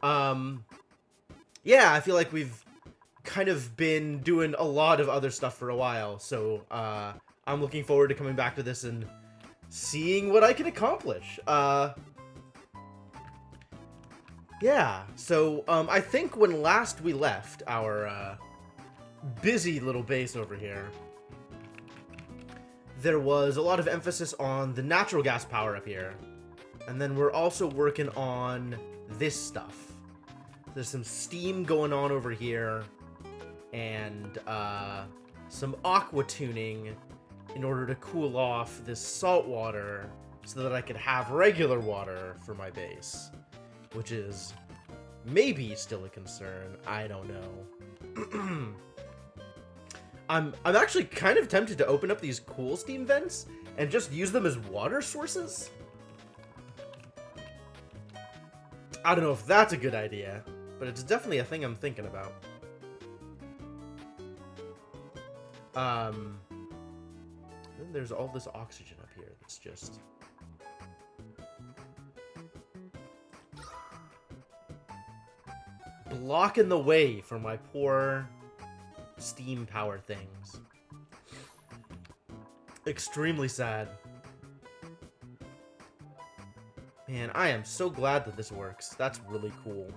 Yeah, I feel like we've kind of been doing a lot of other stuff for a while, so I'm looking forward to coming back to this and seeing what I can accomplish. Yeah, so I think when last we left our busy little base over here, there was a lot of emphasis on the natural gas power up here. And then we're also working on this stuff. There's some steam going on over here, and some aqua tuning in order to cool off this salt water so that I could have regular water for my base, which is maybe still a concern. I don't know. I'm actually kind of tempted to open up these cool steam vents and just use them as water sources. I don't know if that's a good idea, but it's definitely a thing I'm thinking about. Then there's all this oxygen up here that's just... blocking the way for my poor steam power things. Extremely sad. Man, I am so glad that this works. That's really cool.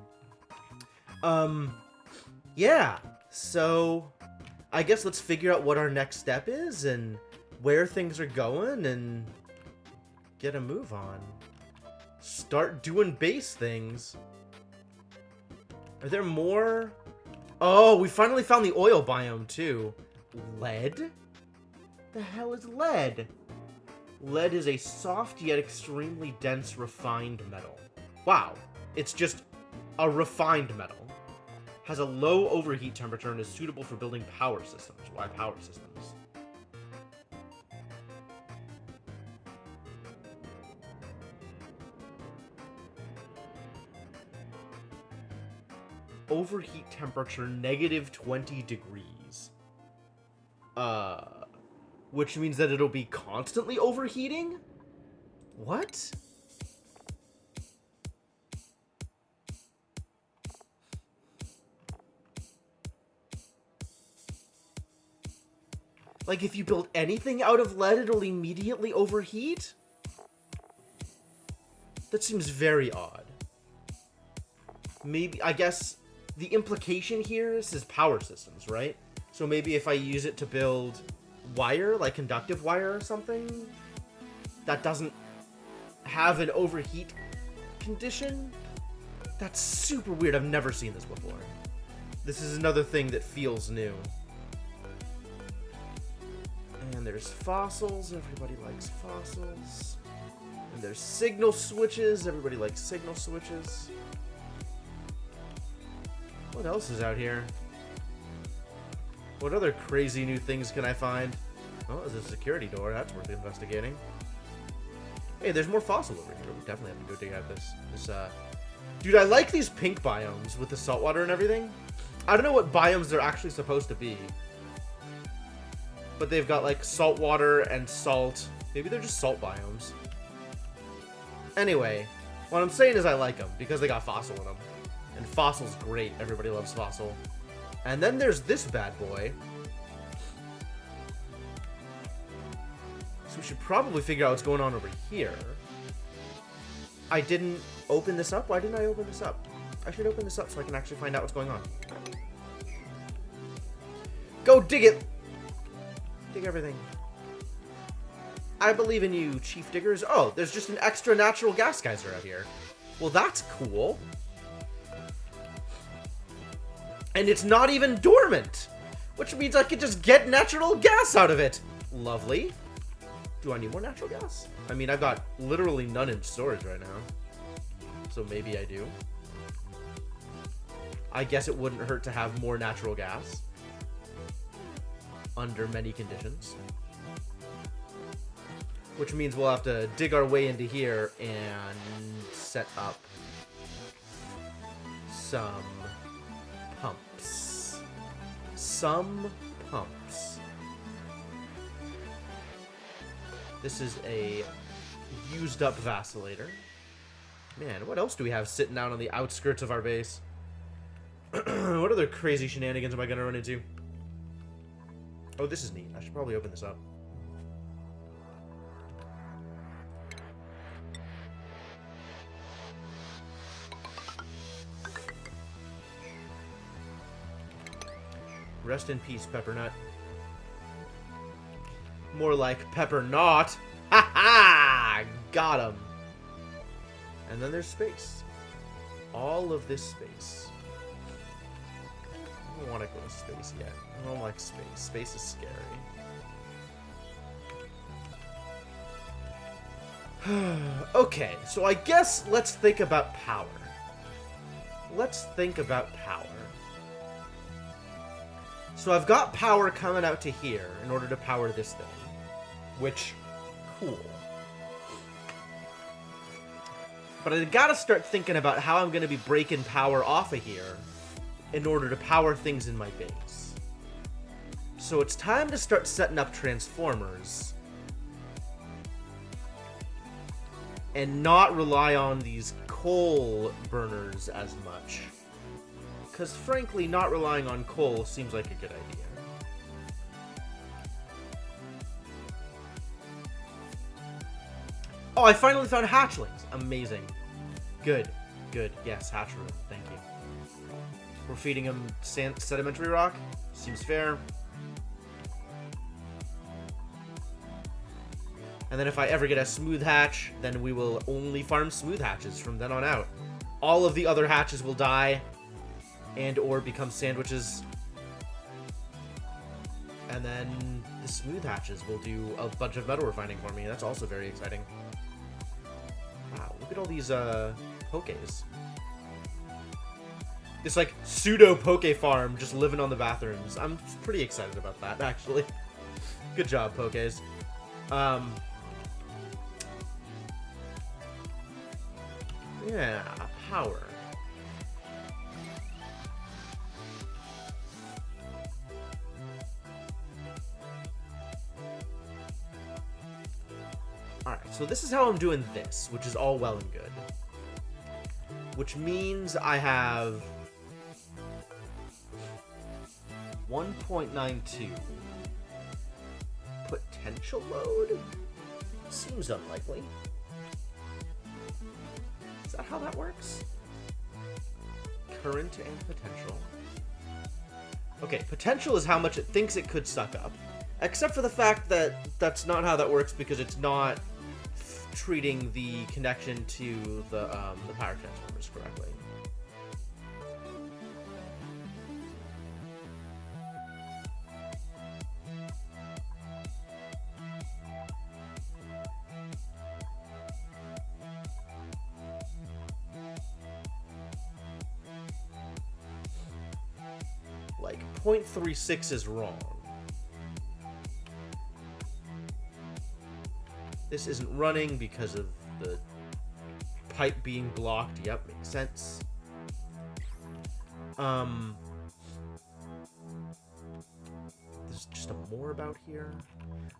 Yeah. So, I guess let's figure out what our next step is and where things are going and get a move on. Start doing base things. Are there more? Oh, we finally found the oil biome too. Lead? The hell is lead? Lead is a soft yet extremely dense refined metal. Wow, it's just a refined metal. Has a low overheat temperature and is suitable for building power systems. Why power systems? Overheat temperature -20 degrees. Which means that it'll be constantly overheating? What? Like, if you build anything out of lead, it'll immediately overheat? That seems very odd. Maybe, I guess, the implication here is power systems, right? So maybe if I use it to build wire, like conductive wire or something, that doesn't have an overheat condition? That's super weird. I've never seen this before. This is another thing that feels new. And there's fossils. Everybody likes fossils. And there's signal switches. Everybody likes signal switches. What else is out here? What other crazy new things can I find? Oh, there's a security door. That's worth investigating. Hey, there's more fossil over here. We definitely have to go dig out this. Dude, I like these pink biomes with the saltwater and everything. I don't know what biomes they're actually supposed to be. But they've got, like, saltwater and salt. Maybe they're just salt biomes. Anyway, what I'm saying is I like them because they got fossil in them. And fossil's great. Everybody loves fossil. And then there's this bad boy. So we should probably figure out what's going on over here. I didn't open this up? Why didn't I open this up? I should open this up so I can actually find out what's going on. Go dig it! Dig everything. I believe in you, Chief Diggers. Oh, there's just an extra natural gas geyser out here. Well, that's cool. And it's not even dormant, which means I could just get natural gas out of it. Lovely. Do I need more natural gas? I mean, I've got literally none in storage right now. So maybe I do. I guess it wouldn't hurt to have more natural gas. Under many conditions. Which means we'll have to dig our way into here and set up some pumps. Some pumps. This is a used up vacillator. Man, what else do we have sitting out on the outskirts of our base? What other crazy shenanigans am I gonna run into? Oh, this is neat. I should probably open this up. Rest in peace, Peppernut. More like Peppernot. Ha ha! Got him. And then there's space. All of this space. I don't want to go to space yet. I don't like space. Space is scary. Okay, so I guess let's think about power. Let's think about power. So I've got power coming out to here in order to power this thing. Which, cool. But I gotta start thinking about how I'm gonna be breaking power off of here in order to power things in my base. So it's time to start setting up transformers and not rely on these coal burners as much. Because frankly, not relying on coal seems like a good idea. Oh, I finally found hatchlings. Amazing. Good. Good. Yes, hatch room. Thank you. We're feeding them sedimentary rock. Seems fair. And then if I ever get a smooth hatch, then we will only farm smooth hatches from then on out. All of the other hatches will die and or become sandwiches. And then the smooth hatches will do a bunch of metal refining for me. That's also very exciting. Wow, look at all these pokés. This like pseudo poke farm just living on the bathrooms. I'm pretty excited about that, actually. Good job, pokés. Yeah, power. Alright, so this is how I'm doing this, which is all well and good. Which means I have 1.92 potential load? Seems unlikely. Is that how that works? Current and potential. Okay, potential is how much it thinks it could suck up. Except for the fact that that's not how that works because it's not treating the connection to the power transformers correctly. Like, 0.36 is wrong. This isn't running because of the pipe being blocked. Yep, makes sense. There's just a more about here.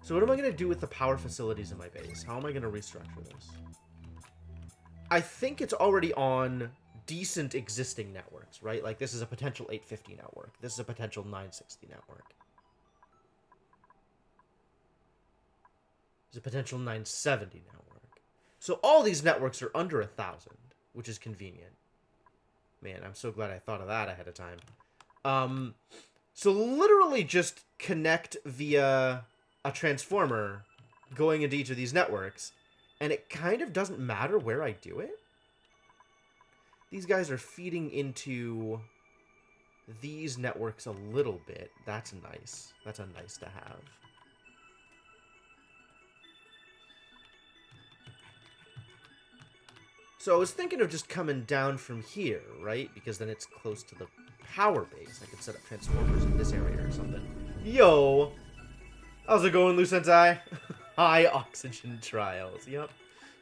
So what am I going to do with the power facilities in my base? How am I going to restructure this? I think it's already on decent existing networks, right? Like, this is a potential 850 network. This is a potential 960 network. There's a potential 970 network. So all these networks are under 1,000, which is convenient. Man, I'm so glad I thought of that ahead of time. So literally just connect via a transformer going into each of these networks, and it kind of doesn't matter where I do it. These guys are feeding into these networks a little bit. That's nice. That's a nice to have. So I was thinking of just coming down from here, right? Because then it's close to the power base. I could set up transformers in this area or something. Yo! How's it going, Lucentai? High oxygen trials. Yep.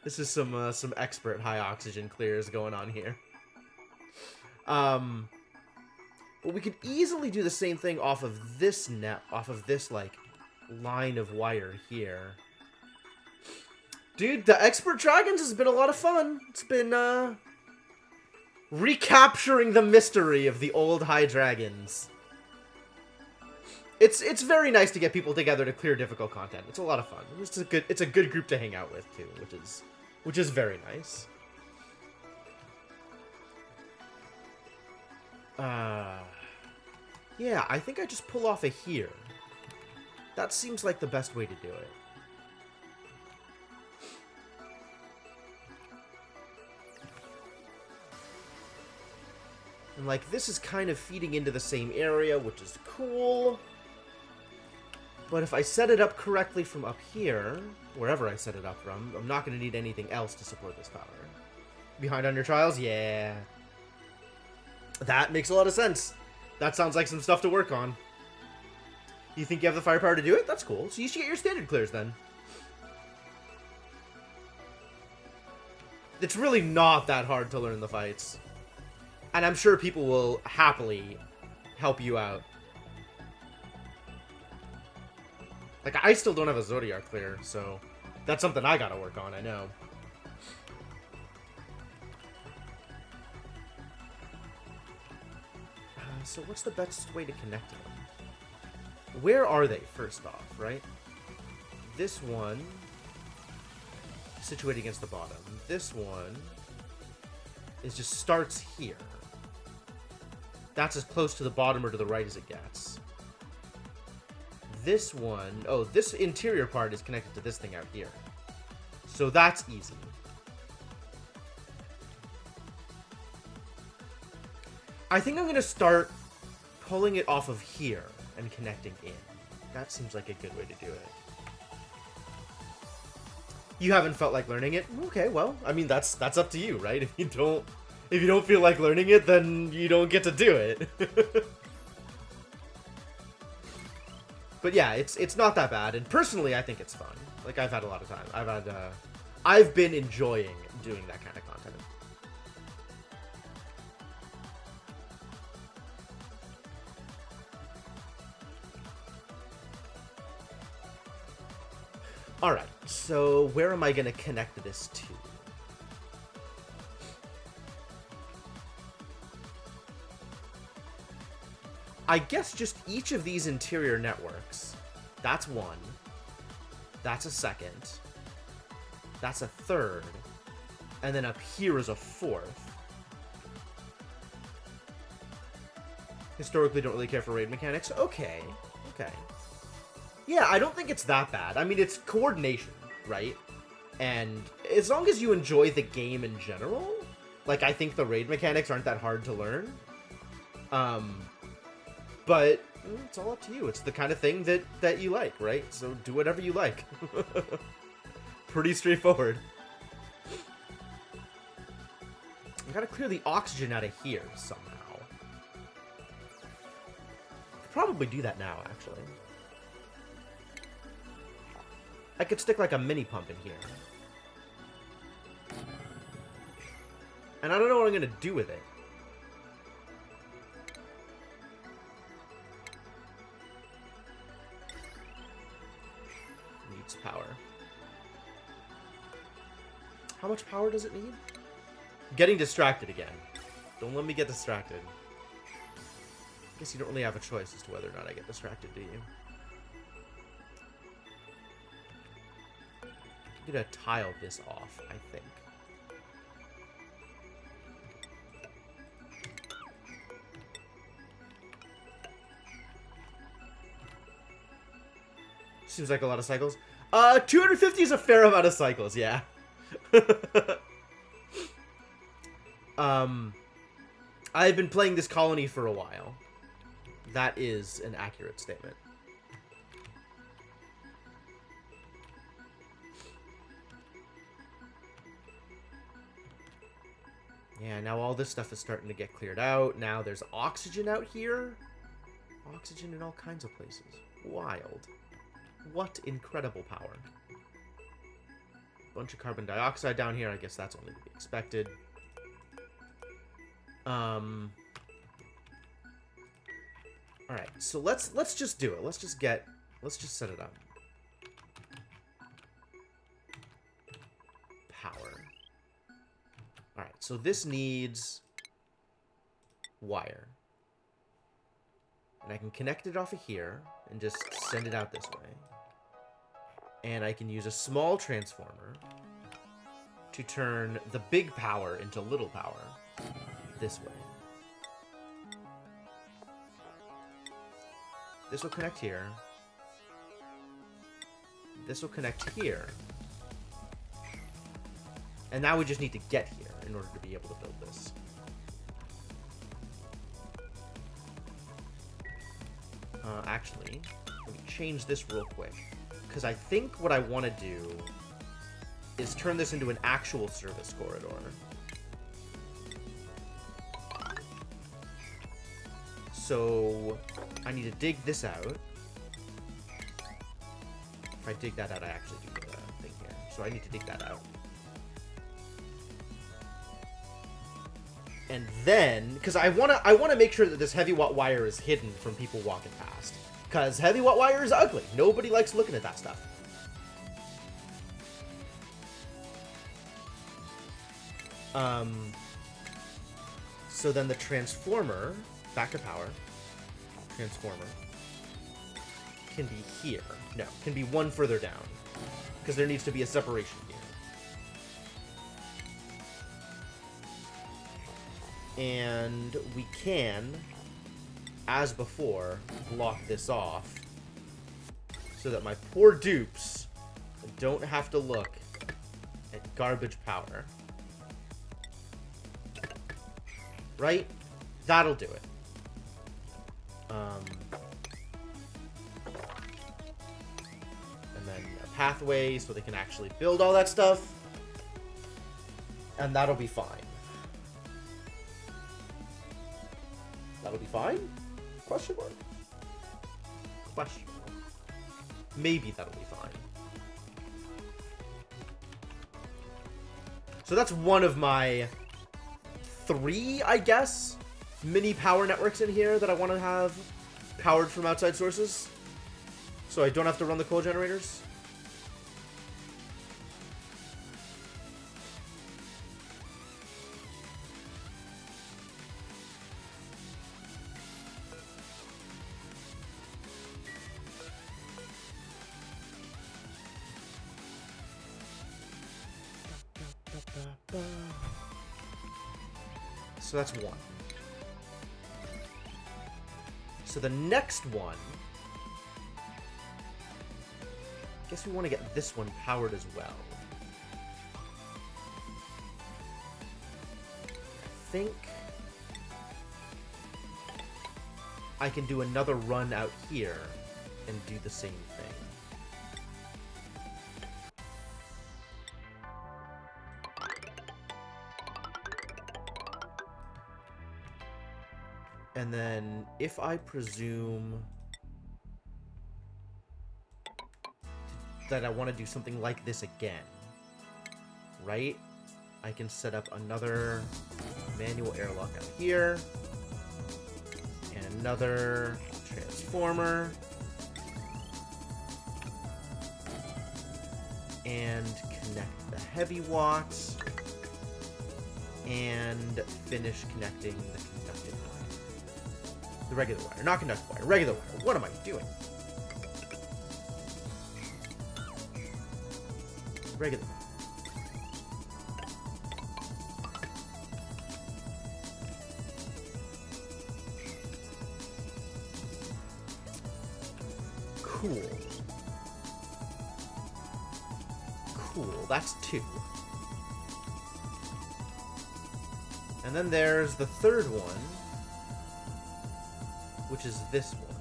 This is some expert high oxygen clears going on here. But we could easily do the same thing off of this like, line of wire here. Dude, the Expert Dragons has been a lot of fun. It's been, recapturing the mystery of the old High Dragons. It's very nice to get people together to clear difficult content. It's a lot of fun. It's a good group to hang out with too, which is very nice. Yeah, I think I just pull off a here. That seems like the best way to do it. And, like, this is kind of feeding into the same area, which is cool. But if I set it up correctly from up here, wherever I set it up from, I'm not going to need anything else to support this power. Behind on your trials? Yeah. That makes a lot of sense. That sounds like some stuff to work on. You think you have the firepower to do it? That's cool. So you should get your standard clears then. It's really not that hard to learn the fights. And I'm sure people will happily help you out. Like, I still don't have a Zodiac clear, so that's something I gotta work on, I know. So what's the best way to connect them? Where are they, first off, right? This one, situated against the bottom. This one is just starts here. That's as close to the bottom or to the right as it gets. This one, oh, this interior part is connected to this thing out here. So that's easy. I think I'm going to start pulling it off of here and connecting in. That seems like a good way to do it. You haven't felt like learning it? Okay, well, I mean, that's up to you, right? If you don't feel like learning it, then you don't get to do it. But yeah, it's not that bad, and personally, I think it's fun. Like, I've had a lot of time. I've been enjoying doing that kind of content. Alright, so where am I going to connect this to? I guess just each of these interior networks. That's one. That's a second. That's a third. And then up here is a fourth. Historically don't really care for raid mechanics. Okay. Okay. Yeah, I don't think it's that bad. I mean, it's coordination, right? And as long as you enjoy the game in general, like, I think the raid mechanics aren't that hard to learn. But it's all up to you. It's the kind of thing that you like, right? So do whatever you like. Pretty straightforward. I gotta clear the oxygen out of here somehow. Could probably do that now, actually. I could stick like a mini pump in here. And I don't know what I'm gonna do with it. Needs power. How much power does it need? Getting distracted again. Don't let me get distracted. I guess you don't really have a choice as to whether or not I get distracted, do you? I'm gonna tile this off, I think. Seems like a lot of cycles. 250 is a fair amount of cycles, yeah. I've been playing this colony for a while. That is an accurate statement. Yeah, now all this stuff is starting to get cleared out. Now there's oxygen out here. Oxygen in all kinds of places. Wild. What incredible power. Bunch of carbon dioxide down here. I guess that's only to be expected. Alright, so let's just do it. Let's just set it up. So this needs wire. And I can connect it off of here and just send it out this way. And I can use a small transformer to turn the big power into little power this way. This will connect here. This will connect here. And now we just need to get here in order to be able to build this. Actually, let me change this real quick. Because I think what I want to do is turn this into an actual service corridor. So I need to dig this out. If I dig that out, I actually do the thing here. So I need to dig that out. And then, because I wanna make sure that this heavy watt wire is hidden from people walking past. Because heavy watt wire is ugly. Nobody likes looking at that stuff. So then the transformer, back to power, transformer, can be here. No, can be one further down. Because there needs to be a separation here. And we can, as before, block this off so that my poor dupes don't have to look at garbage power. Right? That'll do it. And then a pathway so they can actually build all that stuff. And that'll be fine. That'll be fine? Question mark? Question mark. Maybe that'll be fine. So that's one of my 3, I guess, mini power networks in here that I want to have powered from outside sources. So I don't have to run the coal generators. So that's one. So the next one, I guess we want to get this one powered as well. I think I can do another run out here and do the same thing. And then, if I presume that I want to do something like this again, right? I can set up another manual airlock out here, and another transformer, and connect the heavy watts, and finish connecting the conductive wire. The regular wire, not conductive wire, regular wire. What am I doing? Regular wire. Cool. Cool, that's 2. And then there's the third one, which is this one,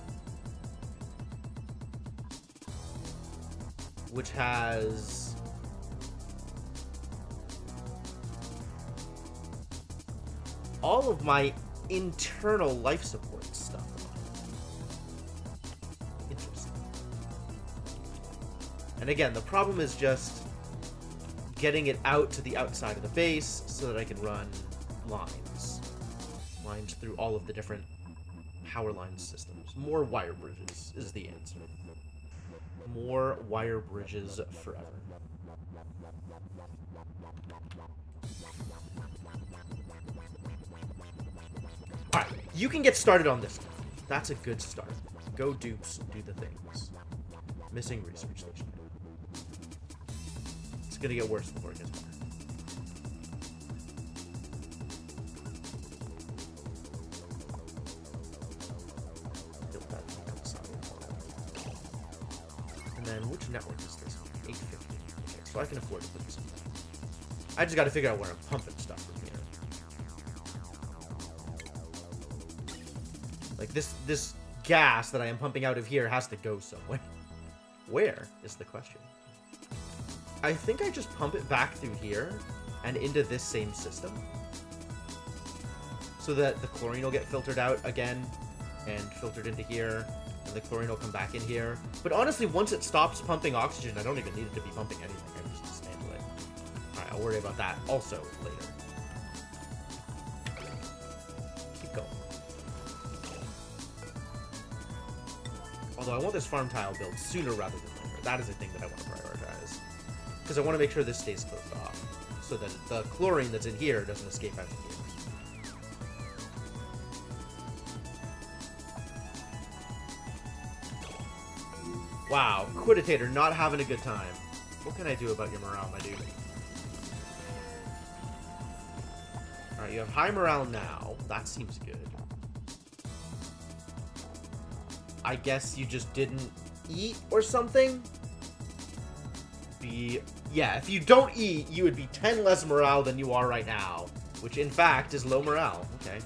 which has all of my internal life support stuff on it. Interesting. And again, the problem is just getting it out to the outside of the base so that I can run lines through all of the different power line systems. More wire bridges is the answer. More wire bridges forever. Alright, you can get started on this. That's a good start. Go dupes, do the things. Missing research station. It's gonna get worse before it gets better. Build that outside. And then which network is this? 850. Okay, so I can afford to put this in there. I just gotta figure out where I'm pumping stuff from here. Like this gas that I am pumping out of here has to go somewhere. Where is the question? I think I just pump it back through here and into this same system so that the chlorine will get filtered out again and filtered into here, and the chlorine will come back in here. But honestly, once it stops pumping oxygen, I don't even need it to be pumping anything. I just dismantle it. Alright, I'll worry about that also later. Keep going. Although I want this farm tile built sooner rather than later. That is a thing that I want to prioritize. Because I want to make sure this stays closed off. So that the chlorine that's in here doesn't escape out of here. Wow, Quiditator not having a good time. What can I do about your morale, my dude? Alright, you have high morale now. That seems good. I guess you just didn't eat or something? Yeah, if you don't eat, you would be 10 less morale than you are right now. Which, in fact, is low morale. Okay.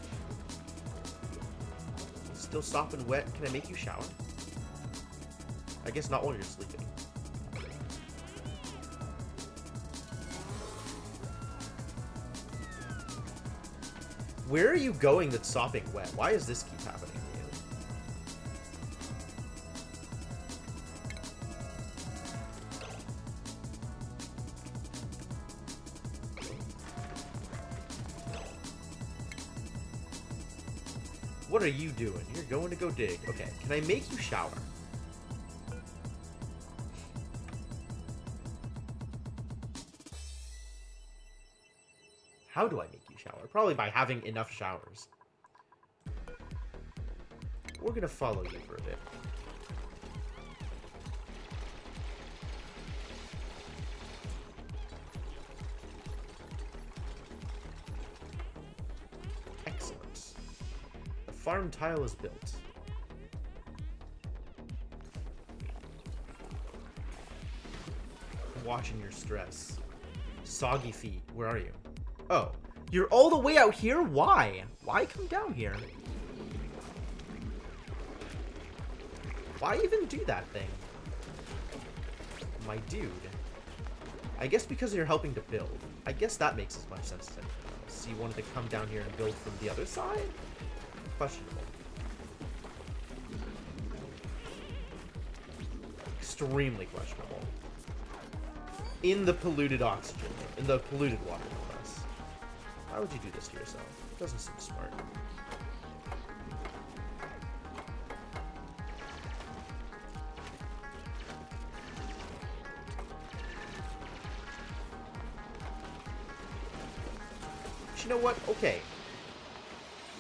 Still sopping wet. Can I make you shower? I guess not while you're sleeping. Where are you going that's sopping wet? Why does this keep happening to you? What are you doing? You're going to go dig. Okay, can I make you shower? How do I make you shower? Probably by having enough showers. We're gonna follow you for a bit. Excellent. The farm tile is built. I'm watching your stress. Soggy feet, where are you? Oh, you're all the way out here? Why? Why come down here? Why even do that thing? My dude. I guess because you're helping to build. I guess that makes as much sense as anything else. So you wanted to come down here and build from the other side? Questionable. Extremely questionable. In the polluted oxygen. In the polluted water. Why would you do this to yourself? It doesn't seem smart. But you know what? Okay.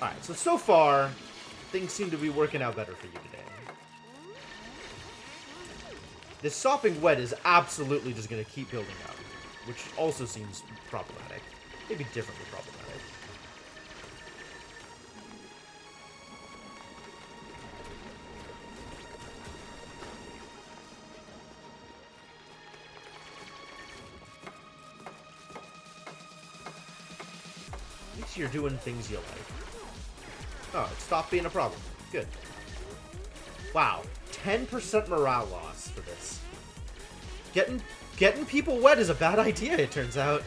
Alright, so far, things seem to be working out better for you today. This sopping wet is absolutely just going to keep building up, which also seems problematic. Maybe differently problematic. At least you're doing things you like. Oh, it stopped being a problem. Good. Wow. 10% morale loss for this. Getting people wet is a bad idea, it turns out.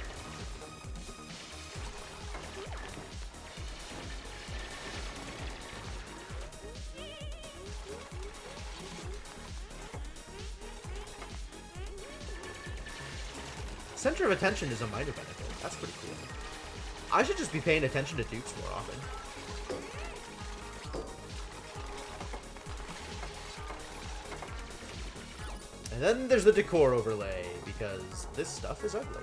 Center of attention is a minor benefit. That's pretty cool. I should just be paying attention to dupes more often. And then there's the decor overlay, because this stuff is ugly.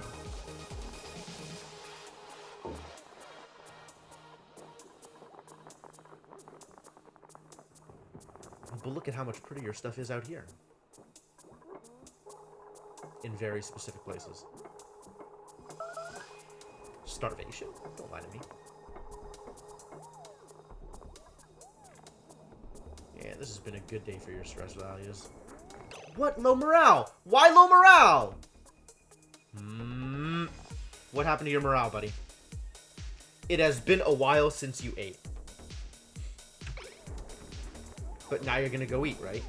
But look at how much prettier stuff is out here. In very specific places. Starvation? Don't lie to me. Yeah, this has been a good day for your stress values. What? Low morale? Why low morale? What happened to your morale, buddy? It has been a while since you ate. But now you're gonna go eat, right?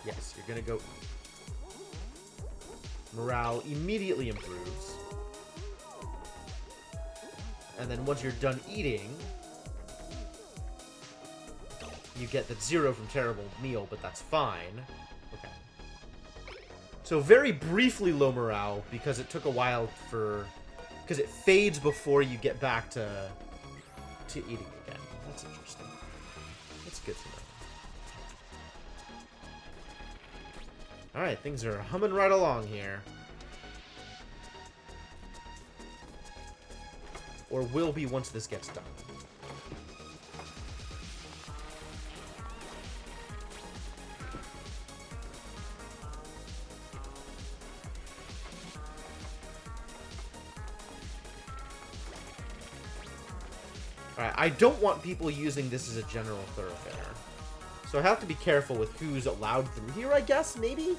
Yes, you're gonna go eat. Morale immediately improves. And then once you're done eating, you get the 0 from terrible meal, but that's fine. Okay. So very briefly low morale, because it took a while for... Because it fades before you get back to eating again. That's interesting. That's good to know. Alright, things are humming right along here. Or will be once this gets done. Alright, I don't want people using this as a general thoroughfare. So I have to be careful with who's allowed through here, I guess, maybe?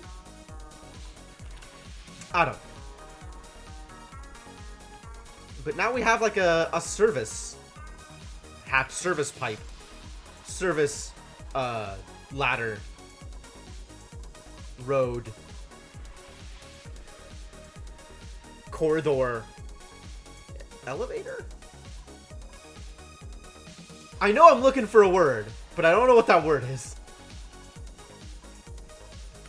I don't know. But now we have, like, a service hatch, service pipe, service, ladder, road, corridor, elevator? I know I'm looking for a word, but I don't know what that word is.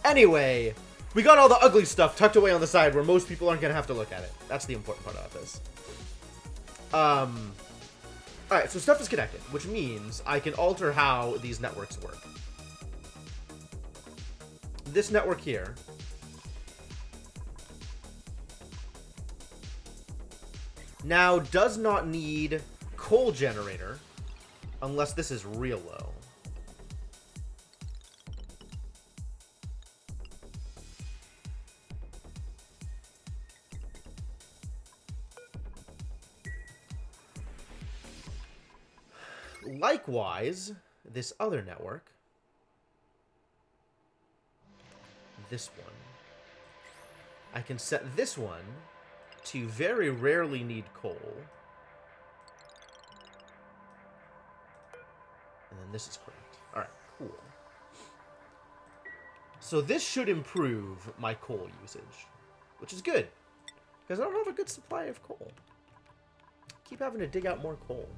Anyway, we got all the ugly stuff tucked away on the side where most people aren't going to have to look at it. That's the important part about this. Alright, so stuff is connected, which means I can alter how these networks work. This network here now does not need coal generator unless this is real low. Likewise, this other network, this one, I can set this one to very rarely need coal. And then this is correct. Alright, cool. So this should improve my coal usage, which is good, because I don't have a good supply of coal. Keep having to dig out more coal.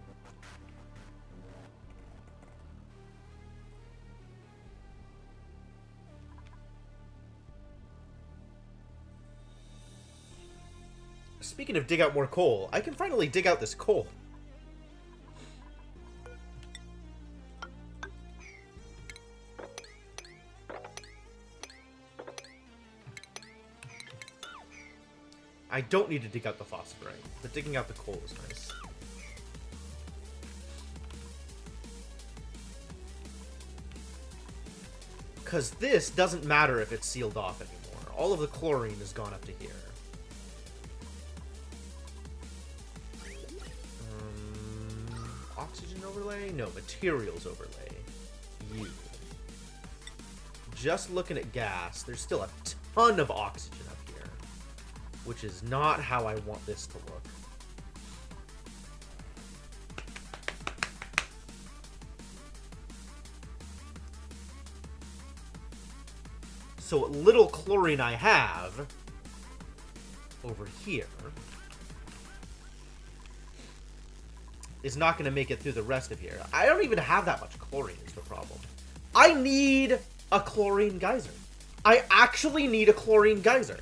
Speaking of dig out more coal, I can finally dig out this coal. I don't need to dig out the phosphorite, but digging out the coal is nice. Because this doesn't matter if it's sealed off anymore. All of the chlorine has gone up to here. Oxygen overlay? No, materials overlay. You. Just looking at gas, there's still a ton of oxygen up here, which is not how I want this to look. So what little chlorine I have over here is not going to make it through the rest of here. I don't even have that much chlorine is the problem. I need a chlorine geyser. I actually need a chlorine geyser.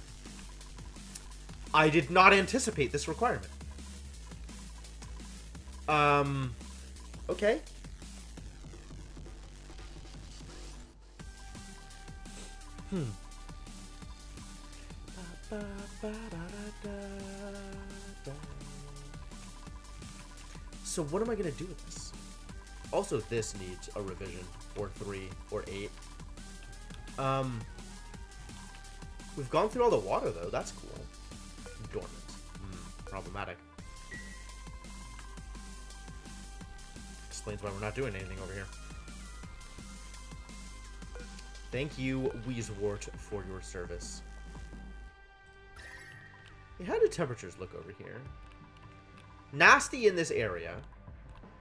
I did not anticipate this requirement. Okay. So what am I going to do with this? Also, this needs a revision. Or 3. Or 8. We've gone through all the water, though. That's cool. Dormant. Problematic. Explains why we're not doing anything over here. Thank you, Wheezewort, for your service. Hey, how do temperatures look over here? Nasty in this area,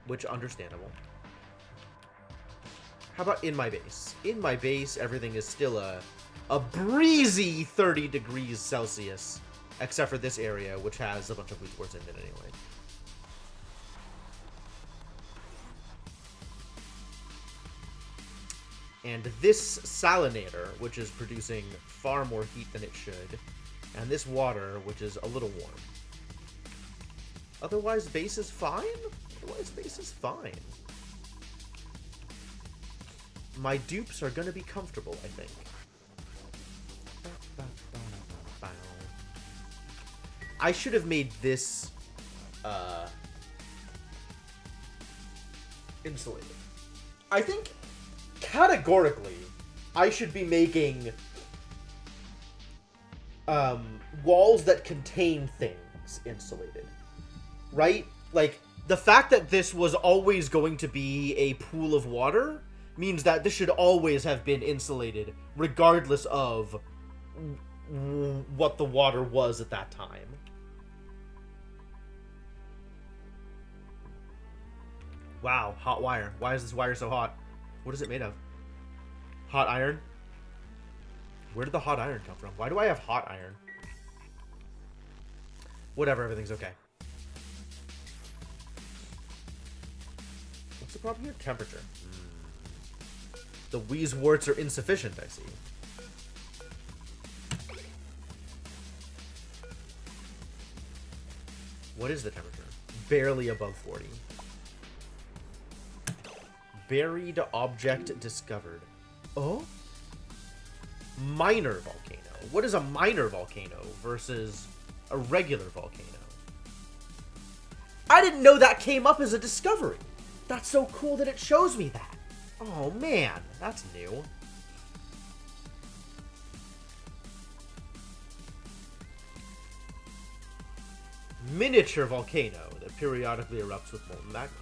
which understandable. How about in my base? In my base, everything is still a breezy 30 degrees Celsius, except for this area, which has a bunch of Wheezworts in it anyway. And this salinator, which is producing far more heat than it should, and this water, which is a little warm. Otherwise, base is fine? Otherwise, base is fine. My dupes are going to be comfortable, I think. I should have made this insulated. I think, categorically, I should be making walls that contain things insulated. Right? Like, the fact that this was always going to be a pool of water means that this should always have been insulated, regardless of what the water was at that time. Wow, hot wire. Why is this wire so hot? What is it made of? Hot iron? Where did the hot iron come from? Why do I have hot iron? Whatever, everything's okay. What's the problem here? Temperature. The Wheezeworts are insufficient, I see. What is the temperature? Barely above 40. Buried object discovered. Oh? Minor volcano. What is a minor volcano versus a regular volcano? I didn't know that came up as a discovery. That's so cool that it shows me that. Oh man, that's new. Miniature volcano that periodically erupts with molten magma.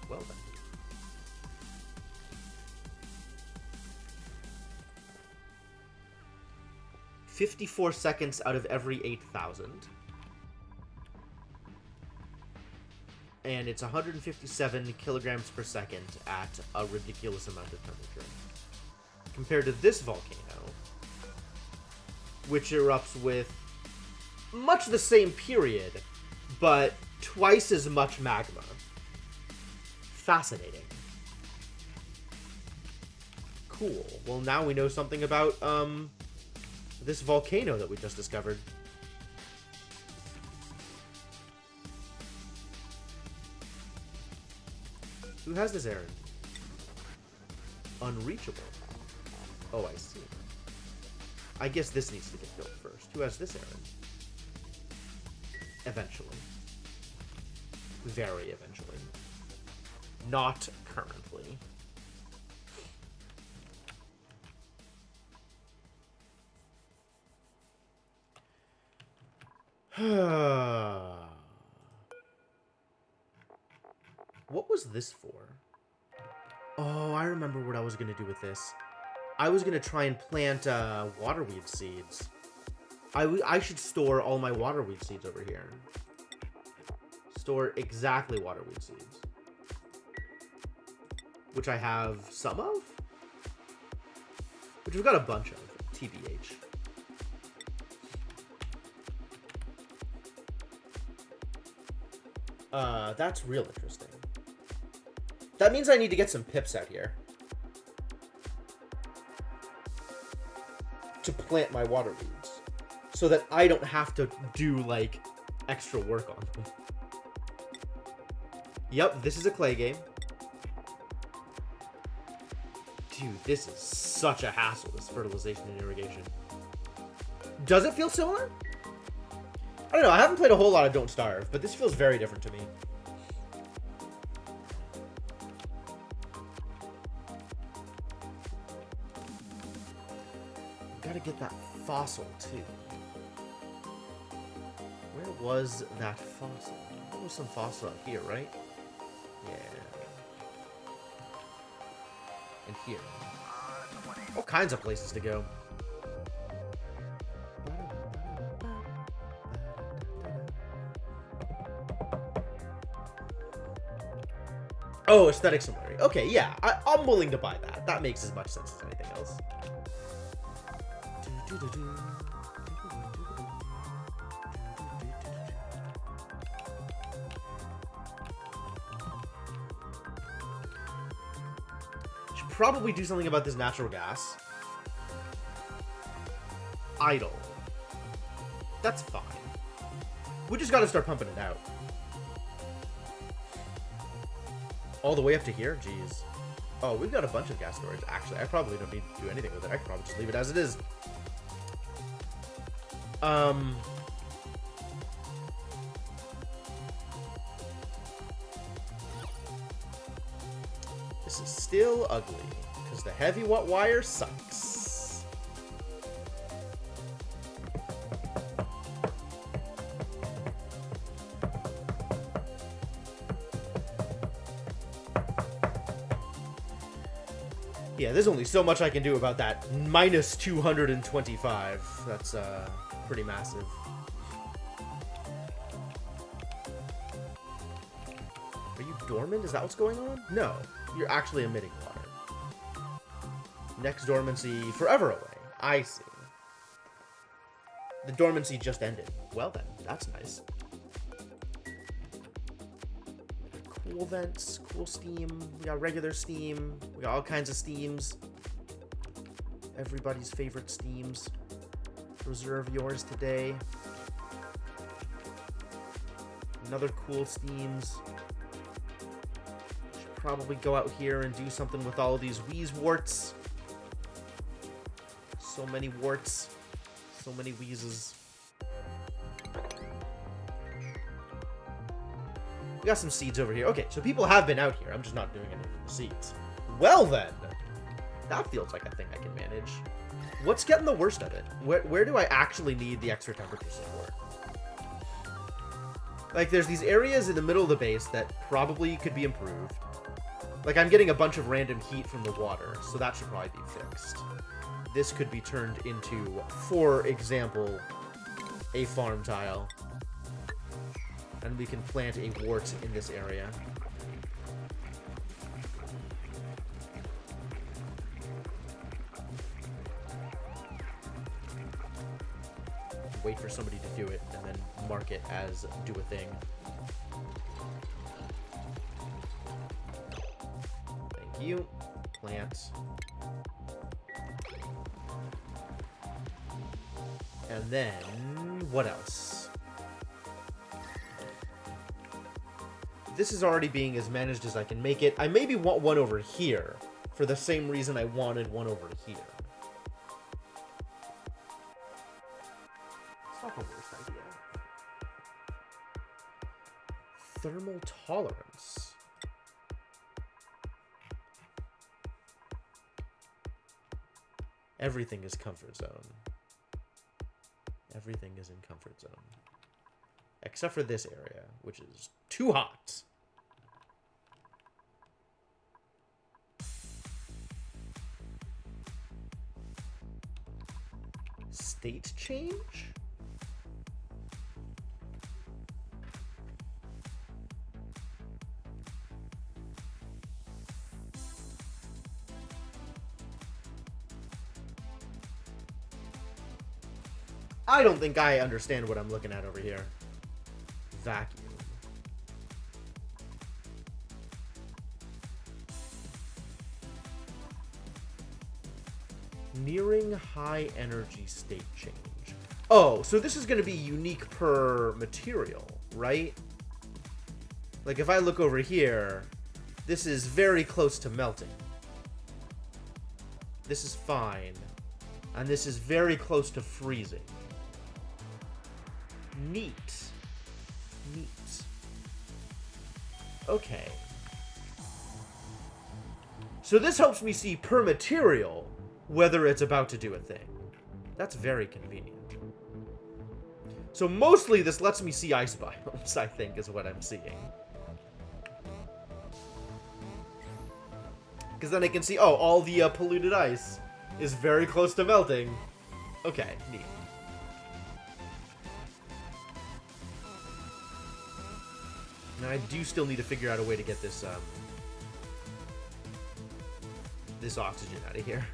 Well then. "54 seconds out of every 8,000. And it's 157 kilograms per second at a ridiculous amount of temperature. Compared to this volcano, which erupts with much the same period, but twice as much magma. Fascinating. Cool. Well, now we know something about, this volcano that we just discovered. Who has this errand? Unreachable. Oh, I see. I guess this needs to get built first. Who has this errand? Eventually. Very eventually. Not currently. What was this for? Oh, I remember what I was going to do with this. I was going to try and plant waterweed seeds. I should store all my waterweed seeds over here. Store exactly waterweed seeds. Which I have some of? Which we've got a bunch of, TBH. That's real interesting. That means I need to get some pips out here. To plant my water weeds. So that I don't have to do, like, extra work on them. Yep, this is a clay game. Dude, this is such a hassle, this fertilization and irrigation. Does it feel similar? I don't know, I haven't played a whole lot of Don't Starve, but this feels very different to me. gotta get that fossil, too. Where was that fossil? There was some fossil out here, right? Yeah. And here. All kinds of places to go. Oh, aesthetic similarity. Okay, yeah, I'm willing to buy that. That makes as much sense as anything else. Should probably do something about this natural gas. Idle. That's fine. We just gotta start pumping it out. All the way up to here? Jeez. Oh, we've got a bunch of gas storage. Actually, I probably don't need to do anything with it. I could probably just leave it as it is. This is still ugly, because the heavy wire sucks. Yeah, there's only so much I can do about that. Minus 225. That's, pretty massive. Are you dormant? Is that what's going on? No. You're actually emitting water. Next dormancy forever away. I see. The dormancy just ended. Well then, that's nice. Cool vents, cool steam, we got regular steam, we got all kinds of steams. Everybody's favorite steams. Reserve yours today. Another cool steams. Should probably go out here and do something with all of these wheeze warts. So many warts. So many wheezes. We got some seeds over here. Okay, so people have been out here. I'm just not doing anything with the seeds. Well then. That feels like a thing I can manage. What's getting the worst of it? Where do I actually need the extra temperature support? Like, there's these areas in the middle of the base that probably could be improved. Like, I'm getting a bunch of random heat from the water, so that should probably be fixed. This could be turned into, for example, a farm tile. And we can plant a wart in this area. Wait for somebody to do it, and then mark it as do a thing. Thank you. Plant. And then, what else? This is already being as managed as I can make it. I maybe want one over here, for the same reason I wanted one over here. It's not the worst idea. Thermal tolerance. Everything is comfort zone. Everything is in comfort zone. Except for this area, which is too hot. State change? I don't think I understand what I'm looking at over here. Vacuum. Nearing high energy state change. Oh, so this is going to be unique per material, right? Like if I look over here, this is very close to melting. This is fine. And this is very close to freezing. Neat. Neat. Okay. So this helps me see per material whether it's about to do a thing. That's very convenient. So mostly this lets me see ice biomes, I think, is what I'm seeing. Because then I can see, oh, all the polluted ice is very close to melting. Okay, neat. Now I do still need to figure out a way to get this, this oxygen out of here.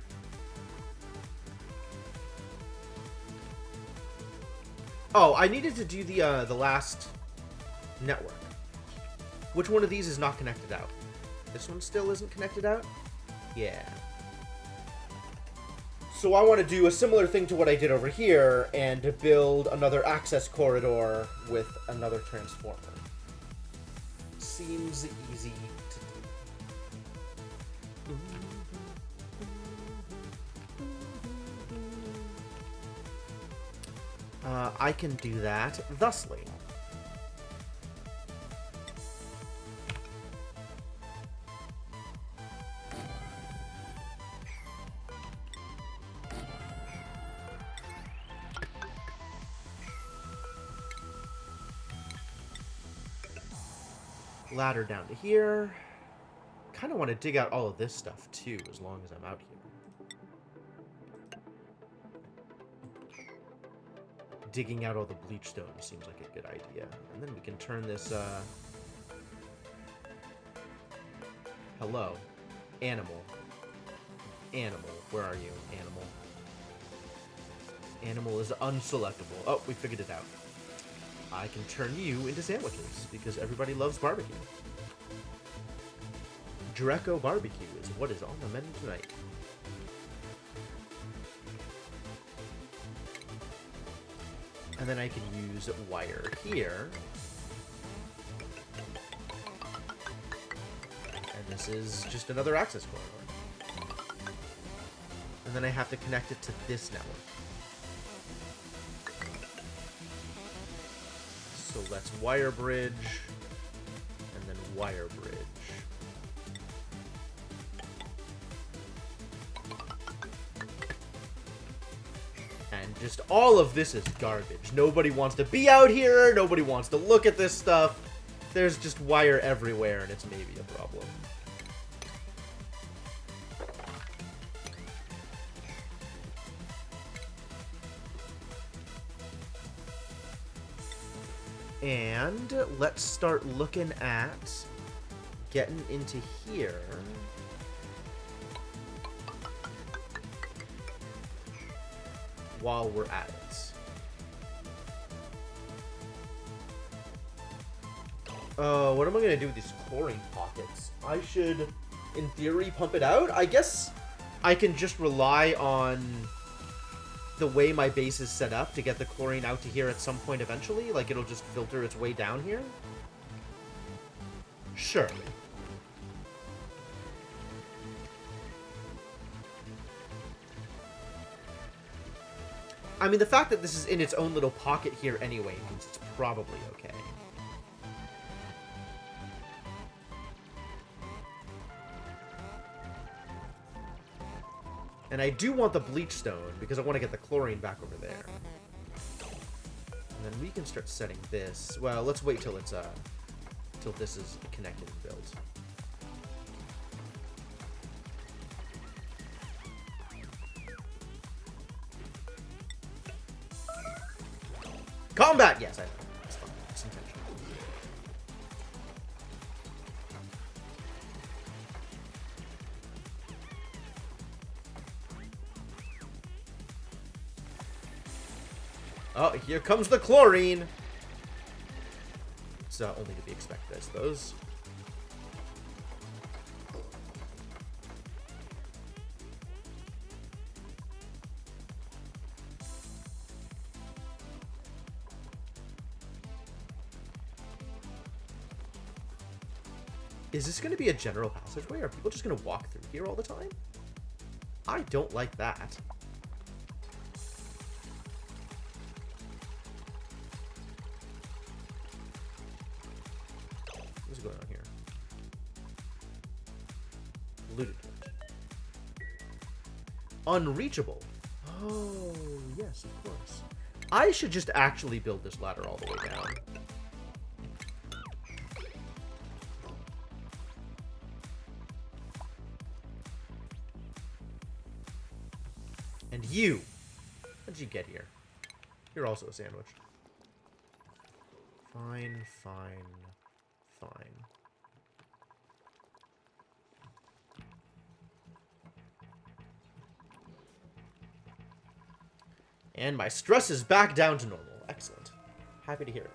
Oh, I needed to do the last network. Which one of these is not connected out? This one still isn't connected out? Yeah. So I want to do a similar thing to what I did over here and build another access corridor with another transformer. Seems easy to do. I can do that thusly. Ladder down to here. Kind of want to dig out all of this stuff too, as long as I'm out here. Digging out all the bleach stone seems like a good idea. And then we can turn this, hello. Animal. Animal. Where are you, animal? Animal is unselectable. Oh, we figured it out. I can turn you into sandwiches, because everybody loves barbecue. Dreco barbecue is what is on the menu tonight. And then I can use wire here. And this is just another access corridor. And then I have to connect it to this network. So let's wire bridge, and then wire bridge. And just all of this is garbage. Nobody wants to be out here, nobody wants to look at this stuff. There's just wire everywhere, and it's maybe a problem. And let's start looking at getting into here. While we're at it. What am I going to do with these chlorine pockets? I should, in theory, pump it out? I guess I can just rely on the way my base is set up to get the chlorine out to here at some point eventually? Like, it'll just filter its way down here? Sure. I mean, the fact that this is in its own little pocket here anyway means it's probably okay. And I do want the bleach stone, because I want to get the chlorine back over there. And then we can start setting this. Well, let's wait till it's, till this is connected and built. Combat! Yes, I know. It's fine. It's intentional. Oh, here comes the chlorine! It's only to be expected, I suppose. Is this going to be a general passageway? Are people just going to walk through here all the time? I don't like that. What's going on here? Looted. Unreachable. Oh, Yes, of course. I should just actually build this ladder all the way down. And you! How'd you get here? You're also a sandwich. Fine, fine, fine. And my stress is back down to normal. Excellent. Happy to hear it.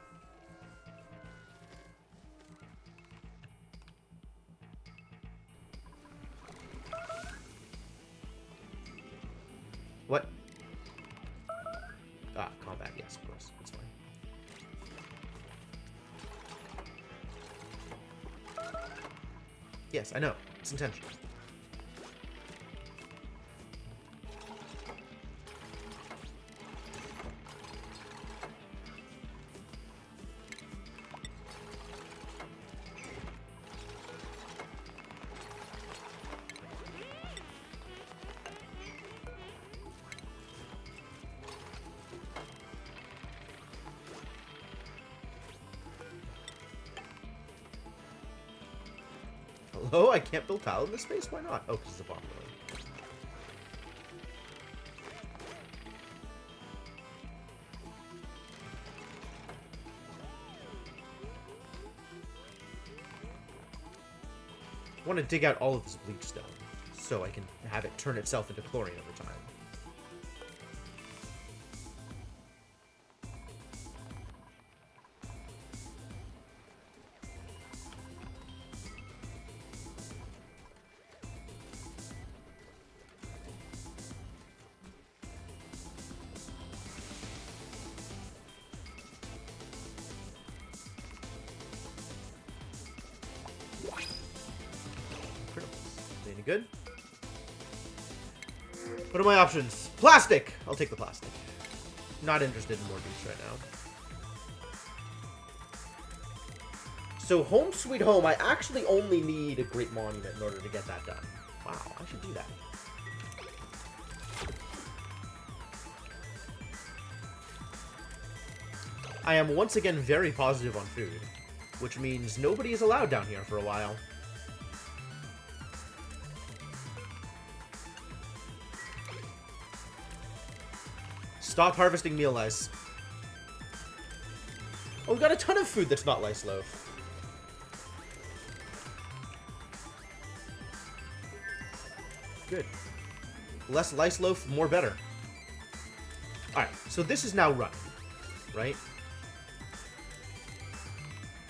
What? Ah, combat. Yes, of course. That's fine. Yes, I know. It's intentional. Hello? I can't build tile in this space? Why not? Oh, because it's a bomb road. I want to dig out all of this bleach stone so I can have it turn itself into chlorine over time. Any good? What are my options? Plastic! I'll take the plastic. Not interested in more juice right now. So, home sweet home, I actually only need a great monument in order to get that done. Wow, I should do that. I am once again very positive on food, which means nobody is allowed down here for a while. Stop harvesting meal lice. Oh, we've got a ton of food that's not lice loaf. Good. Less lice loaf, more better. Alright, so this is now running, right?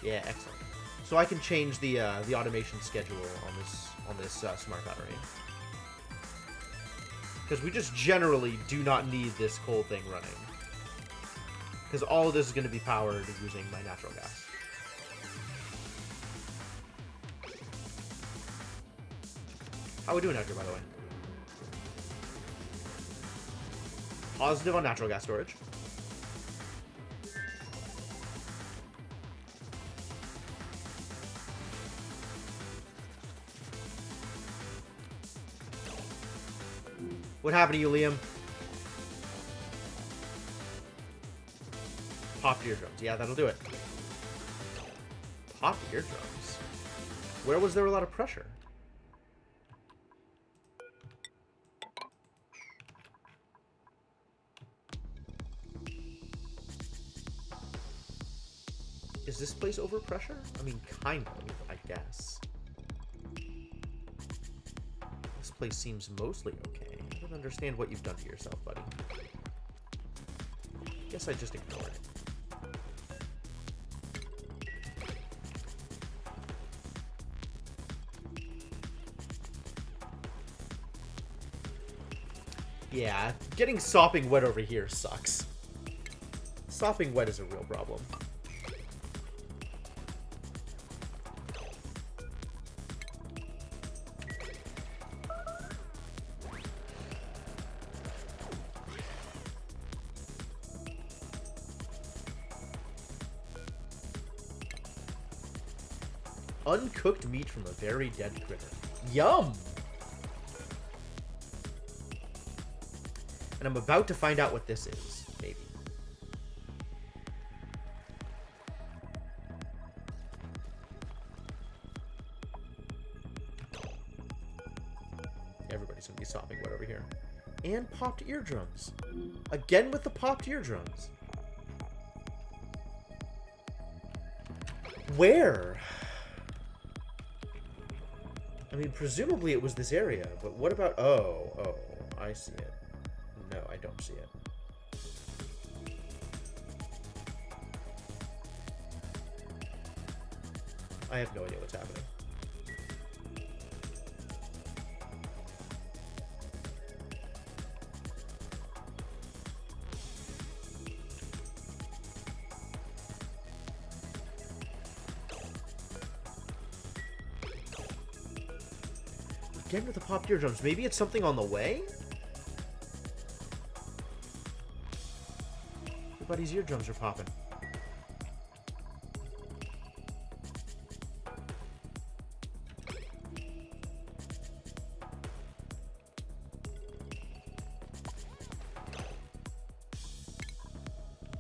Yeah, excellent. So I can change the automation schedule on this smart battery. Because we just generally do not need this coal thing running. Because all of this is going to be powered using my natural gas. How are we doing out here, by the way? Positive on natural gas storage. What happened to you, Liam? Popped eardrums. Yeah, that'll do it. Popped eardrums? Where was there a lot of pressure? Is this place over pressure? I mean, kind of, I guess. This place seems mostly okay. I don't understand what you've done to yourself, buddy. Guess I just ignore it. Yeah, getting sopping wet over here sucks. Sopping wet is a real problem. Uncooked meat from a very dead critter. Yum! And And I'm about to find out what this is, maybe. Everybody's gonna be sopping wet over here. And popped eardrums. Again with the popped eardrums. Where? I mean, presumably it was this area, but what about... Oh, I see it. No, I don't see it. I have no idea what's happening. Again with the popped eardrums. Maybe it's something on the way? Everybody's eardrums are popping.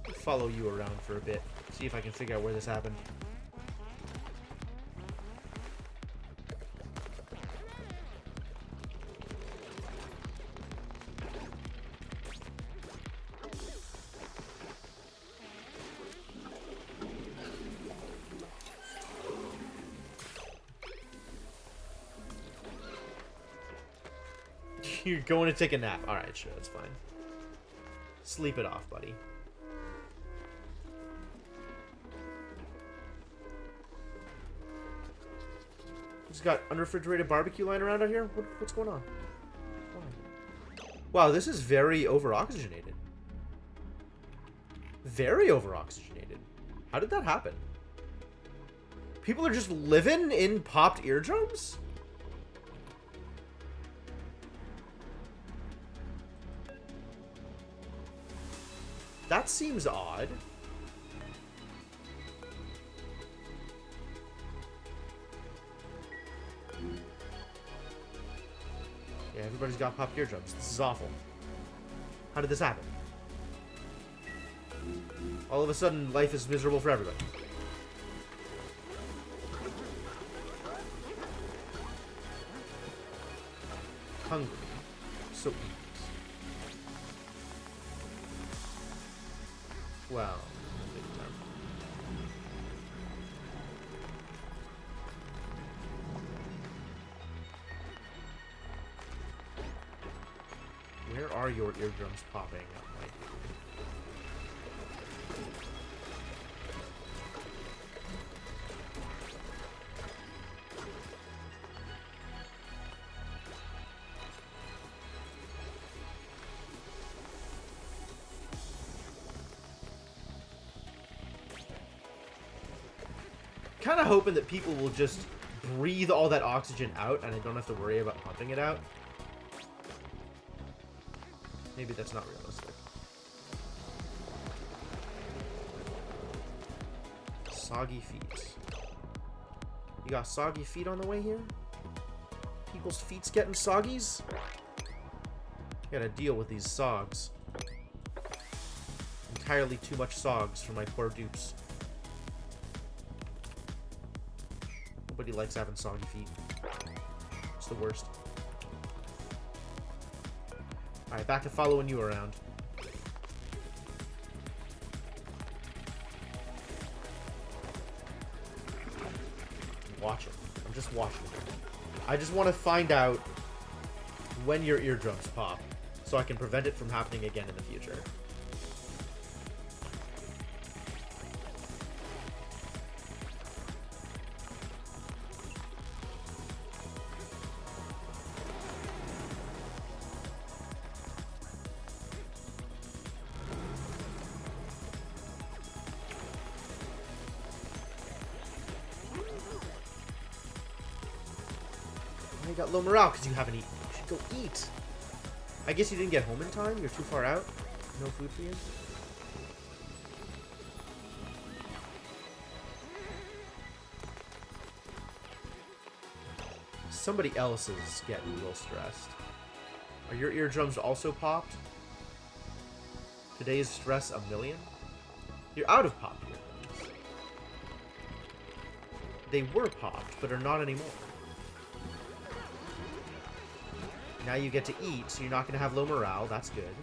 I'll follow you around for a bit. See if I can figure out where this happened. You're going to take a nap. Alright, sure, that's fine. Sleep it off, buddy. Just got unrefrigerated barbecue lying around out here? What's going on? Wow, this is very over-oxygenated. Very over-oxygenated. How did that happen? People are just living in popped eardrums? That seems odd. Yeah, everybody's got popped eardrums. This is awful. How did this happen? All of a sudden, life is miserable for everybody. Hungry. So eat. Well, where are your eardrums popping up, my dude? Kind of hoping that people will just breathe all that oxygen out and I don't have to worry about pumping it out. Maybe that's not realistic. Soggy feet. You got soggy feet on the way here? People's feet's getting soggies? Gotta deal with these sogs. Entirely too much sogs for my poor dupes. Nobody likes having soggy feet. It's the worst. Alright, back to following you around. I'm watching. I'm just watching. I just want to find out when your eardrums pop, so I can prevent it from happening again in the future. You got low morale because you haven't eaten. You should go eat. I guess you didn't get home in time? You're too far out? No food for you? Somebody else is getting real stressed. Are your eardrums also popped? Today's stress 1,000,000. You're out of pop eardrums. They were popped, but are not anymore. Now you get to eat, so you're not going to have low morale. That's good.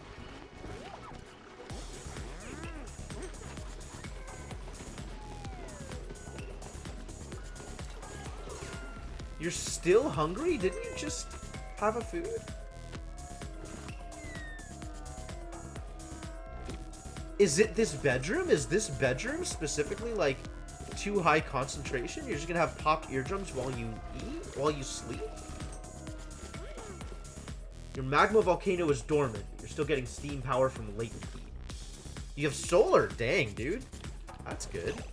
You're still hungry? Didn't you just have a food? Is it this bedroom? Is this bedroom specifically, like, too high concentration? You're just gonna have popped eardrums while you eat? While you sleep? Your magma volcano is dormant. You're still getting steam power from the latent heat. You have solar? Dang, dude. That's good.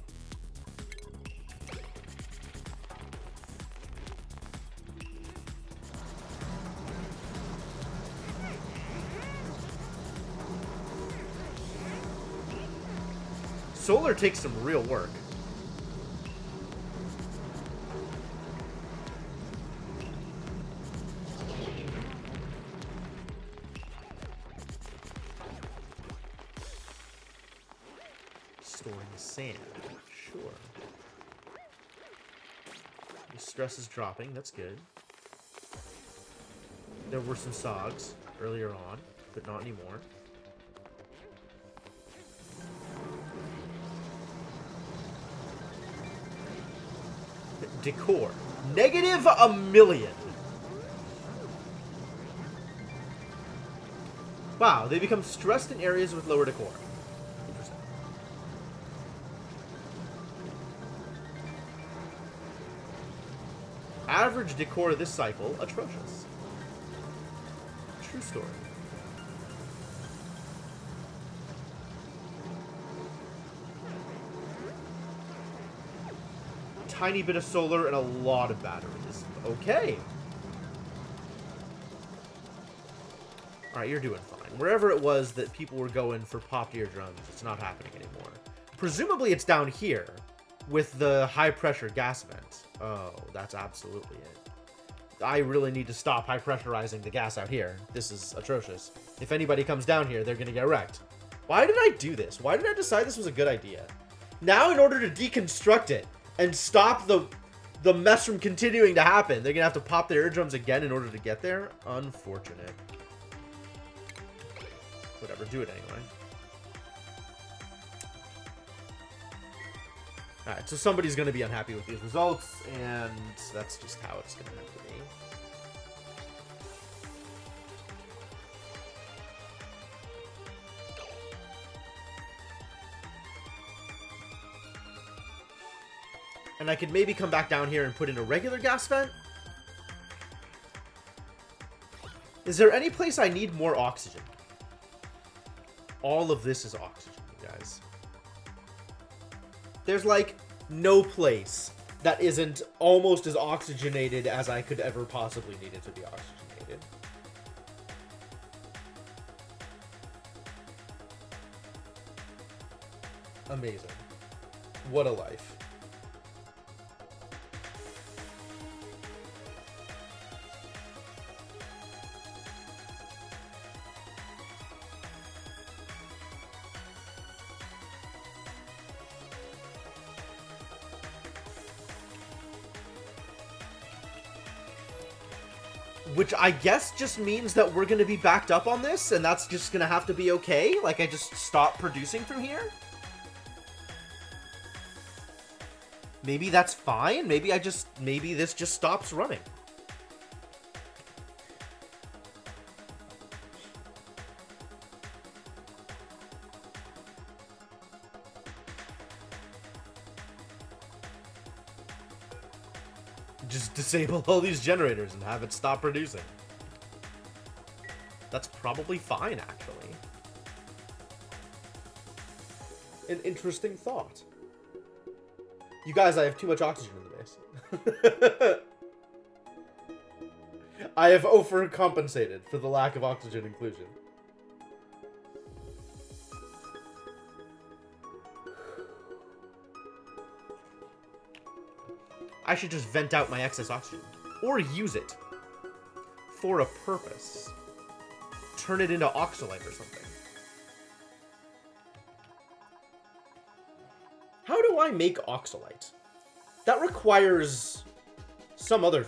Solar takes some real work. Storing sand. Sure. Your stress is dropping. That's good. There were some sogs earlier on, but not anymore. Decor. Negative 1,000,000. Wow, they become stressed in areas with lower decor. Interesting. Average decor this cycle, atrocious. True story. Tiny bit of solar and a lot of batteries. Okay. Alright, you're doing fine. Wherever it was that people were going for popped eardrums, it's not happening anymore. Presumably it's down here with the high pressure gas vent. Oh, that's absolutely it. I really need to stop high pressurizing the gas out here. This is atrocious. If anybody comes down here, they're gonna get wrecked. Why did I do this? Why did I decide this was a good idea? Now, in order to deconstruct it and stop the mess from continuing to happen, they're gonna have to pop their eardrums again in order to get there? Unfortunate. Whatever, do it anyway. Alright, so somebody's gonna be unhappy with these results, and that's just how it's gonna have to be. And I could maybe come back down here and put in a regular gas vent. Is there any place I need more oxygen? All of this is oxygen, you guys. There's, like, no place that isn't almost as oxygenated as I could ever possibly need it to be oxygenated. Amazing. What a life. Which I guess just means that we're going to be backed up on this, and that's just going to have to be okay? Like, I just stop producing from here? Maybe that's fine? Maybe this just stops running. Just disable all these generators and have it stop producing. That's probably fine, actually. An interesting thought. You guys, I have too much oxygen in the base. I have overcompensated for the lack of oxygen inclusion. I should just vent out my excess oxygen. Or use it. For a purpose. Turn it into oxalite or something. How do I make oxalite? That requires some other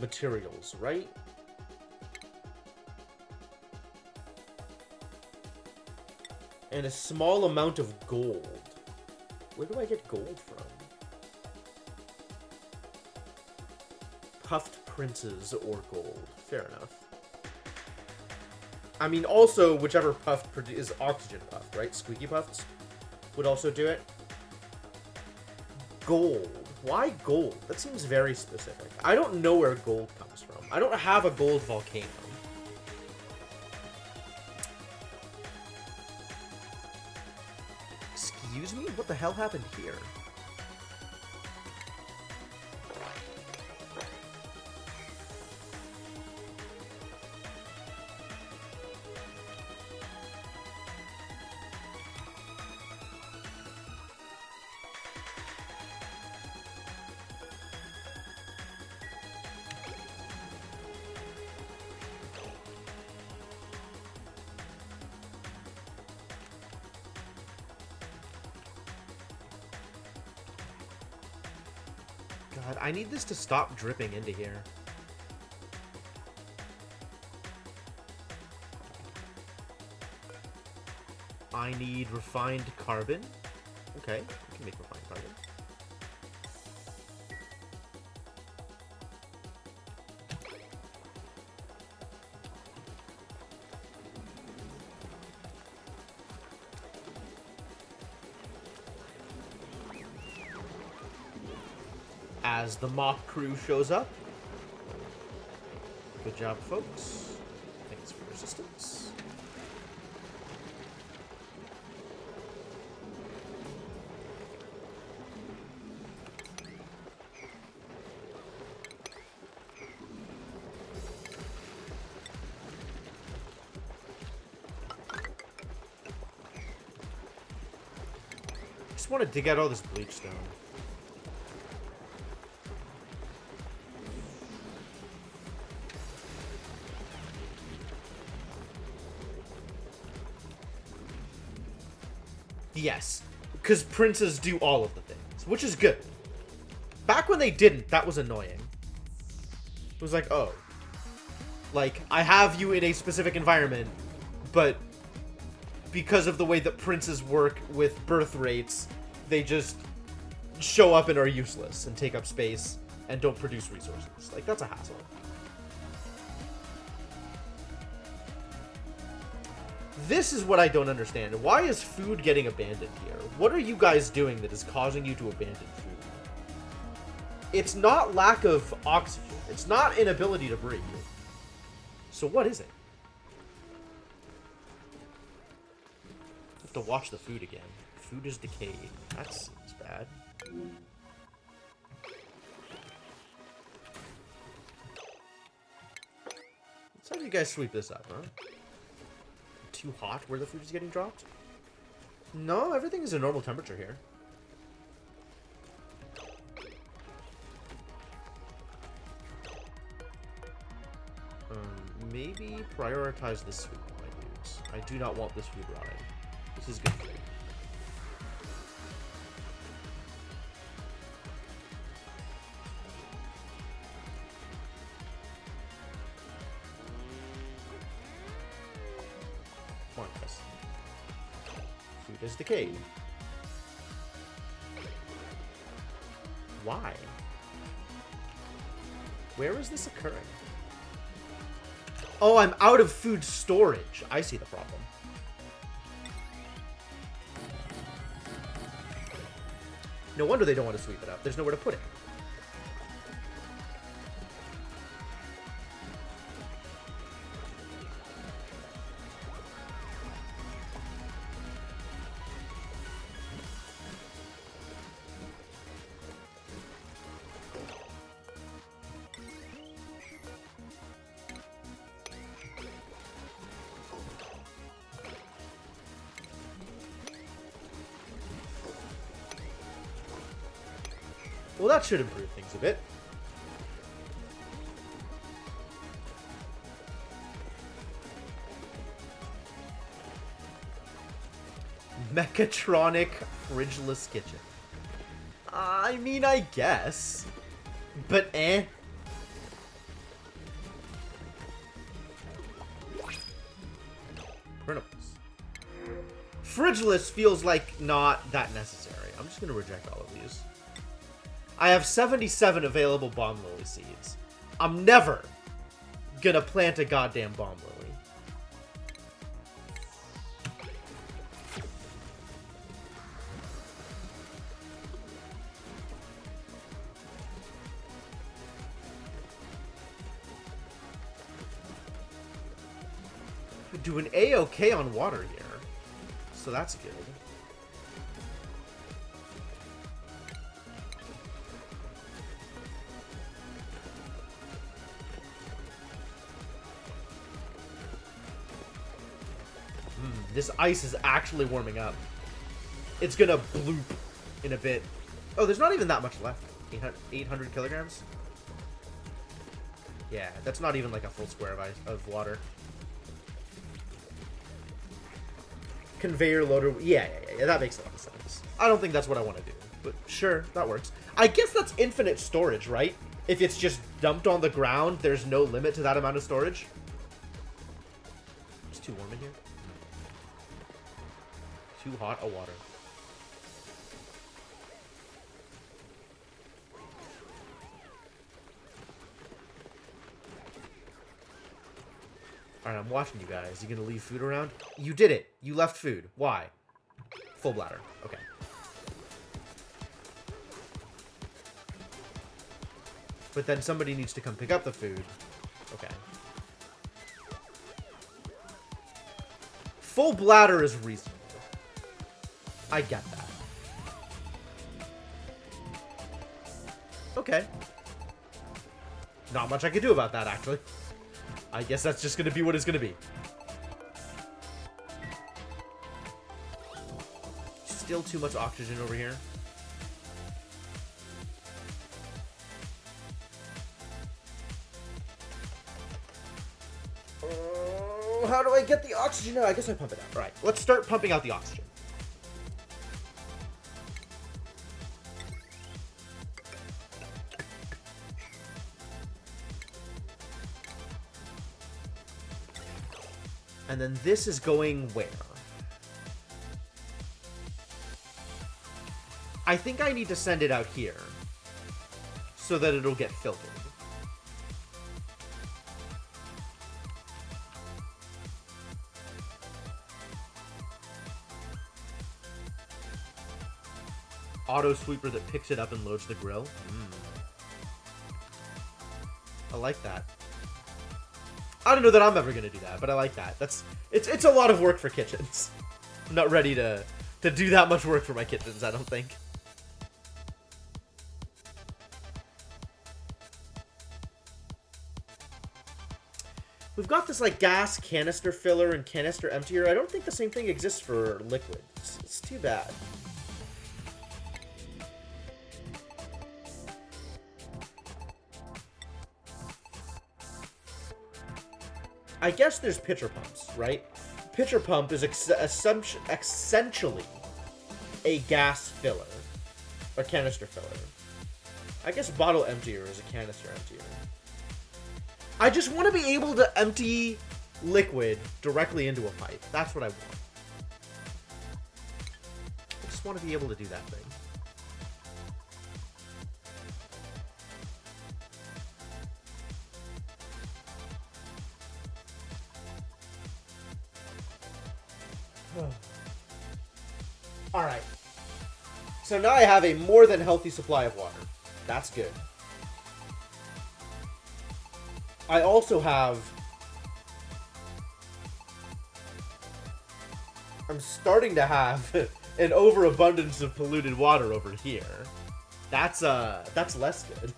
materials, right? And a small amount of gold. Where do I get gold from? Puffed princes or gold. Fair enough. I mean, also, whichever puff is oxygen puff, right? Squeaky puffs would also do it. Gold. Why gold? That seems very specific. I don't know where gold comes from. I don't have a gold volcano. Excuse me? What the hell happened here? God, I need this to stop dripping into here. I need refined carbon. Okay, we can make refined carbon. As the mock crew shows up. Good job, folks. Thanks for your assistance. Just want to dig out all this bleach stone. Yes, because princes do all of the things, which is good. Back when they didn't, that was annoying. It was like, oh. Like, I have you in a specific environment, but because of the way that princes work with birth rates, they just show up and are useless and take up space and don't produce resources. Like, that's a hassle. This is what I don't understand. Why is food getting abandoned here? What are you guys doing that is causing you to abandon food? It's not lack of oxygen. It's not inability to breathe. So what is it? I have to watch the food again. Food is decayed. That seems bad. Let's have you guys sweep this up, huh? Too hot where the food is getting dropped? No, everything is a normal temperature here. Maybe prioritize this food, my dudes. I do not want this food rotting. This is good food. Food is decayed. Why? Where is this occurring? Oh, I'm out of food storage. I see the problem. No wonder they don't want to sweep it up. There's nowhere to put it. Well, that should improve things a bit. Mechatronic fridgeless kitchen. I mean, I guess. But eh. Printables. Fridgeless feels like not that necessary. I'm just gonna reject all of these. I have 77 available bomb lily seeds. I'm never gonna plant a goddamn bomb lily. Do an A-OK on water here. So that's good. This ice is actually warming up. It's gonna bloop in a bit. Oh, there's not even that much left. 800 kilograms? Yeah, that's not even like a full square of ice, of water. Conveyor loader. Yeah, that makes a lot of sense. I don't think that's what I want to do, but sure, that works. I guess that's infinite storage, right? If it's just dumped on the ground, there's no limit to that amount of storage. It's too warm in here. Too hot a water. Alright, I'm watching you guys. You gonna leave food around? You did it. You left food. Why? Full bladder. Okay. But then somebody needs to come pick up the food. Okay. Full bladder is reasonable. I get that. Okay. Not much I can do about that, actually. I guess that's just gonna be what it's gonna be. Still too much oxygen over here. How do I get the oxygen out? I guess I pump it out. All right, let's start pumping out the oxygen. And then this is going where? I think I need to send it out here so that it'll get filtered. Auto sweeper that picks it up and loads the grill. I like that. I don't know that I'm ever gonna do that, but I like that. It's a lot of work for kitchens. I'm not ready to do that much work for my kitchens, I don't think. We've got this like gas canister filler and canister emptier. I don't think the same thing exists for liquids. It's too bad. I guess there's pitcher pumps, right? Pitcher pump is essentially a gas filler, or canister filler. I guess bottle emptier is a canister emptier. I just want to be able to empty liquid directly into a pipe. That's what I want. I just want to be able to do that thing. Alright. So now I have a more than healthy supply of water. That's good. I also have... I'm starting to have an overabundance of polluted water over here. That's less good.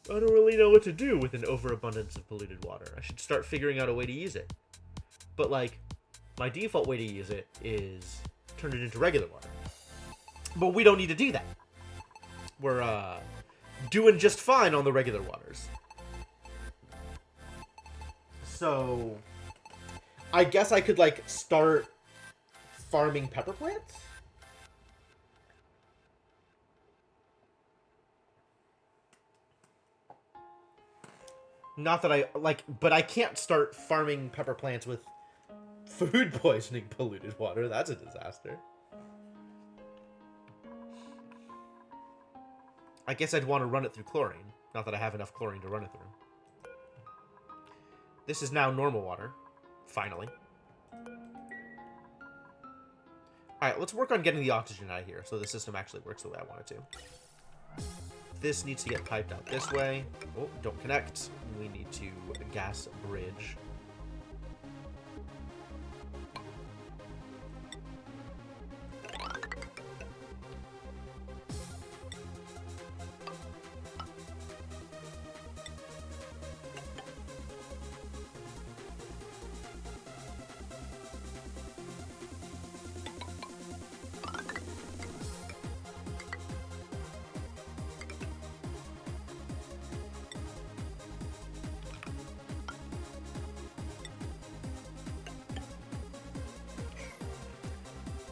I don't really know what to do with an overabundance of polluted water. I should start figuring out a way to use it. But, like, my default way to use it is turn it into regular water. But we don't need to do that. we're doing just fine on the regular waters. So I guess I could, like, start farming pepper plants? Not that I, like, but I can't start farming pepper plants with food poisoning polluted water. That's a disaster. I guess I'd want to run it through chlorine. Not that I have enough chlorine to run it through. This is now normal water. Finally. Alright, let's work on getting the oxygen out of here so the system actually works the way I want it to. This needs to get piped out this way. Oh, don't connect. We need to gas bridge.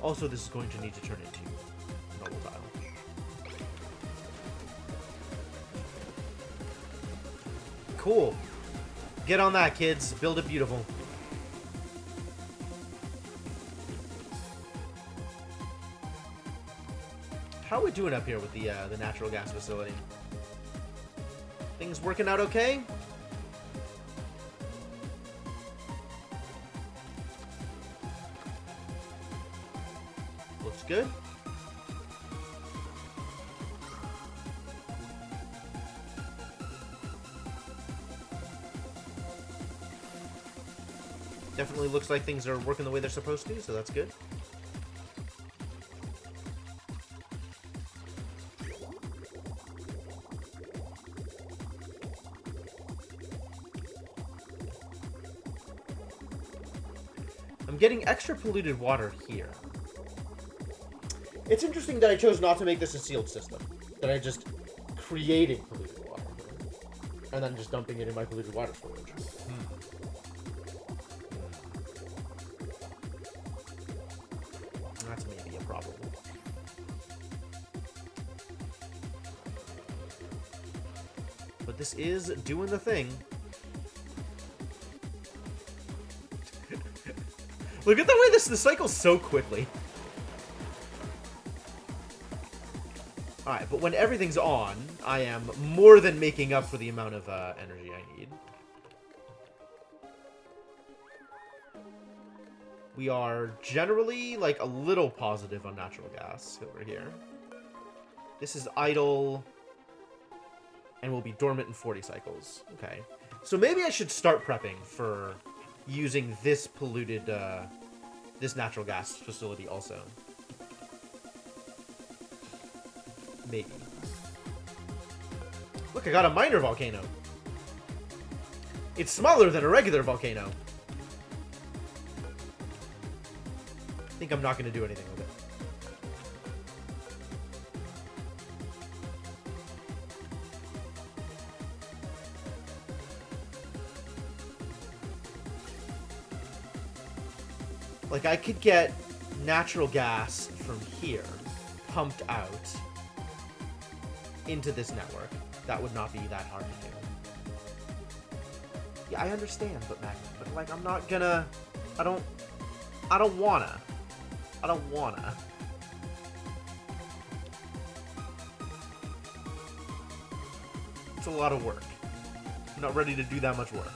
Also, this is going to need to turn into normal tile. Cool. Get on that, kids. Build it beautiful. How are we doing up here with the natural gas facility? Things working out okay? Looks good. Definitely looks like things are working the way they're supposed to, so that's good. I'm getting extra polluted water here. It's interesting that I chose not to make this a sealed system. That I just created polluted water. And then just dumping it in my polluted water storage. That's maybe a problem. But this is doing the thing. Look at the way this cycles so quickly. Alright, but when everything's on, I am more than making up for the amount of energy I need. We are generally, like, a little positive on natural gas over here. This is idle, and will be dormant in 40 cycles. Okay. So maybe I should start prepping for using this polluted, this natural gas facility also. Maybe. Look, I got a minor volcano. It's smaller than a regular volcano. I think I'm not going to do anything with it. Like, I could get natural gas from here, pumped out into this network. That would not be that hard to do. Yeah, I understand, but like, I'm not gonna... I don't wanna. I don't wanna. It's a lot of work. I'm not ready to do that much work.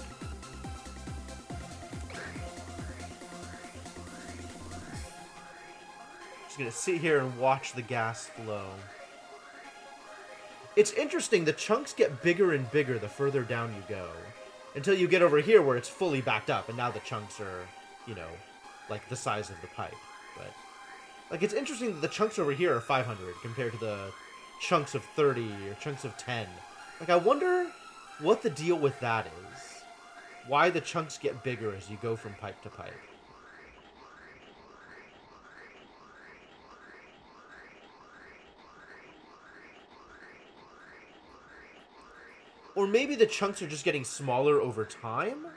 Just gonna sit here and watch the gas flow. It's interesting, the chunks get bigger and bigger the further down you go. Until you get over here where it's fully backed up, and now the chunks are, you know, like the size of the pipe. But, like, it's interesting that the chunks over here are 500 compared to the chunks of 30 or chunks of 10. Like, I wonder what the deal with that is. Why the chunks get bigger as you go from pipe to pipe. Or maybe the chunks are just getting smaller over time?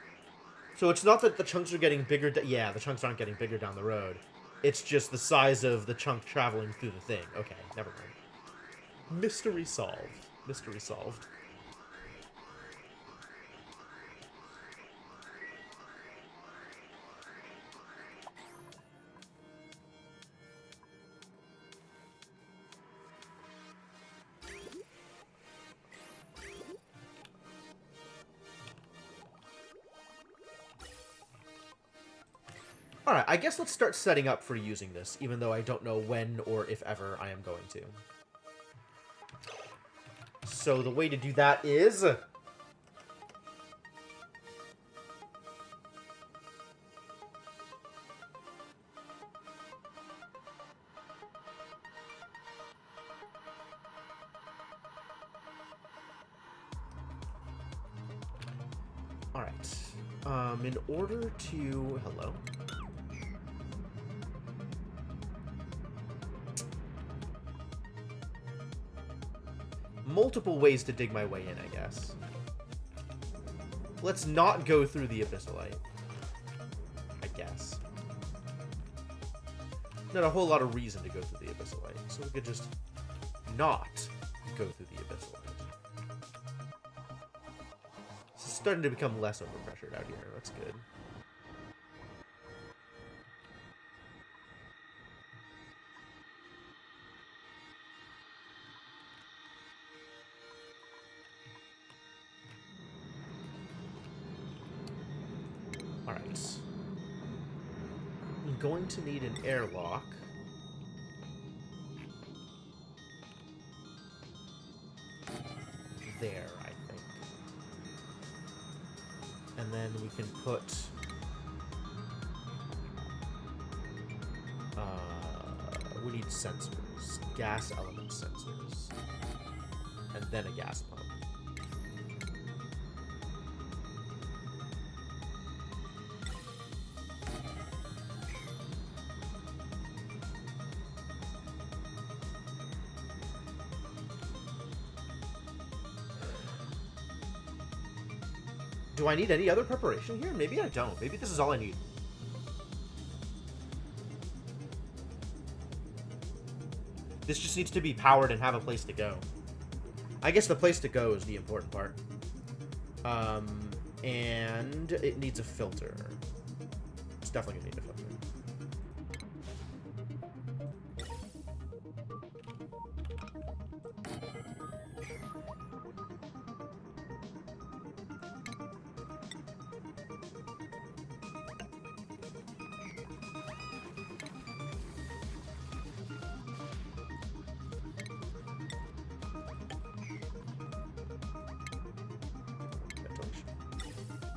So it's not that the chunks are getting bigger... Yeah, the chunks aren't getting bigger down the road. It's just the size of the chunk traveling through the thing. Okay, never mind. Mystery solved. Mystery solved. Alright, I guess let's start setting up for using this, even though I don't know when or if ever I am going to. So the way to do that is... Alright. In order to... Hello? Multiple ways to dig my way in, I guess. Let's not go through the Abyssalite. I guess. Not a whole lot of reason to go through the Abyssalite, so we could just not go through the Abyssalite. It's starting to become less overpressured out here. That's good. Alright. I'm going to need an airlock. There, I think. And then we can put... we need sensors. Gas element sensors. And then a gas pump. Do I need any other preparation here? Maybe I don't. Maybe this is all I need. This just needs to be powered and have a place to go. I guess the place to go is the important part. And it needs a filter. It's definitely gonna need a filter.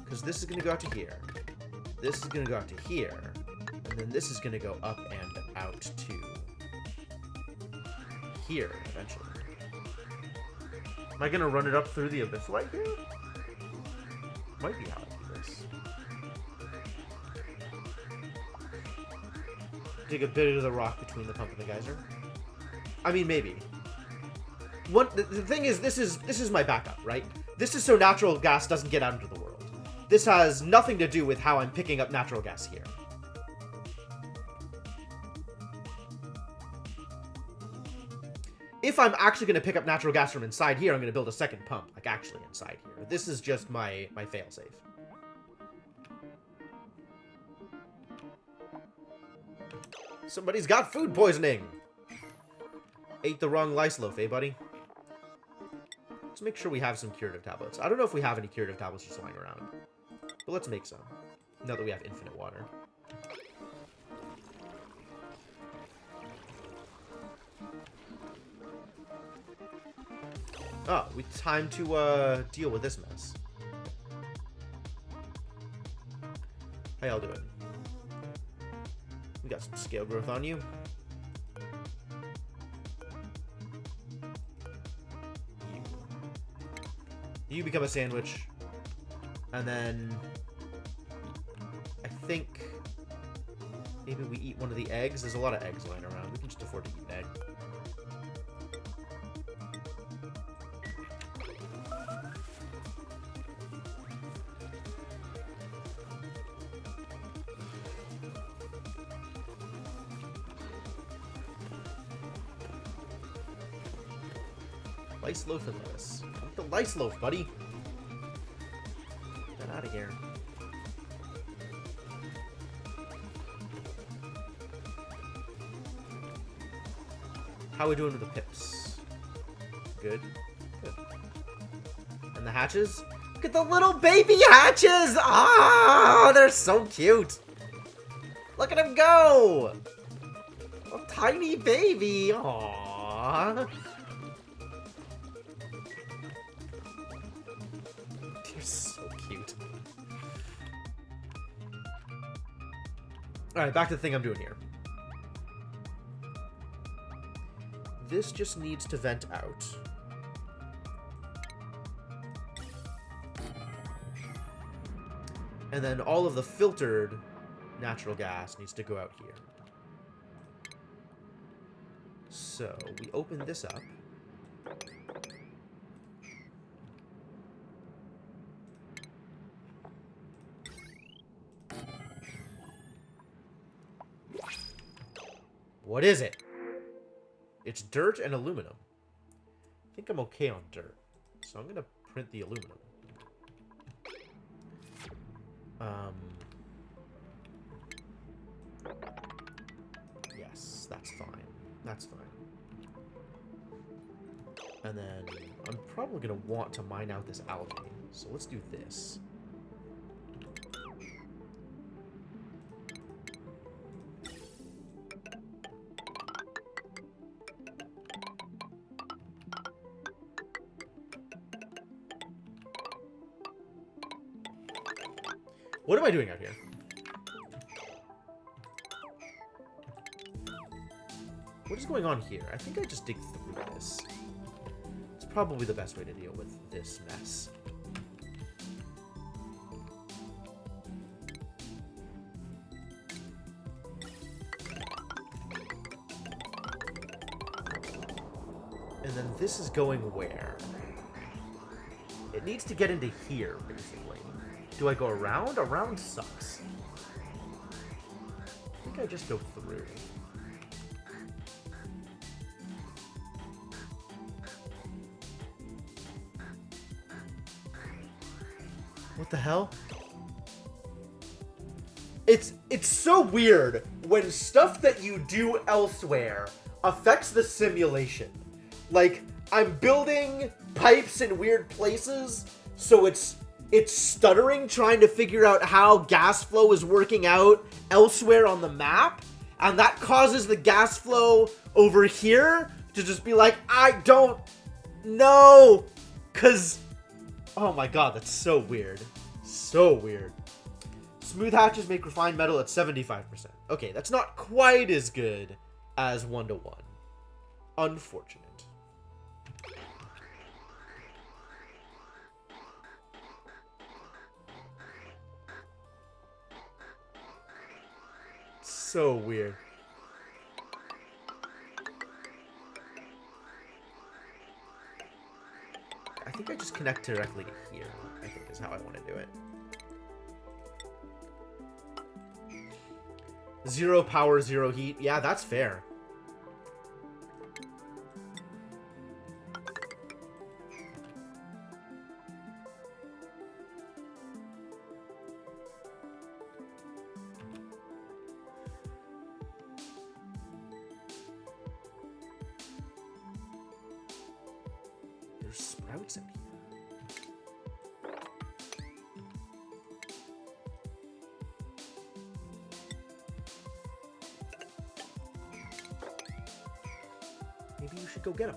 Because this is going to go out to here. This is going to go out to here. And then this is going to go up and out to here, eventually. Am I going to run it up through the Abyssalite here? Might be how I do this. Dig a bit of the rock between the pump and the geyser. I mean, maybe. The thing is, this is my backup, right? This is so natural gas doesn't get out into the world. This has nothing to do with how I'm picking up natural gas here. If I'm actually going to pick up natural gas from inside here, I'm going to build a second pump, like actually inside here. This is just my failsafe. Somebody's got food poisoning! Ate the wrong lice loaf, eh, buddy? Let's make sure we have some curative tablets. I don't know if we have any curative tablets just lying around. But let's make some. Now that we have infinite water. Oh, time to deal with this mess. How y'all doing? We got some scale growth on you. You become a sandwich. And then I think maybe we eat one of the eggs. There's a lot of eggs lying around. We can just afford to eat an egg. Lice loaf and lettuce. Want the lice loaf, buddy. Get out of here. How are we doing with the pips? Good. Good. And the hatches? Look at the little baby hatches! Ah, they're so cute. Look at him go! A tiny baby. Aww. They're so cute. Alright, back to the thing I'm doing here. This just needs to vent out. And then all of the filtered natural gas needs to go out here. So we open this up. What is it? It's dirt and aluminum. I think I'm okay on dirt. So I'm going to print the aluminum. Yes, that's fine. That's fine. And then I'm probably going to want to mine out this algae. So let's do this. What am I doing out here? What is going on here? I think I just dig through this. It's probably the best way to deal with this mess. And then this is going where? It needs to get into here, basically. Do I go around? Around sucks. I think I just go through. What the hell? It's so weird when stuff that you do elsewhere affects the simulation. Like, I'm building pipes in weird places, so it's stuttering trying to figure out how gas flow is working out elsewhere on the map, and that causes the gas flow over here to just be like, I don't know, cause, oh my god, that's so weird. So weird. Smooth hatches make refined metal at 75%. Okay, that's not quite as good as 1-to-1. Unfortunate. So weird. I think I just connect directly to here, I think is how I want to do it. 0 power, 0 heat. Yeah, that's fair. There's sprouts in here. Maybe you should go get them.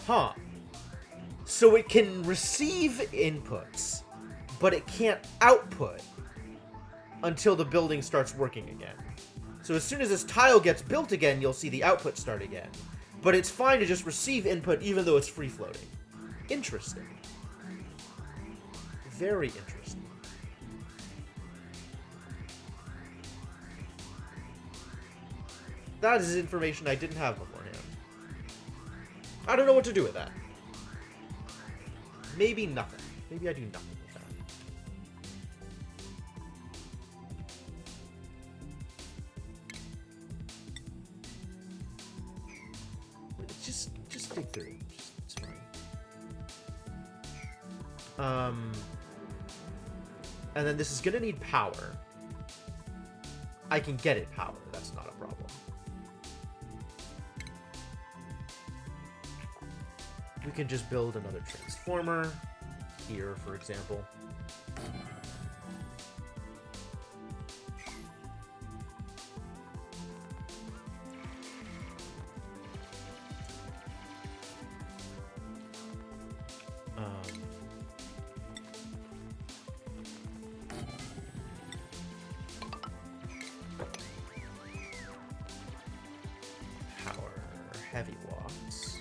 Huh. So it can receive inputs, but it can't output until the building starts working again. So as soon as this tile gets built again, you'll see the output start again. But it's fine to just receive input even though it's free floating. Interesting. Very interesting. That is information I didn't have beforehand. I don't know what to do with that. Maybe nothing. Maybe I do nothing with that. Just dig through it. It's fine. And then this is gonna need power. I can get it power. That's not a problem. We can just build another transformer here, for example. Power, heavy watts,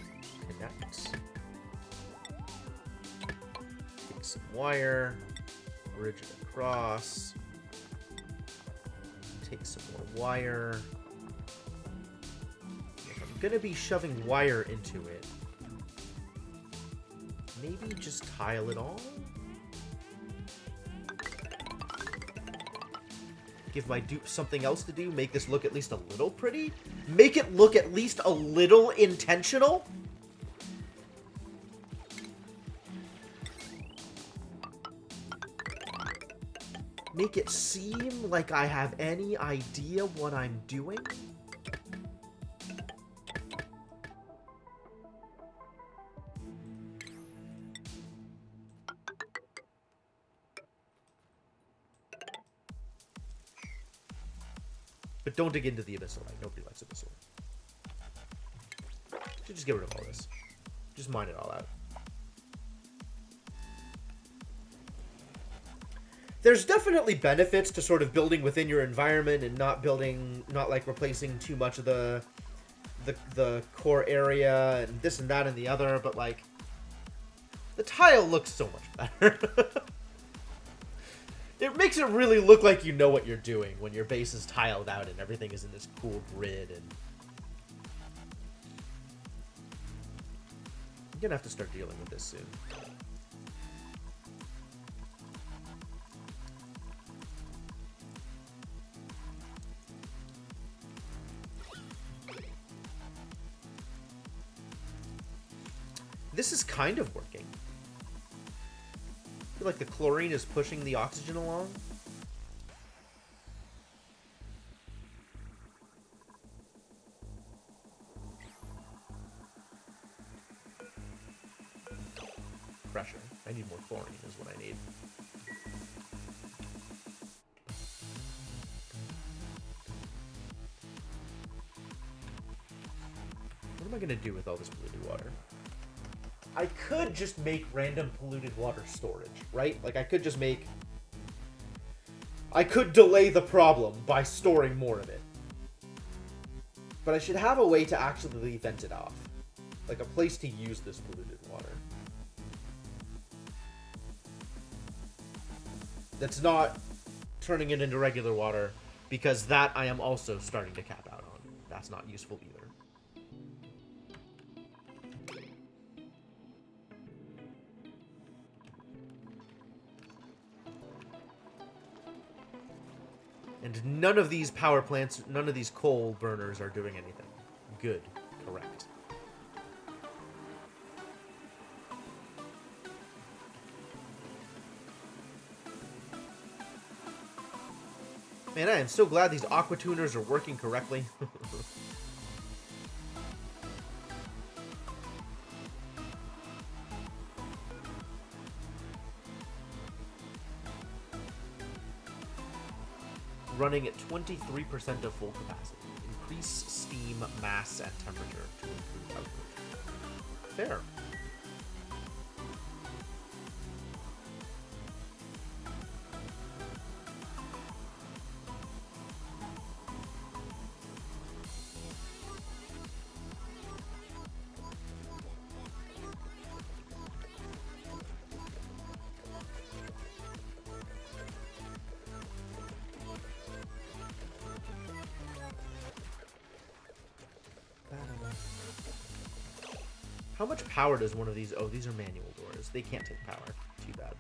connect. Take some wire, bridge it across. Take some more wire. If I'm gonna be shoving wire into it, maybe just tile it all? Give my dupe something else to do? Make this look at least a little pretty? Make it look at least a little intentional? Make it seem like I have any idea what I'm doing? But don't dig into the abyssal light. Nobody likes abyssal light. Just get rid of all this. Just mine it all out. There's definitely benefits to sort of building within your environment and not like replacing too much of the core area and this and that and the other, but like the tile looks so much better. It makes it really look like you know what you're doing when your base is tiled out and everything is in this cool grid. And I'm gonna have to start dealing with this soon. This is kind of working. I feel like the chlorine is pushing the oxygen along. Pressure. I need more chlorine is what I need. What am I going to do with all this polluted water? I could just make random polluted water storage, right? Like, I could just make... I could delay the problem by storing more of it. But I should have a way to actually vent it off. Like, a place to use this polluted water. That's not turning it into regular water, because that I am also starting to cap out on. That's not useful either. And none of these power plants, none of these coal burners are doing anything. Good. Correct. Man, I am so glad these aqua tuners are working correctly. Running at 23% of full capacity. Increase steam, mass, and temperature to improve output. Fair. How much power does one of these... Oh, these are manual doors. They can't take power. Too bad.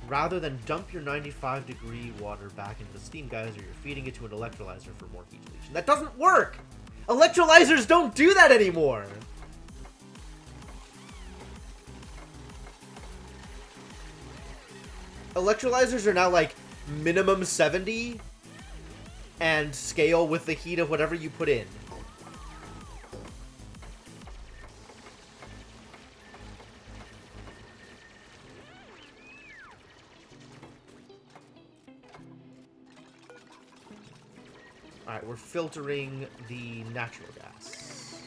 Rather than dump your 95-degree water back into the steam geyser, you're feeding it to an electrolyzer for more heat deletion. That doesn't work! Electrolyzers don't do that anymore! Electrolyzers are now like minimum 70 and scale with the heat of whatever you put in. Alright, we're filtering the natural gas.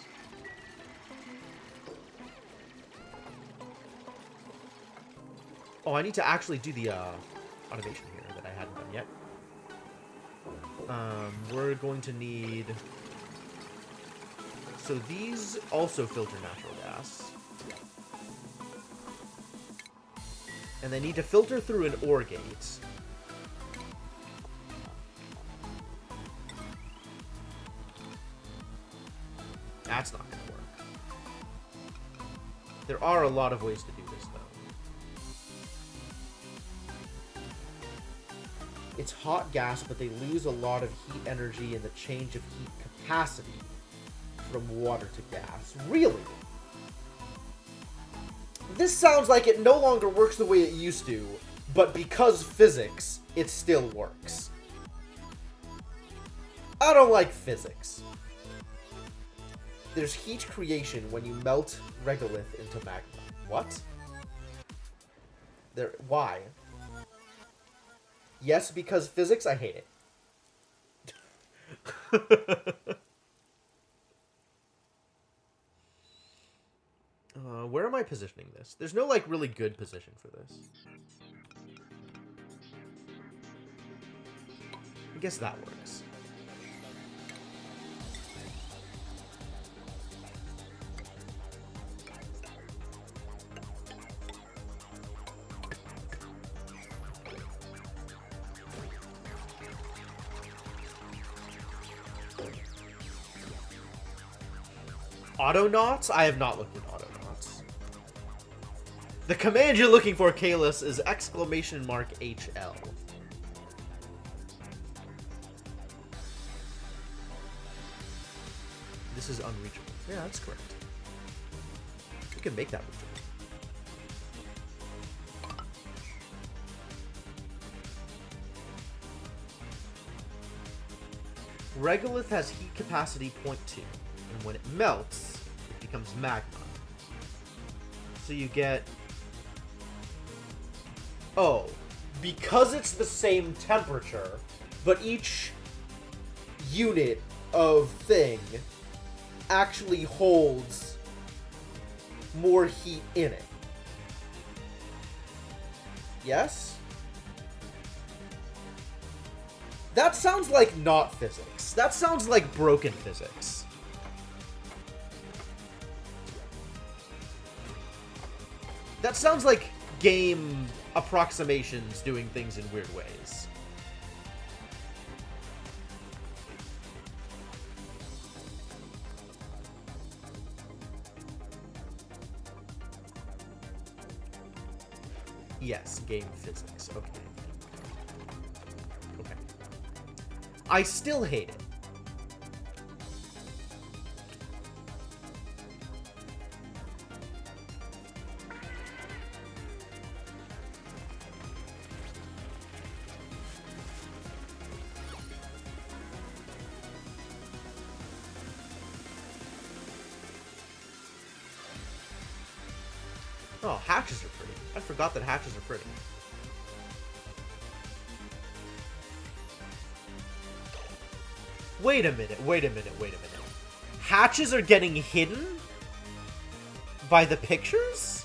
Oh, I need to actually do the automation here that I hadn't done yet. We're going to need... So these also filter natural gas. And they need to filter through an OR gate. That's not going to work. There are a lot of ways to do this, though. It's hot gas, but they lose a lot of heat energy in the change of heat capacity from water to gas. Really? This sounds like it no longer works the way it used to, but because physics, it still works. I don't like physics. There's heat creation when you melt regolith into magma. What? Why? Yes, because physics, I hate it. Where am I positioning this? There's no, like, really good position for this. I guess that works. Autonauts? I have not looked at Autonauts. The command you're looking for, Kalis, is !HL. This is unreachable. Yeah, that's correct. We can make that reachable. Regolith has heat capacity 0.2. And when it melts, it becomes magma. So you get... Oh, because it's the same temperature, but each unit of thing actually holds more heat in it. Yes? That sounds like not physics. That sounds like broken physics. That sounds like game approximations doing things in weird ways. Yes, game physics. Okay. Okay. I still hate it. Oh, hatches are pretty. I forgot that hatches are pretty. Wait a minute, wait a minute, wait a minute. Hatches are getting hidden by the pictures?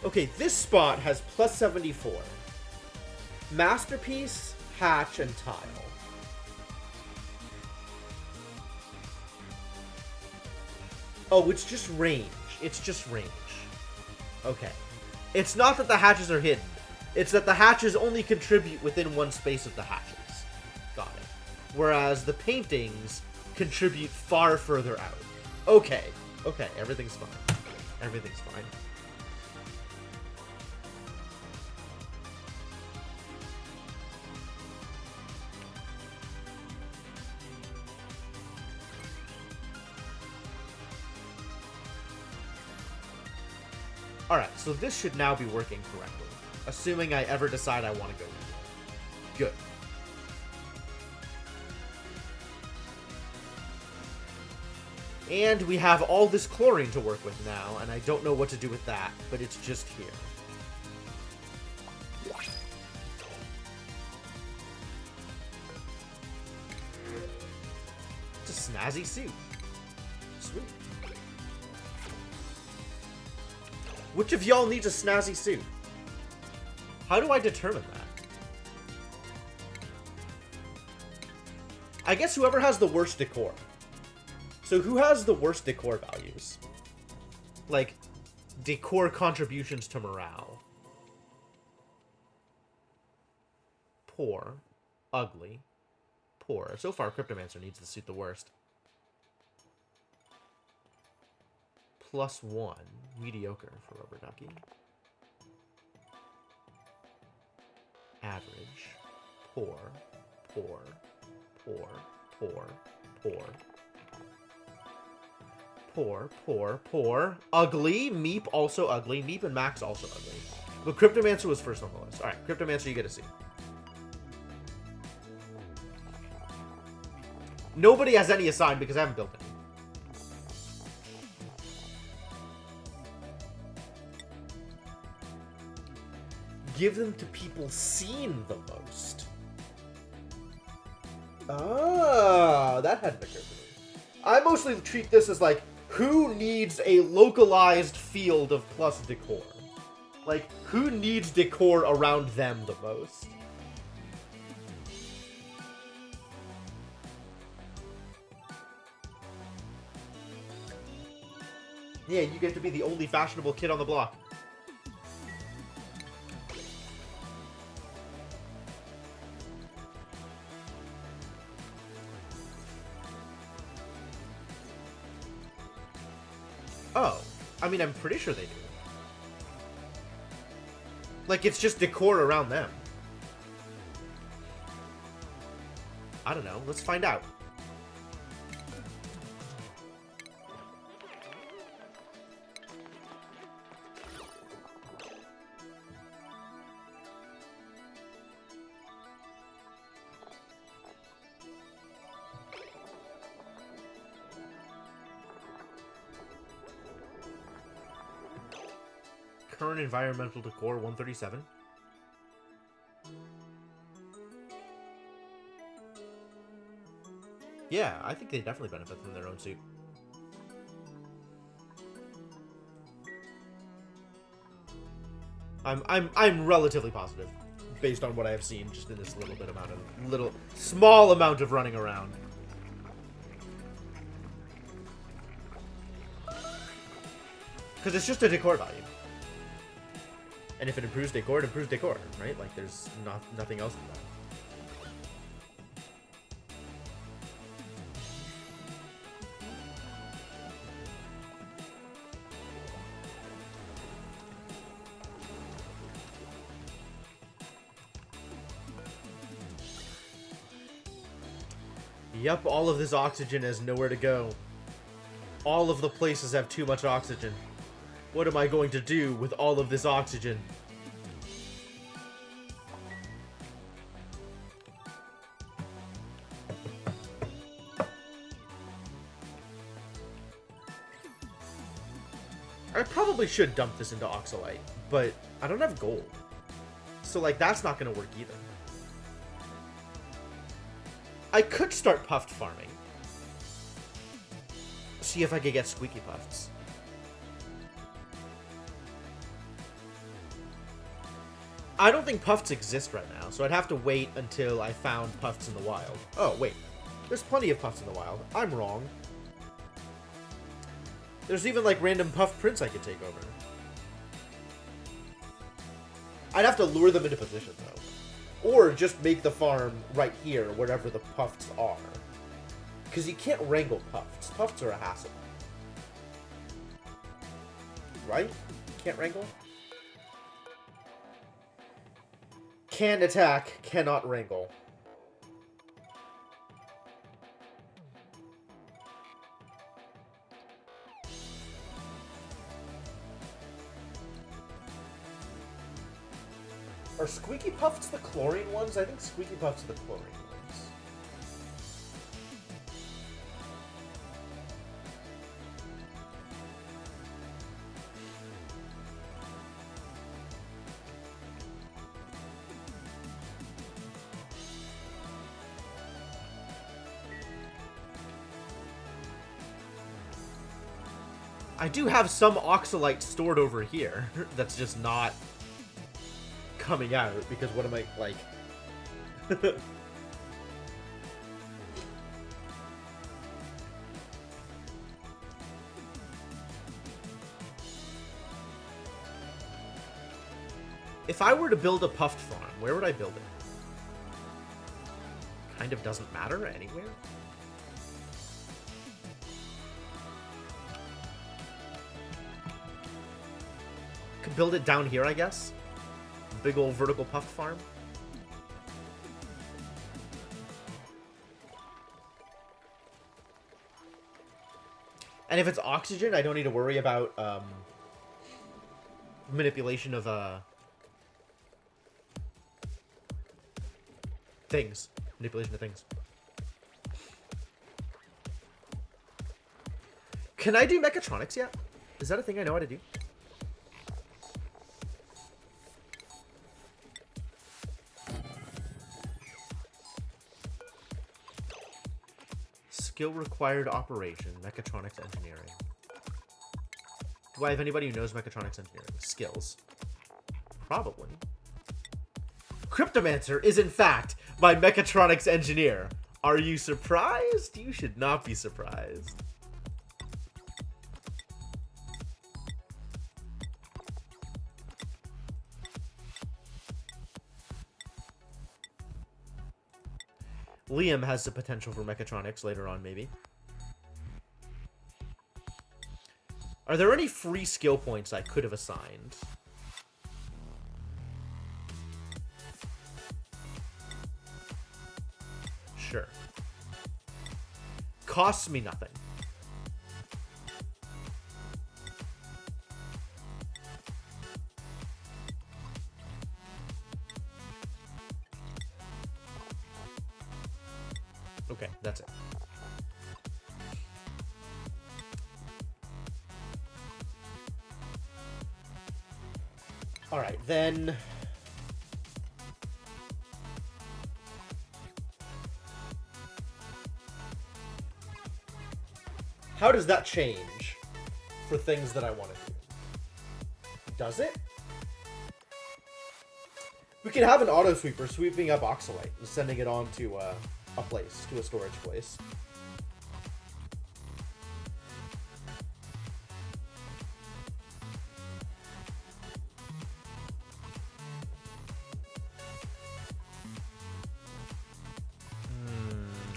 Okay, this spot has plus 74. Masterpiece, hatch, and tile. Oh, it's just range. It's just range. Okay. It's not that the hatches are hidden. It's that the hatches only contribute within one space of the hatches. Got it. Whereas the paintings contribute far further out. Okay. Okay, everything's fine. Everything's fine. Alright, so this should now be working correctly. Assuming I ever decide I want to go in. Good. And we have all this chlorine to work with now, and I don't know what to do with that, but it's just here. It's a snazzy suit. Sweet. Which of y'all needs a snazzy suit? How do I determine that? I guess whoever has the worst decor. So who has the worst decor values? Like, decor contributions to morale. Poor. Ugly. Poor. So far, Cryptomancer needs the suit the worst. +1. Mediocre for Rubber Ducky. Average. Poor. Poor. Poor. Poor. Poor. Poor. Poor. Poor. Ugly. Meep also ugly. Meep and Max also ugly. But Cryptomancer was first on the list. Alright, Cryptomancer, you get a C. Nobody has any assigned because I haven't built any. Give them to people seen the most. Ah, that hadn't occurred to me. I mostly treat this as like, who needs a localized field of plus decor? Like, who needs decor around them the most? Yeah, you get to be the only fashionable kid on the block. Oh, I mean, I'm pretty sure they do. Like, it's just decor around them. I don't know. Let's find out. Current environmental decor 137. Yeah, I think they definitely benefit from their own suit. I'm relatively positive, based on what I have seen, just in this small amount of running around. Because it's just a decor value. And if it improves decor, it improves decor, right? Like, there's nothing else than that. Yep, all of this oxygen has nowhere to go. All of the places have too much oxygen. What am I going to do with all of this oxygen? I probably should dump this into Oxalite, but I don't have gold. So, like, that's not going to work either. I could start puffed farming. See if I could get squeaky puffs. I don't think puffs exist right now, so I'd have to wait until I found puffs in the wild. Oh, wait. There's plenty of puffs in the wild. I'm wrong. There's even, like, random puff prints I could take over. I'd have to lure them into position, though. Or just make the farm right here, wherever the puffs are. Because you can't wrangle puffs. Puffs are a hassle. Right? Can't wrangle? Can attack, cannot wrangle. Are Squeaky Puffs the chlorine ones? I think Squeaky Puffs are the chlorine ones. I do have some oxalite stored over here that's just not coming out, because what am I, like... If I were to build a puffed farm, where would I build it? Kind of doesn't matter anywhere. Could build it down here, I guess. Big old vertical puffed farm. And if it's oxygen, I don't need to worry about manipulation of things. Manipulation of things. Can I do mechatronics yet? Is that a thing I know how to do? Skill required operation, mechatronics engineering. Do I have anybody who knows mechatronics engineering? Skills. Probably. Cryptomancer is in fact my mechatronics engineer. Are you surprised? You should not be surprised. Liam has the potential for mechatronics later on, maybe. Are there any free skill points I could have assigned? Sure. Costs me nothing. Okay, that's it. Alright, then... How does that change for things that I want to do? Does it? We can have an auto sweeper sweeping up oxalite and sending it on to a place, to a storage place.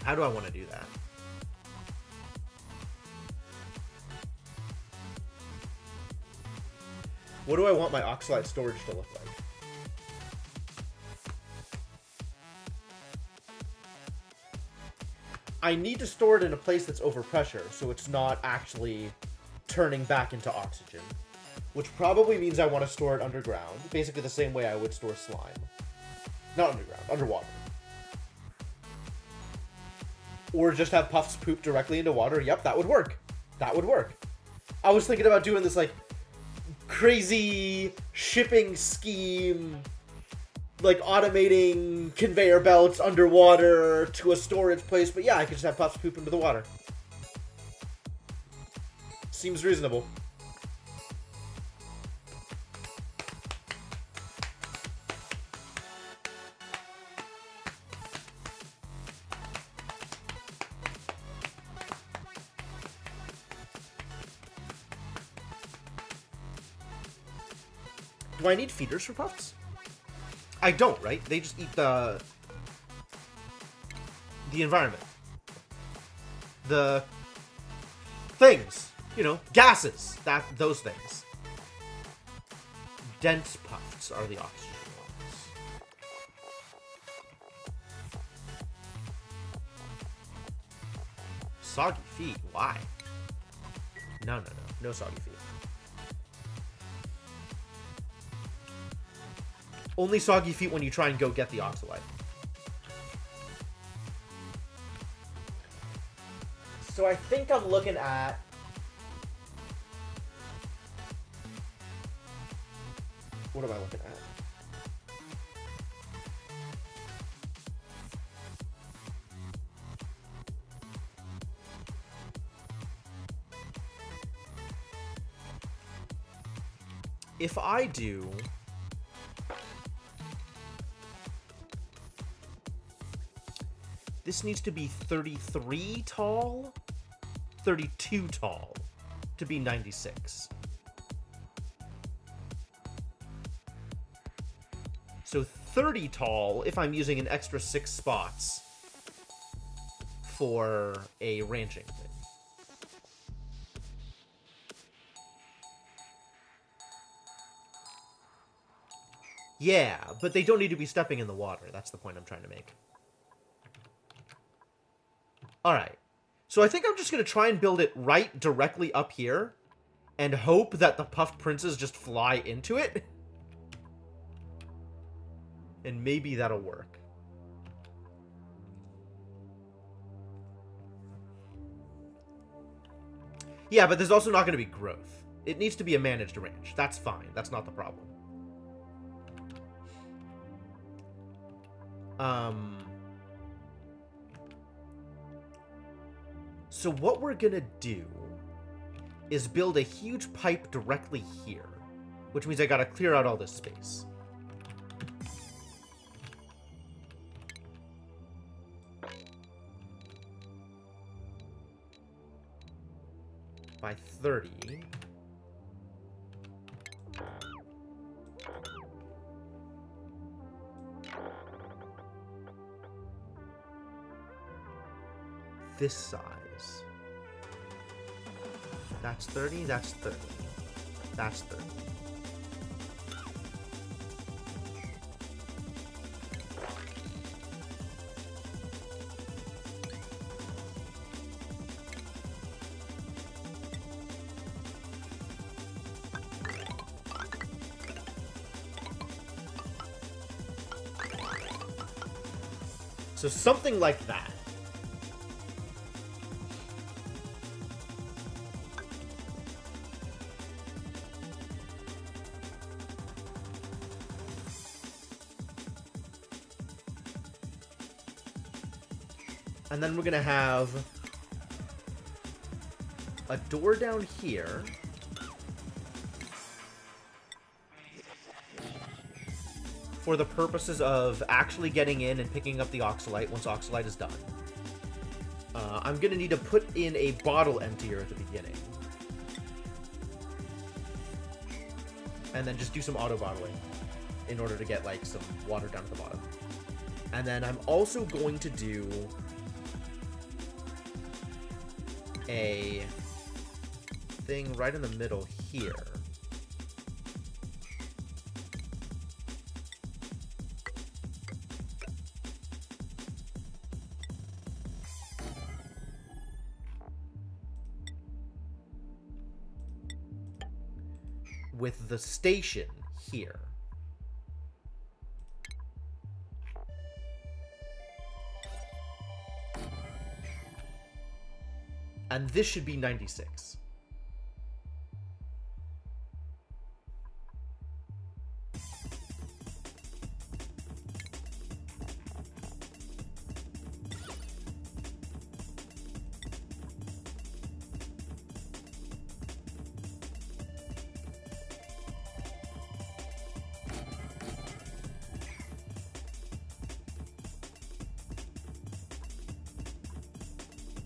How do I want to do that? What do I want my oxalite storage to look like? I need to store it in a place that's overpressure, so it's not actually turning back into oxygen. Which probably means I want to store it underground, basically the same way I would store slime. Not underground, underwater. Or just have puffs poop directly into water. Yep, that would work. That would work. I was thinking about doing this, like, crazy shipping scheme, like automating conveyor belts underwater to a storage place, but yeah, I could just have puffs poop into the water. Seems reasonable. Do I need feeders for puffs? I don't, right? They just eat the environment. The things. You know, gases. Those things. Dense puffs are the oxygen ones. Soggy feet? Why? No. No soggy feet. Only soggy feet when you try and go get the oxalite. So I think I'm looking at... What am I looking at? If I do... This needs to be 33 tall, 32 tall to be 96. So 30 tall if I'm using an extra 6 spots for a ranching thing. Yeah, but they don't need to be stepping in the water. That's the point I'm trying to make. Alright. So I think I'm just going to try and build it right directly up here and hope that the puffed princes just fly into it. And maybe that'll work. Yeah, but there's also not going to be growth. It needs to be a managed ranch. That's fine. That's not the problem. So what we're gonna do is build a huge pipe directly here, which means I gotta clear out all this space. By 30. This size. That's 30, that's 30. That's 30. So something like that. And then we're going to have a door down here. For the purposes of actually getting in and picking up the oxalite once oxalite is done. I'm going to need to put in a bottle emptier at the beginning. And then just do some auto bottling in order to get like some water down at the bottom. And then I'm also going to do a thing right in the middle here. With the station here. And this should be 96.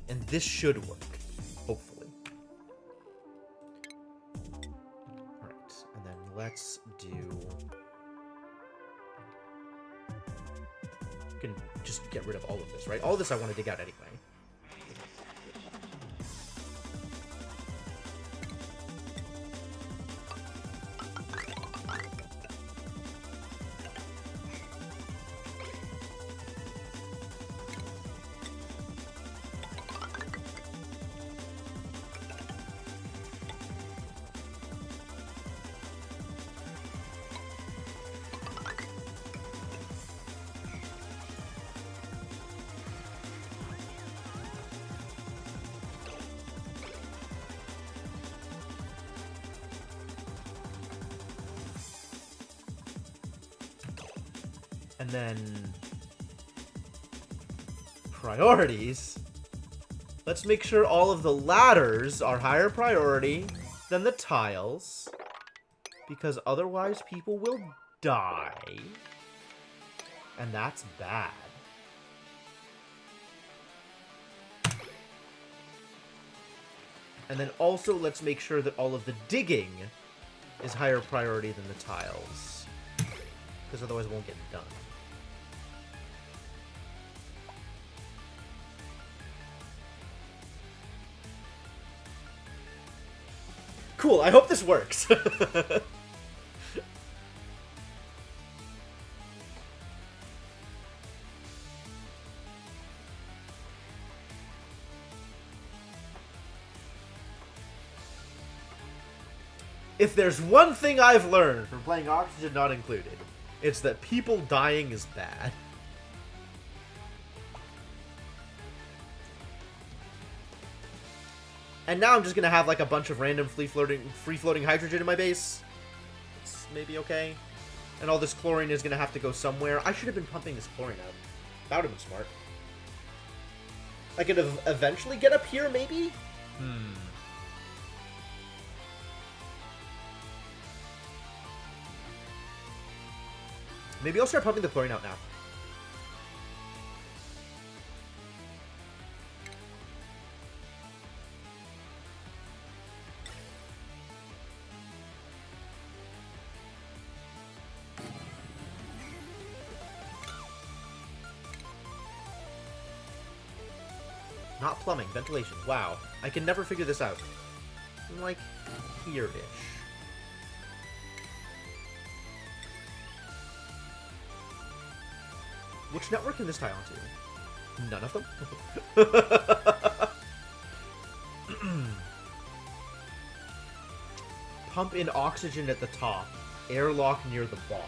And this should work. Hopefully. Alright, and then let's do... You can just get rid of all of this, right? All this I want to dig out anyway. And then priorities. Let's make sure all of the ladders are higher priority than the tiles, because otherwise people will die, and that's bad. And then also let's make sure that all of the digging is higher priority than the tiles, because otherwise it won't get done. Cool, I hope this works. If there's one thing I've learned from playing Oxygen Not Included, it's that people dying is bad. And now I'm just gonna have like a bunch of random free-floating hydrogen in my base. It's maybe okay. And all this chlorine is gonna have to go somewhere. I should have been pumping this chlorine out. That would have been smart. I could have eventually get up here, maybe? Maybe I'll start pumping the chlorine out now. Not plumbing, ventilation. Wow. I can never figure this out. I'm like here-ish. Which network can this tie onto? None of them? Pump in oxygen at the top. Airlock near the bottom.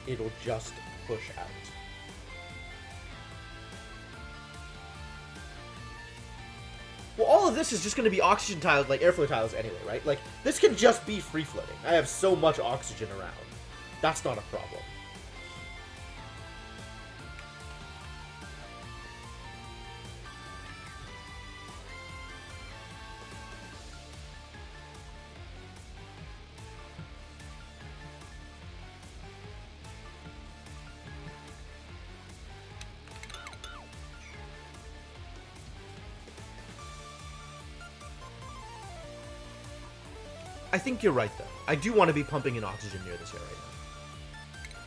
It'll just push out. Well, all of this is just going to be oxygen tiles, like airflow tiles anyway, right? Like, this can just be free-floating. I have so much oxygen around. That's not a problem. I think you're right, though. I do want to be pumping in oxygen near this area right now.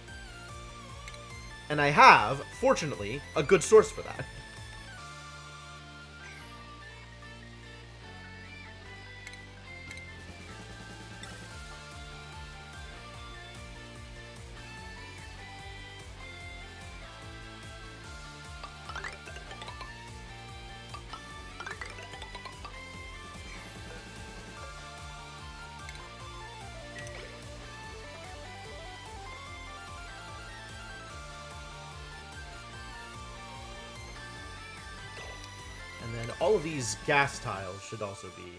And I have, fortunately, a good source for that. And then all of these gas tiles should also be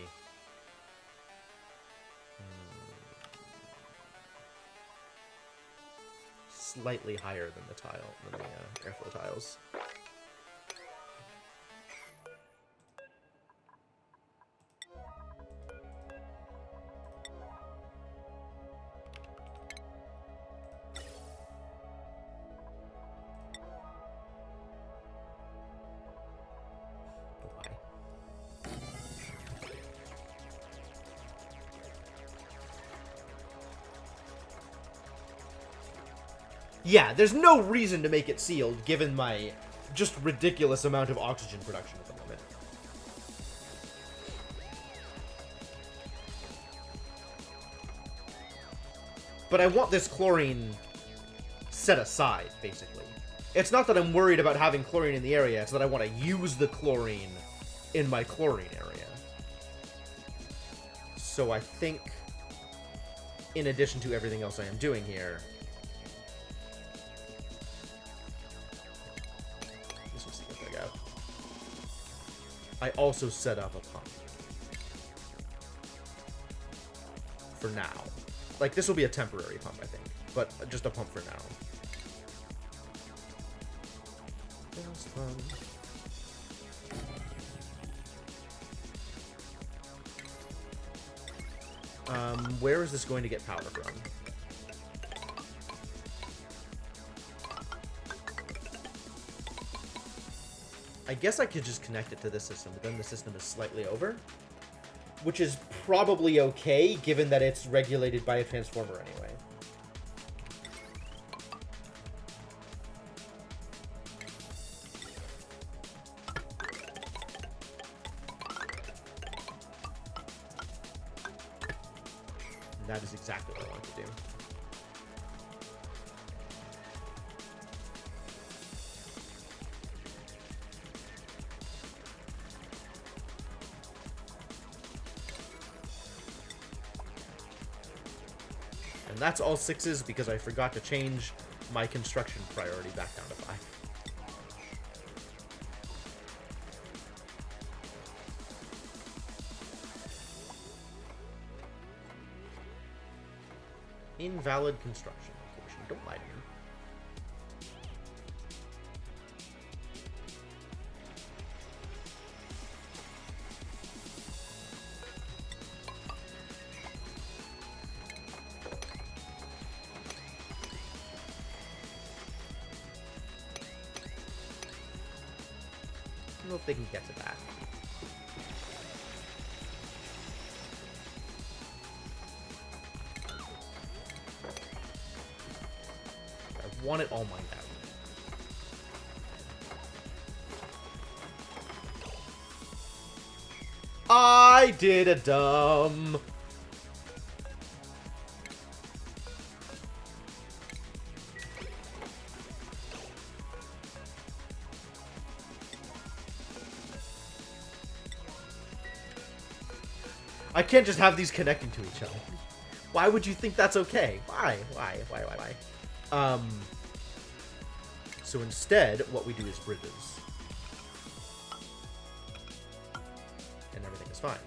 slightly higher than the airflow tiles. Yeah, there's no reason to make it sealed, given my just ridiculous amount of oxygen production at the moment. But I want this chlorine set aside, basically. It's not that I'm worried about having chlorine in the area, it's that I want to use the chlorine in my chlorine area. So I think, in addition to everything else I am doing here, this is the thing out. I also set up a pump. For now. Like, this will be a temporary pump, I think. But just a pump for now. Where is this going to get power from? I guess I could just connect it to this system, but then the system is slightly over. Which is probably okay, given that it's regulated by a transformer anyway. And that is exactly what I want to do. And that's all 6s because I forgot to change my construction priority back down to 5. Invalid construction location. Don't lie to me. I don't know if they can get to that. I want it all mined out. I did a dumb. I can't just have these connecting to each other. Why would you think that's okay? Why? So instead, what we do is bridges. And everything is fine.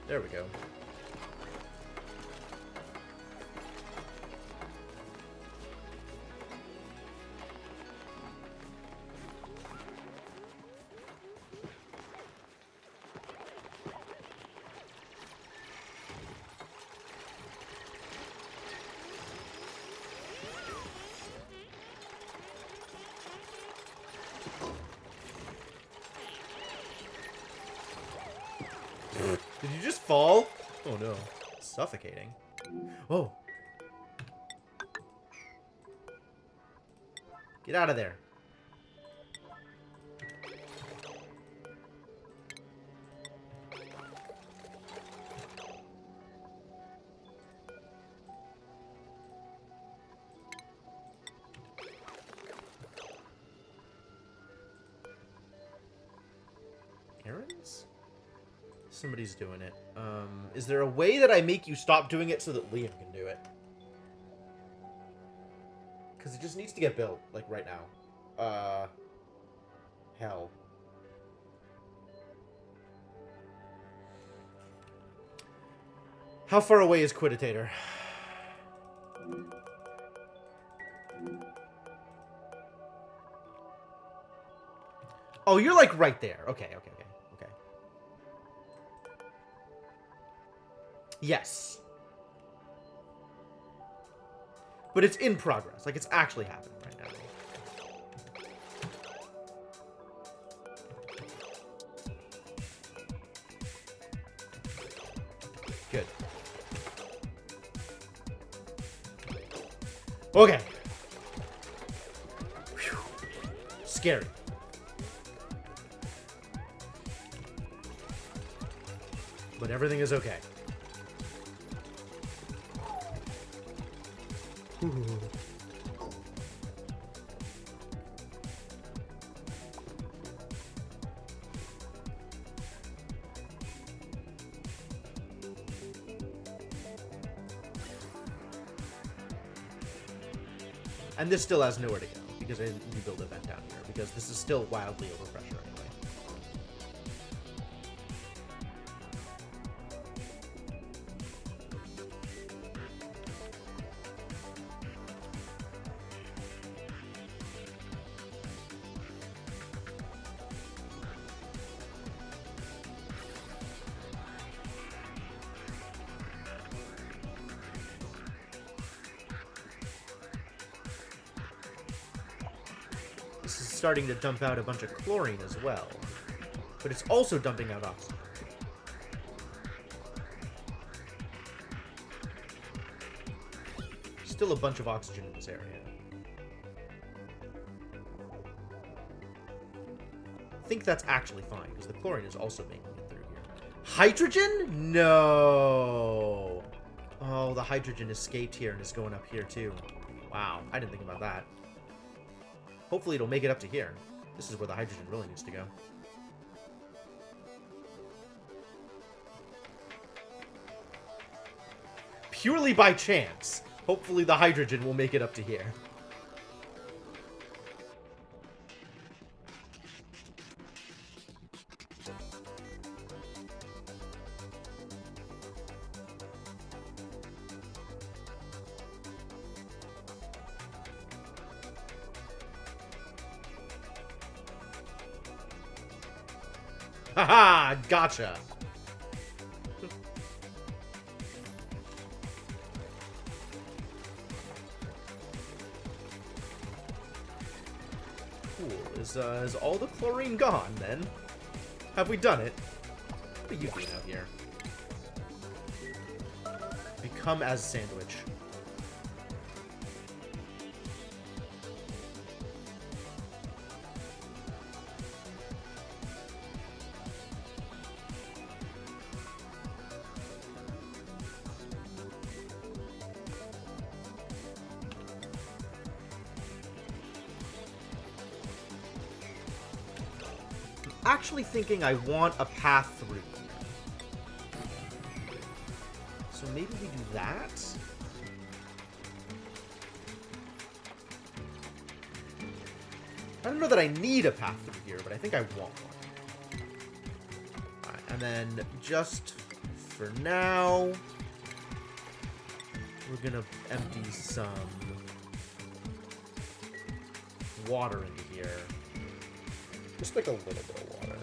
There we go. Did you just fall? Oh no. Suffocating. Oh. Get out of there. Errands? Somebody's doing it. Is there a way that I make you stop doing it so that Liam can do it? Because it just needs to get built, like, right now. Hell. How far away is Quiditator? Oh, you're, like, right there. Okay. Yes. But it's in progress. Like, it's actually happening right now. Okay. Whew. Scary. But everything is okay. Ooh. And this still has nowhere to go, because I didn't rebuild a vent down here, because this is still wildly overpressure anyway. This is starting to dump out a bunch of chlorine as well. But it's also dumping out oxygen. Still a bunch of oxygen in this area. I think that's actually fine, because the chlorine is also making it through here. Hydrogen? No! Oh, the hydrogen escaped here and is going up here too. Wow, I didn't think about that. Hopefully it'll make it up to here. This is where the hydrogen really needs to go. Purely by chance, hopefully the hydrogen will make it up to here. Haha, gotcha. Cool. Is all the chlorine gone then? Have we done it? What are you doing out here? Become as sandwich. Actually thinking I want a path through. So maybe we do that? I don't know that I need a path through here, but I think I want one. Alright, and then just for now, we're gonna empty some water into here. Just like a little bit of water.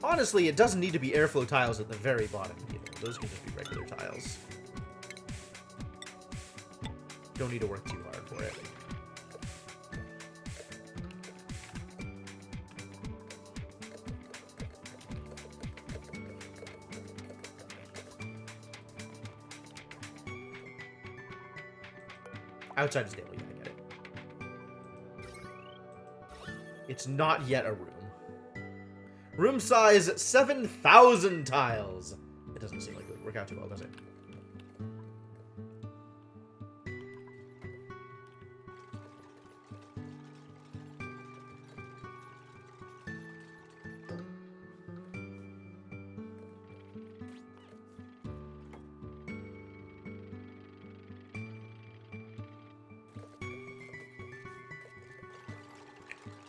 Honestly, it doesn't need to be airflow tiles at the very bottom either. Those can just be regular tiles. Don't need to work too hard for it. Outside is daily, I get it. It's not yet a room. Room size 7,000 tiles. It doesn't seem like it would work out too well, does it?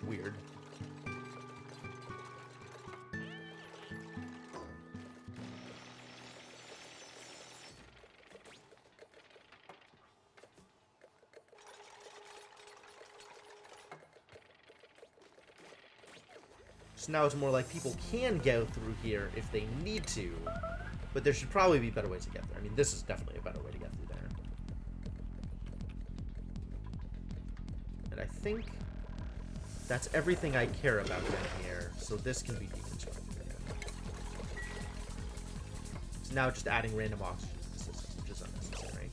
Weird. So now it's more like people can go through here if they need to, but there should probably be better ways to get there. I mean, this is definitely a better way to get through there. think that's everything I care about down here. So this can be deconstructed again. It's now just adding random oxygen to the system, which is unnecessary.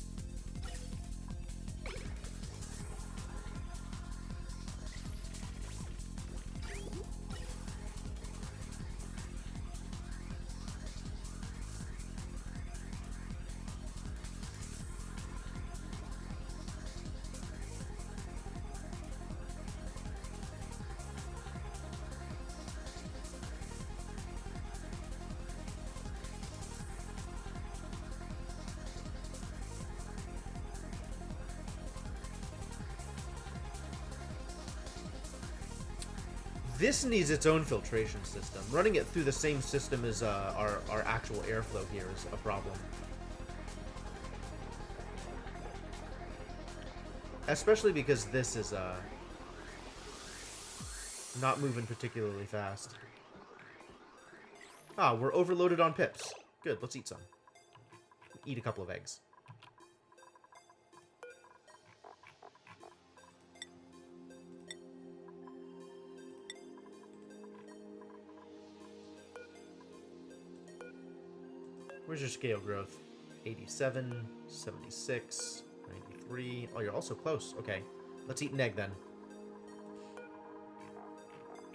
This needs its own filtration system. Running it through the same system as our actual airflow here is a problem. Especially because this is not moving particularly fast. Ah, we're overloaded on pips. Good, let's eat some. Eat a couple of eggs. Where's your scale growth? 87, 76, 93. Oh, you're also close. Okay. Let's eat an egg then.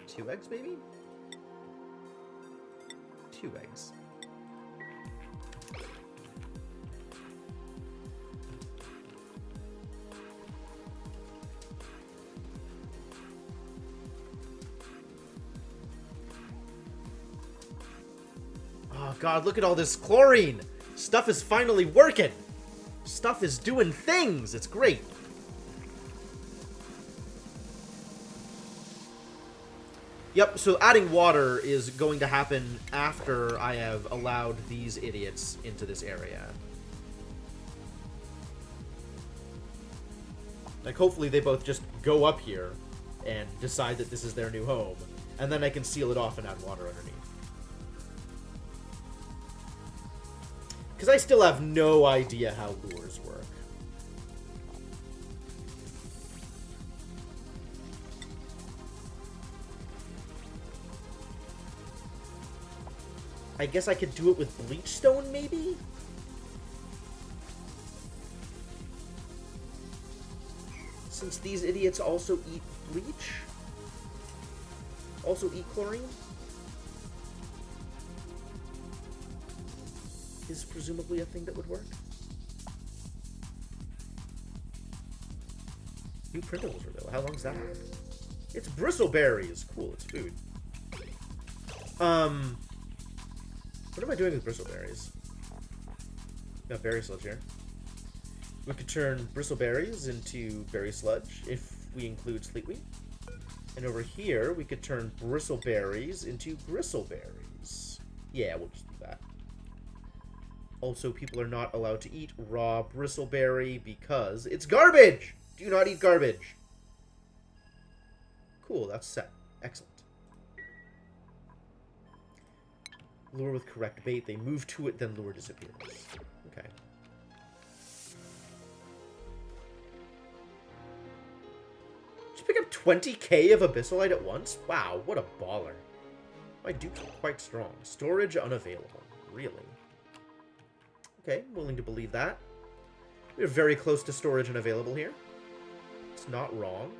2 eggs, maybe? 2 eggs. Oh god, look at all this chlorine! Stuff is finally working! Stuff is doing things! It's great! Yep, so adding water is going to happen after I have allowed these idiots into this area. Like, hopefully they both just go up here and decide that this is their new home. And then I can seal it off and add water underneath. Because I still have no idea how lures work. I guess I could do it with bleachstone, maybe? Since these idiots also eat bleach? Also eat chlorine? Is presumably a thing that would work. New printables reveal. How long's that? It's bristleberries. Cool, it's food. What am I doing with bristleberries? Got berry sludge here. We could turn bristleberries into berry sludge if we include sleetweed. And over here, we could turn bristleberries into gristleberries. Yeah, we'll just do that. Also, people are not allowed to eat raw bristleberry because it's garbage! Do not eat garbage. Cool, that's set. Excellent. Lure with correct bait. They move to it, then lure disappears. Okay. Just pick up 20k of Abyssalite at once? Wow, what a baller. My dupe's quite strong. Storage unavailable. Really? Okay, willing to believe that. We're very close to storage unavailable here. It's not wrong.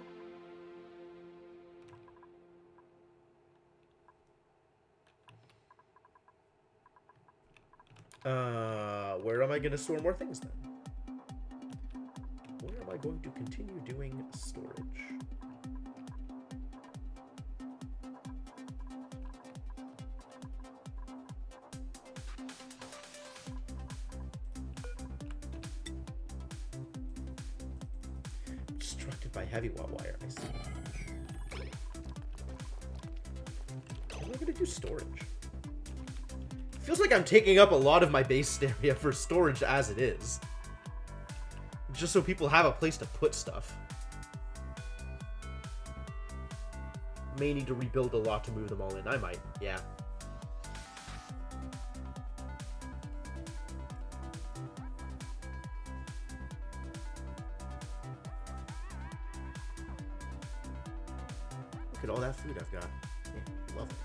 Where am I going to store more things then? Where am I going to continue doing storage? Obstructed by heavy wire, I see. Where am I going to do storage? Feels like I'm taking up a lot of my base area for storage as it is. Just so people have a place to put stuff. May need to rebuild a lot to move them all in. I might, yeah. Look at all that food I've got. Yeah, love it.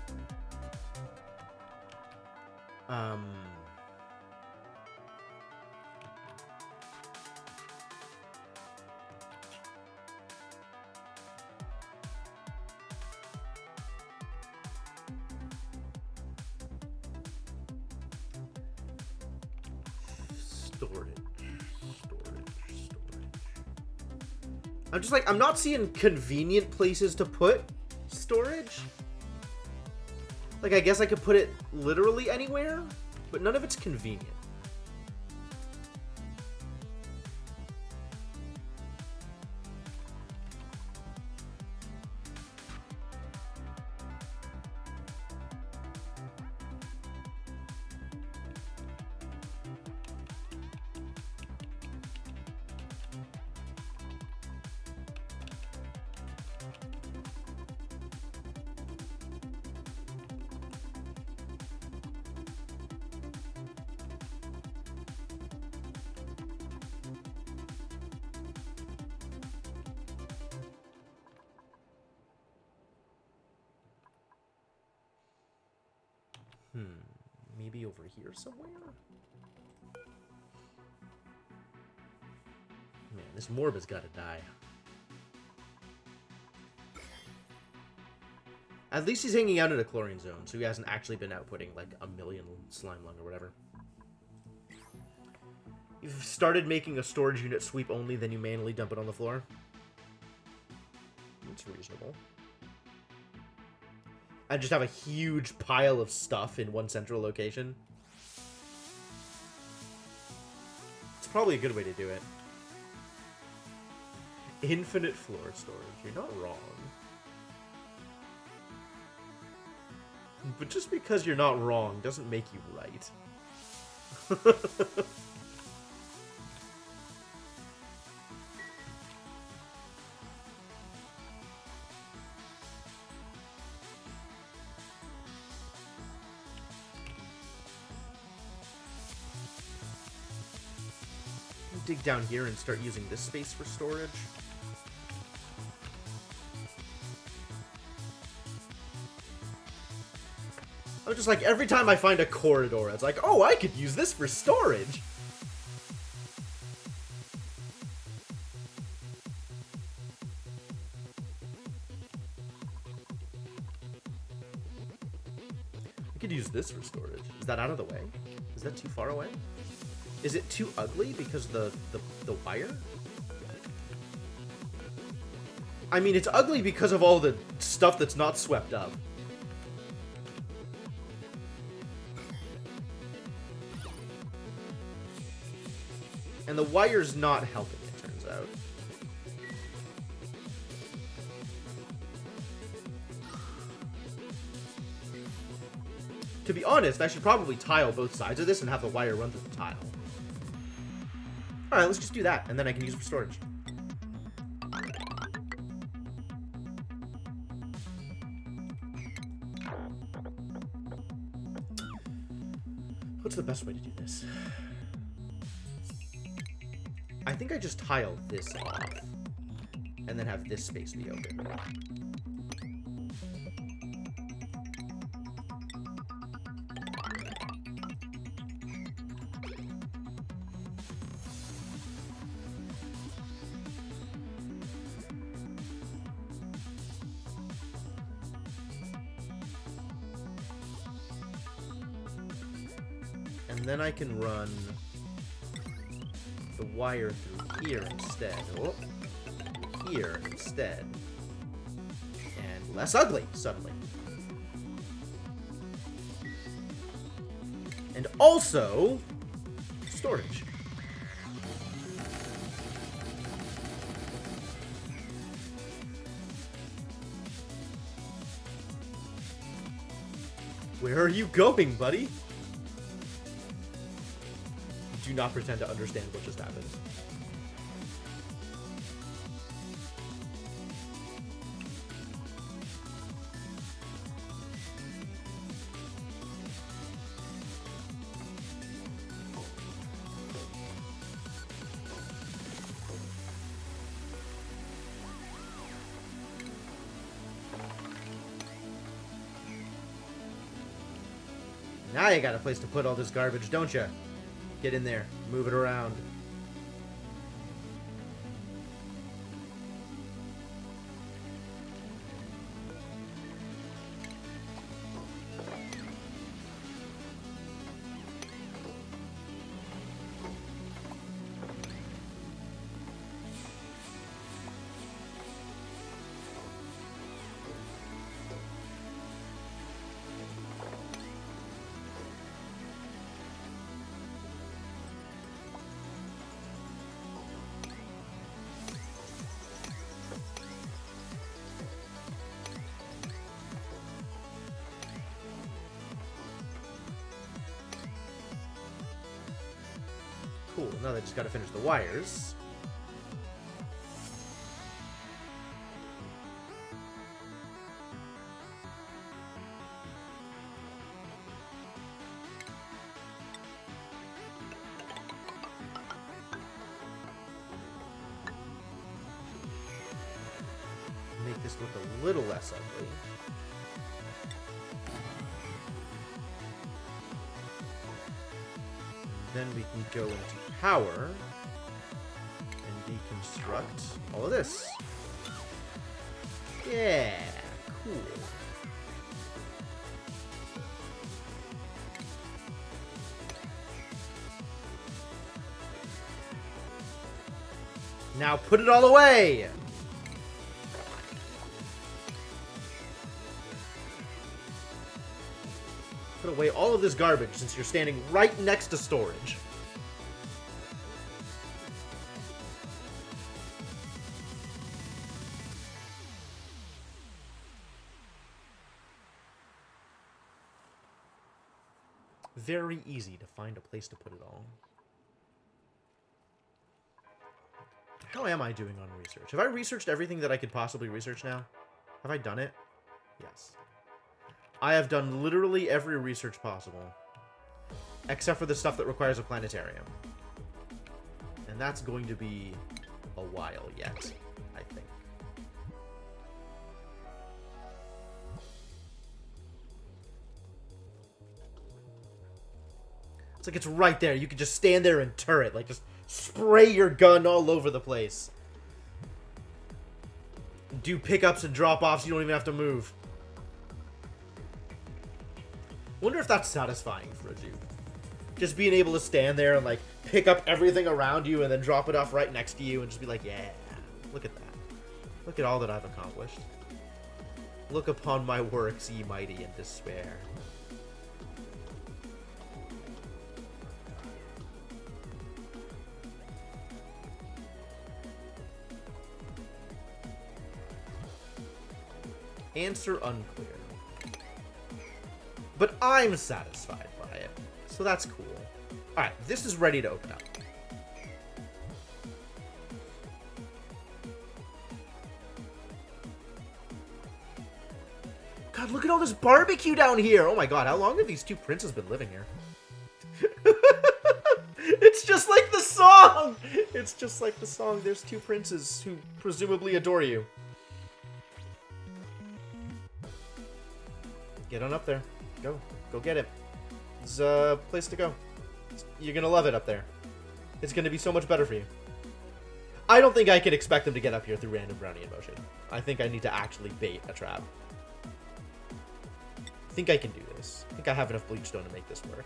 Storage. I'm just like, I'm not seeing convenient places to put storage. Like, I guess I could put it literally anywhere, but none of it's convenient. Maybe over here somewhere? Man, this morb has got to die. At least he's hanging out in a chlorine zone, so he hasn't actually been outputting like a million slime lung or whatever. You've started making a storage unit sweep only, then you manually dump it on the floor. That's reasonable. I just have a huge pile of stuff in one central location. It's probably a good way to do it. Infinite floor storage. You're not wrong. But just because you're not wrong doesn't make you right. Dig down here and start using this space for storage. I'm just like, every time I find a corridor, it's like, oh, I could use this for storage. I could use this for storage. Is that out of the way? Is that too far away? Is it too ugly because of the wire? I mean, it's ugly because of all the stuff that's not swept up. And the wire's not helping, it turns out. To be honest, I should probably tile both sides of this and have the wire run through the tile. Alright, let's just do that, and then I can use it for storage. What's the best way to do this? I think I just tile this off, and then have this space be open. And then I can run the wire through here instead. Oh, here instead. And less ugly, suddenly. And also, storage. Where are you going, buddy? Do not pretend to understand what just happened. Now you got a place to put all this garbage, don't you? Get in there. Move it around. Cool, now they just gotta finish the wires. Make this look a little less ugly. Then we can go into power and deconstruct all of this. Yeah, cool. Now put it all away! Put away all of this garbage since you're standing right next to storage. Very easy to find a place to put it all. How am I doing on research? Have I researched everything that I could possibly research now? Have I done it? Yes. I have done literally every research possible. Except for the stuff that requires a planetarium. And that's going to be a while yet, I think. It's like it's right there. You could just stand there and turret. Like, just spray your gun all over the place. Do pickups and drop-offs. You don't even have to move. Wonder if that's satisfying for a dude. Just being able to stand there and, like, pick up everything around you and then drop it off right next to you and just be like, yeah, look at that. Look at all that I've accomplished. Look upon my works, ye mighty in despair. Answer unclear. But I'm satisfied by it. So that's cool. Alright, this is ready to open up. God, look at all this barbecue down here! Oh my god, how long have these two princes been living here? It's just like the song! It's just like the song. There's two princes who presumably adore you. Get on up there. Go. Go get it. It's a place to go. You're gonna love it up there. It's gonna be so much better for you. I don't think I can expect them to get up here through random Brownian motion. I think I need to actually bait a trap. I think I can do this. I think I have enough bleachstone to make this work.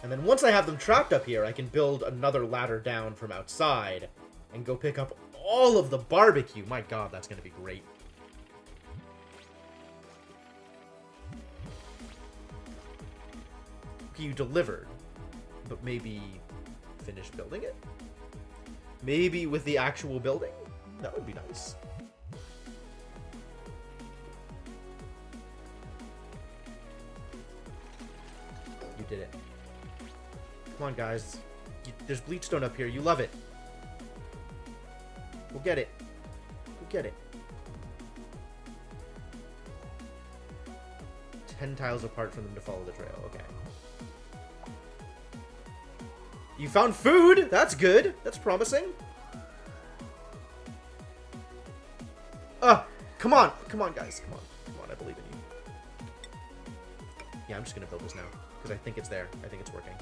And then once I have them trapped up here, I can build another ladder down from outside and go pick up all of the barbecue. My god, that's going to be great. Okay, you delivered, but maybe finish building it? Maybe with the actual building? That would be nice. You did it. Come on, guys. There's bleachstone up here. You love it. We'll get it. We'll get it. 10 tiles apart for them to follow the trail. Okay. You found food! That's good. That's promising. Come on. Come on, guys. Come on. Come on, I believe in you. Yeah, I'm just gonna build this now. Because I think it's there. I think it's working.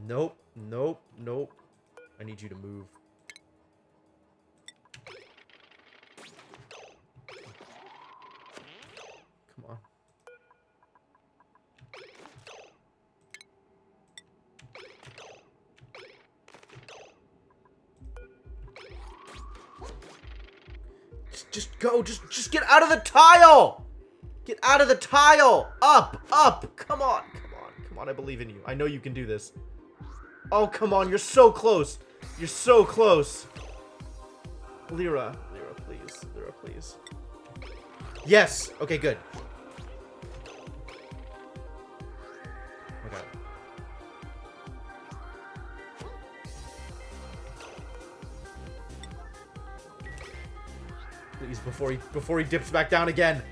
Nope. Nope. Nope. I need you to move. Come on. Just go. Just get out of the tile. Get out of the tile. Up. Up. Come on. Come on. Come on. I believe in you. I know you can do this. Oh, come on. You're so close. You're so close. Lyra. Lyra, please. Lyra, please. Yes. Okay, good. Okay. Please, before he dips back down again.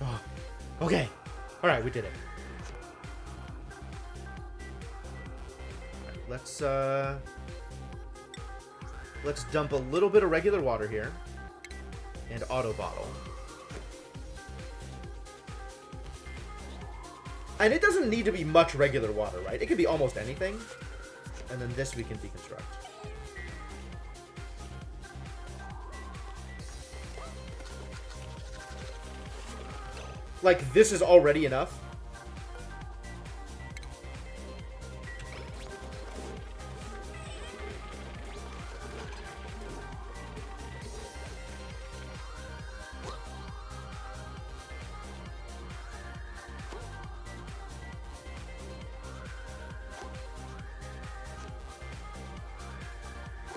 Oh, okay. All right, we did it. Right, let's dump a little bit of regular water here and auto bottle. And it doesn't need to be much regular water, right? It could be almost anything. And then this we can deconstruct. Like, this is already enough.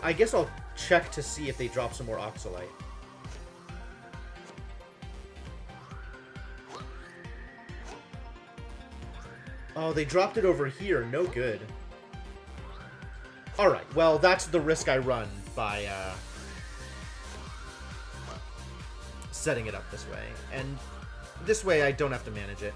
I guess I'll check to see if they drop some more oxalite. Oh, they dropped it over here. No good. Alright, well, that's the risk I run by setting it up this way. And this way I don't have to manage it.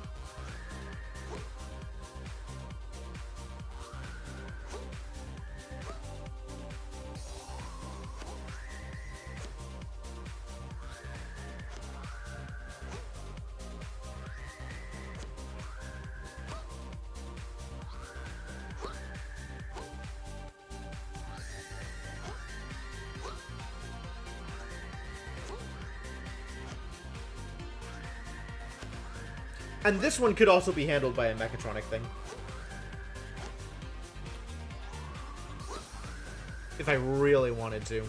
And this one could also be handled by a mechatronic thing. If I really wanted to.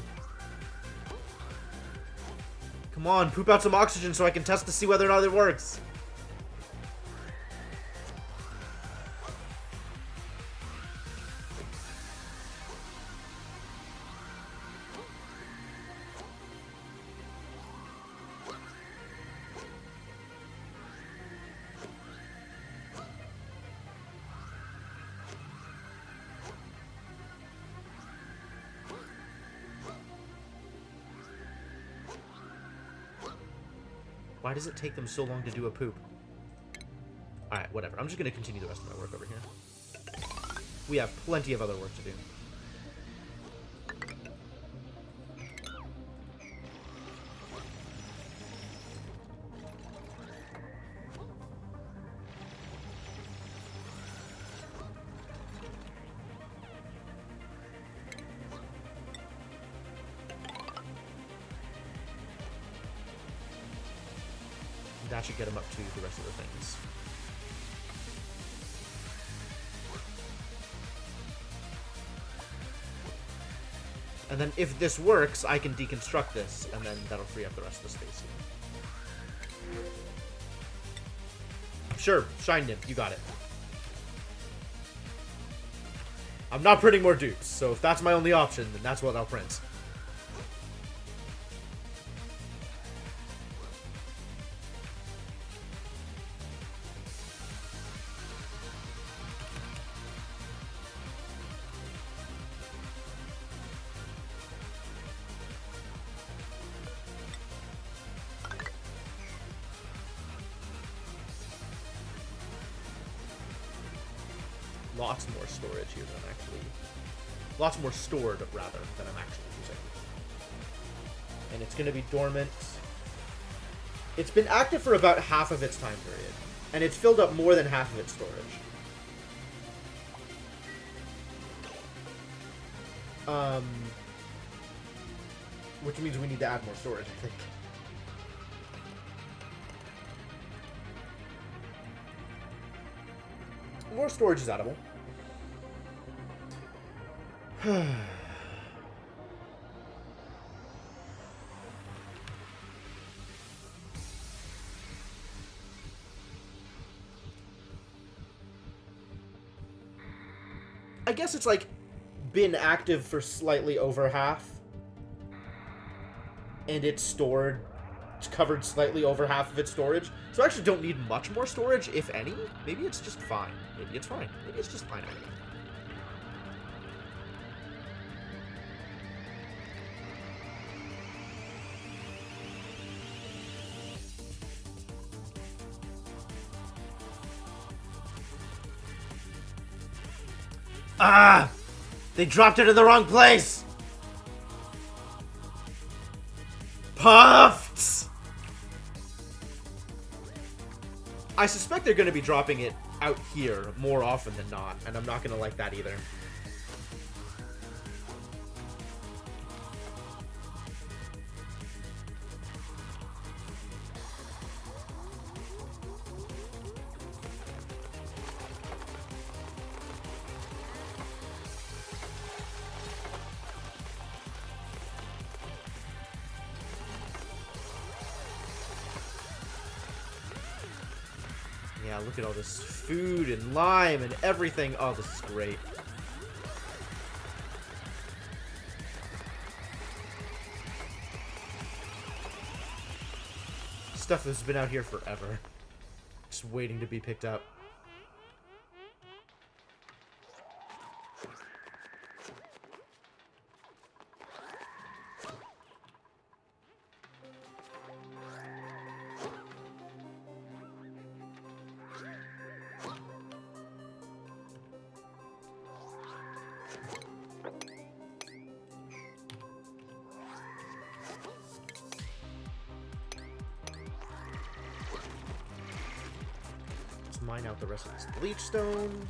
Come on, poop out some oxygen so I can test to see whether or not it works. Why does it take them so long to do a poop? Alright, whatever. I'm just going to continue the rest of my work over here. We have plenty of other work to do. That should get him up to the rest of the things. And then if this works, I can deconstruct this, and then that'll free up the rest of the space here. Sure, Shine Nymph, you got it. I'm not printing more dupes, so if that's my only option, then that's what I'll print. lots more storage here than I'm actually... Lots more stored, rather, than I'm actually using. And it's going to be dormant. It's been active for about half of its time period. And it's filled up more than half of its storage. Which means we need to add more storage, I think. More storage is addable. I guess it's like been active for slightly over half. And it's covered slightly over half of its storage. So I actually don't need much more storage, if any. Maybe it's just fine. Maybe it's fine. Maybe it's just fine. Ah! They dropped it in the wrong place! Puffed! I suspect they're going to be dropping it out here more often than not, and I'm not going to like that either. Yeah, look at all this food and lime and everything. Oh, this is great. Stuff that's been out here forever. Just waiting to be picked up. Mine out the rest of this bleach stone.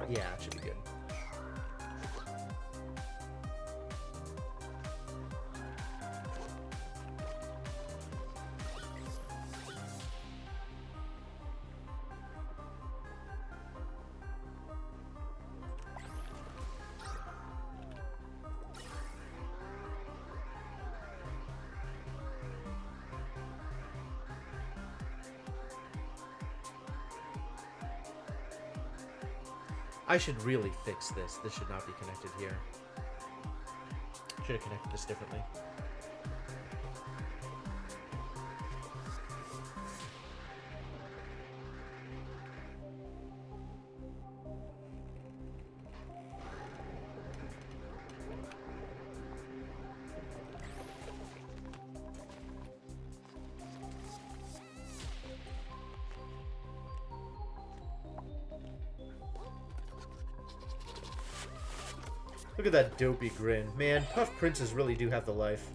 Yeah, it should be good. I should really fix this. This should not be connected here. Should have connected this differently. Look at that dopey grin. Man, Puff Princes really do have the life.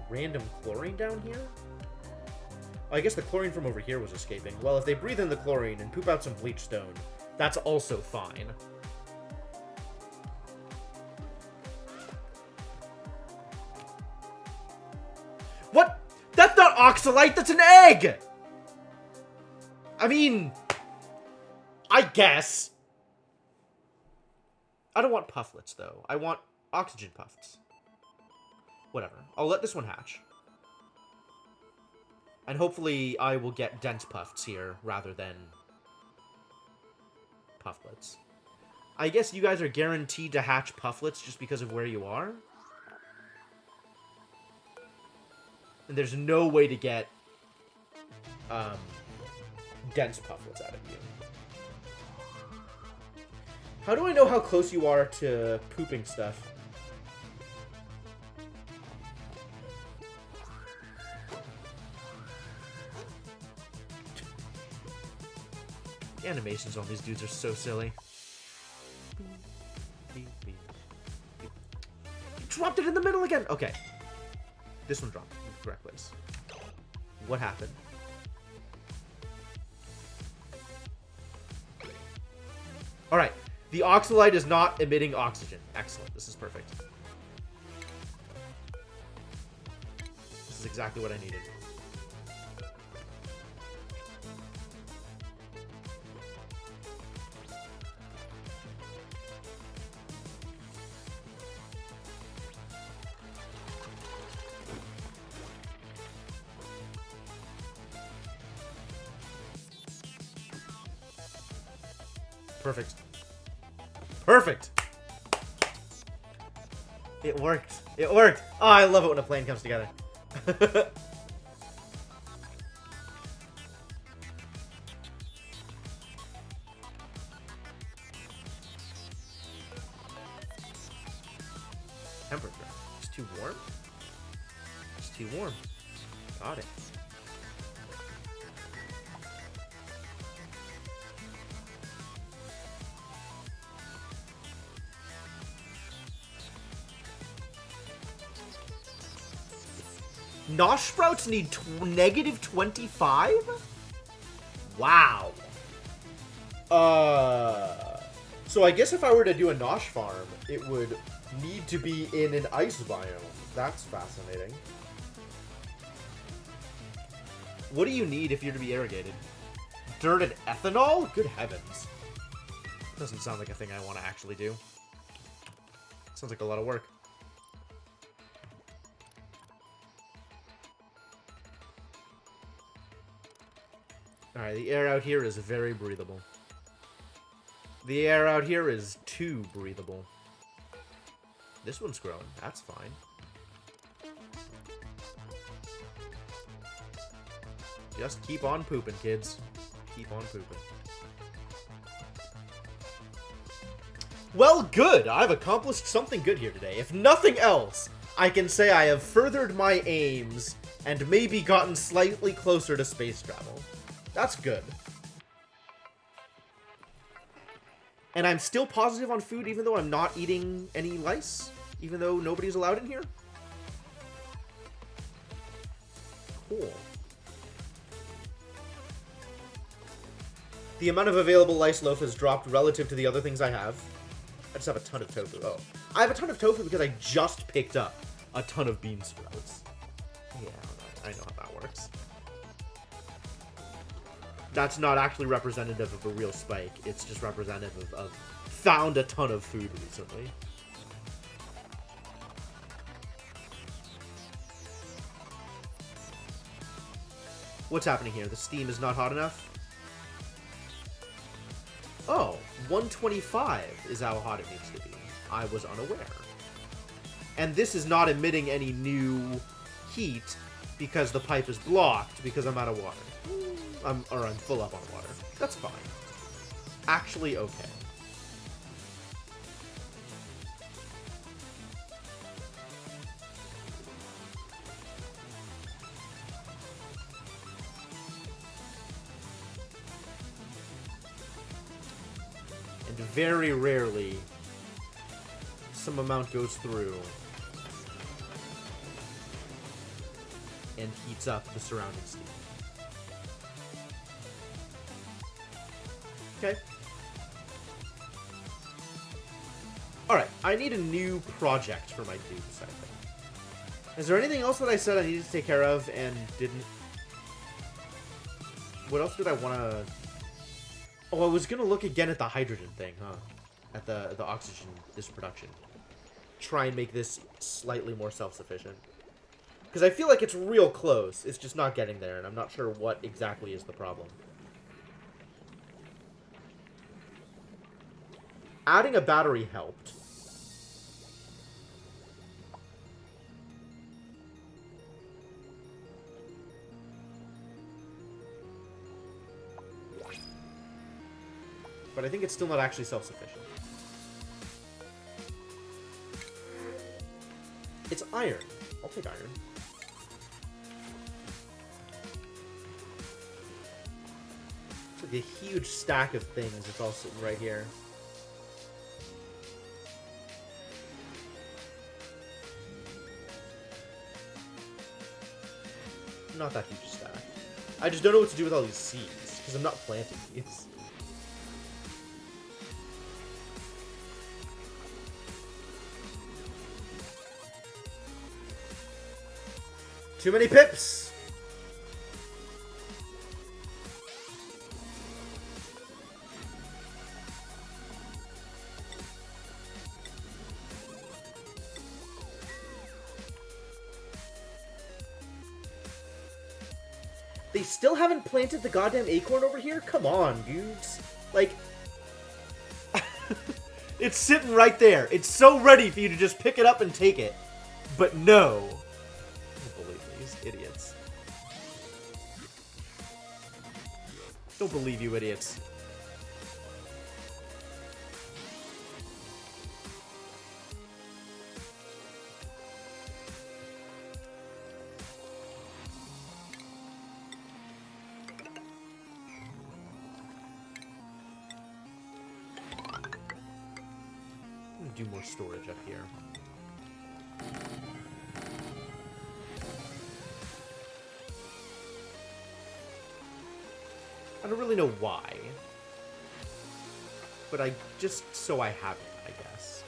Random chlorine down here? I guess the chlorine from over here was escaping. Well, if they breathe in the chlorine and poop out some bleach stone, that's also fine. What? That's not oxalite, that's an egg! I mean... I guess. I don't want pufflets, though. I want oxygen puffs. Whatever. I'll let this one hatch. And hopefully I will get dense puffs here rather than pufflets. I guess you guys are guaranteed to hatch pufflets just because of where you are. And there's no way to get dense pufflets out of you. How do I know how close you are to pooping stuff? The animations on these dudes are so silly. You dropped it in the middle again! Okay. This one dropped in the correct place. What happened? Alright. The oxalite is not emitting oxygen. Excellent. This is perfect. This is exactly what I needed. Perfect. Perfect! It worked. It worked! Oh, I love it when a plan comes together. Temperature. It's too warm? It's too warm. Got it. Nosh sprouts need negative 25? Wow. So I guess if I were to do a Nosh farm, it would need to be in an ice biome. That's fascinating. What do you need if you're to be irrigated? Dirt and ethanol? Good heavens. Doesn't sound like a thing I want to actually do. Sounds like a lot of work. Alright, the air out here is very breathable. The air out here is too breathable. This one's growing. That's fine. Just keep on pooping, kids. Keep on pooping. Well, good! I've accomplished something good here today. If nothing else, I can say I have furthered my aims and maybe gotten slightly closer to space travel. That's good. And I'm still positive on food even though I'm not eating any lice? Even though nobody's allowed in here? Cool. The amount of available lice loaf has dropped relative to the other things I have. I just have a ton of tofu. Oh. I have a ton of tofu because I just picked up a ton of bean sprouts. Yeah, I know how that works. That's not actually representative of a real spike. It's just representative of found a ton of food recently. What's happening here? The steam is not hot enough? Oh, 125 is how hot it needs to be. I was unaware. And this is not emitting any new heat because the pipe is blocked because I'm out of water. I'm full up on water. That's fine. Actually okay. And very rarely, some amount goes through and heats up the surrounding steam. Okay. Alright, I need a new project for my dupes, I think. Is there anything else that I said I needed to take care of and didn't? What else did I want to Oh, I was gonna look again at the hydrogen thing, huh? At the oxygen, this production. Try and make this slightly more self-sufficient. Because I feel like it's real close. It's just not getting there, and I'm not sure what exactly is the problem. Adding a battery helped. But I think it's still not actually self-sufficient. It's iron. I'll take iron. It's like a huge stack of things. It's all sitting right here. Not that huge a stack. I just don't know what to do with all these seeds, because I'm not planting these. Too many pips! They still haven't planted the goddamn acorn over here? Come on, dudes. Like, it's sitting right there. It's so ready for you to just pick it up and take it. But no. I don't believe these idiots. Don't believe you idiots. Do more storage up here. I don't really know why. But so I have it, I guess.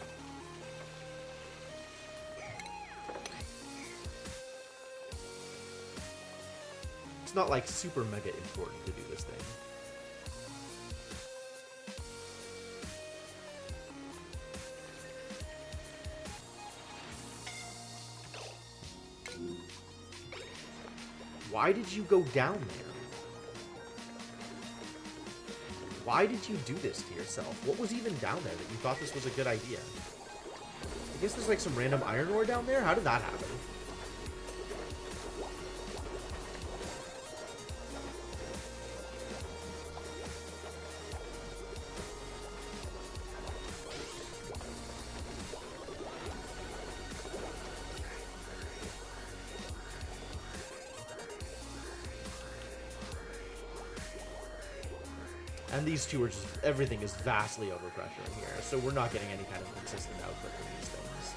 It's not like super mega important to do this thing. Why did you go down there? Why did you do this to yourself? What was even down there that you thought this was a good idea? I guess there's like some random iron ore down there? How did that happen? And these two are just, everything is vastly overpressure in here, so we're not getting any kind of consistent output from these things.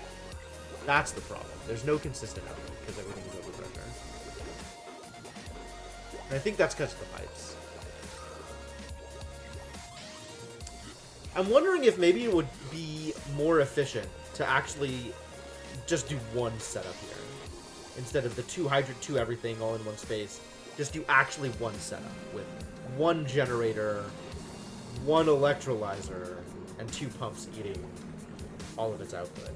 That's the problem. There's no consistent output because everything is overpressure. And I think that's because of the pipes. I'm wondering if maybe it would be more efficient to actually just do one setup here. Instead of the 2 hydrant, 2 everything all in one space. Just do actually one setup with 1 generator, 1 electrolyzer, and 2 pumps eating all of its output.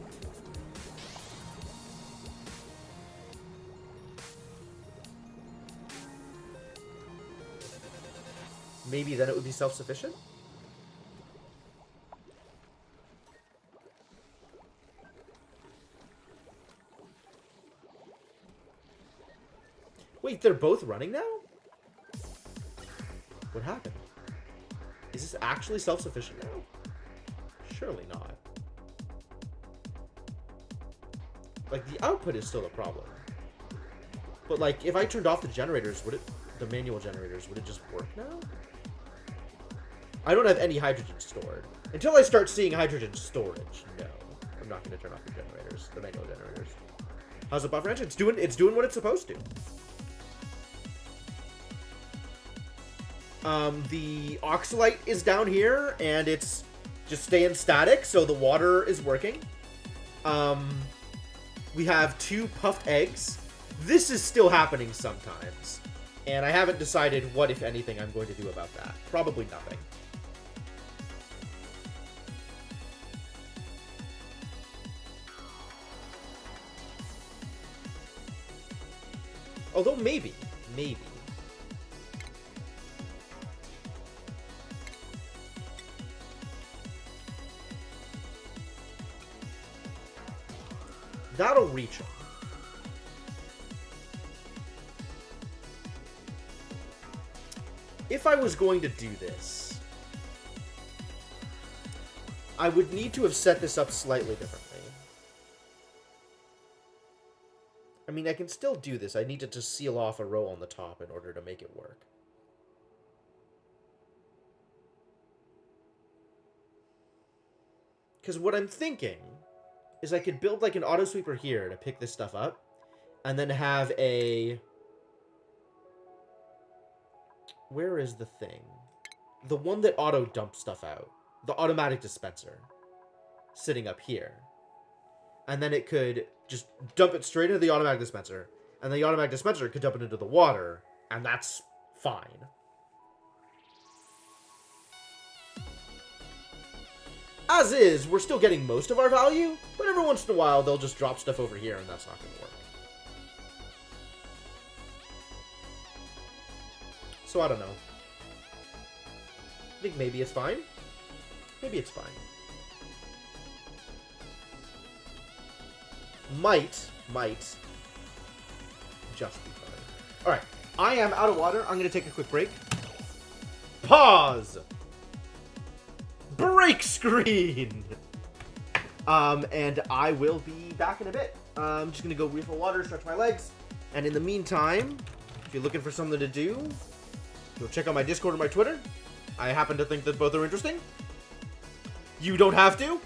Maybe then it would be self-sufficient? Wait, they're both running now? What happened? Is this actually self-sufficient now? Surely not. Like, the output is still a problem. But, like, if I turned off the generators, the manual generators, would it just work now? I don't have any hydrogen stored. Until I start seeing hydrogen storage, no. I'm not going to turn off the generators, the manual generators. How's the buffer engine? It's doing what it's supposed to. The oxalite is down here, and it's just staying static, so the water is working. We have 2 puffed eggs. This is still happening sometimes, and I haven't decided what, if anything, I'm going to do about that. Probably nothing. Although maybe. Maybe. That'll reach him. If I was going to do this, I would need to have set this up slightly differently. I mean, I can still do this. I need to just seal off a row on the top in order to make it work. Because what I'm thinking is I could build like an auto sweeper here to pick this stuff up, and then have a... Where is the thing? The one that auto dumps stuff out. The automatic dispenser. Sitting up here. And then it could just dump it straight into the automatic dispenser. And the automatic dispenser could dump it into the water. And that's fine. As is, we're still getting most of our value. But every once in a while, they'll just drop stuff over here and that's not going to work. So I don't know. I think maybe it's fine. Maybe it's fine. Might just be fine. Alright, I am out of water. I'm going to take a quick break. Pause! Break screen! And I will be back in a bit. I'm just going to go refill water, stretch my legs. And in the meantime, if you're looking for something to do, go check out my Discord or my Twitter. I happen to think that both are interesting. You don't have to,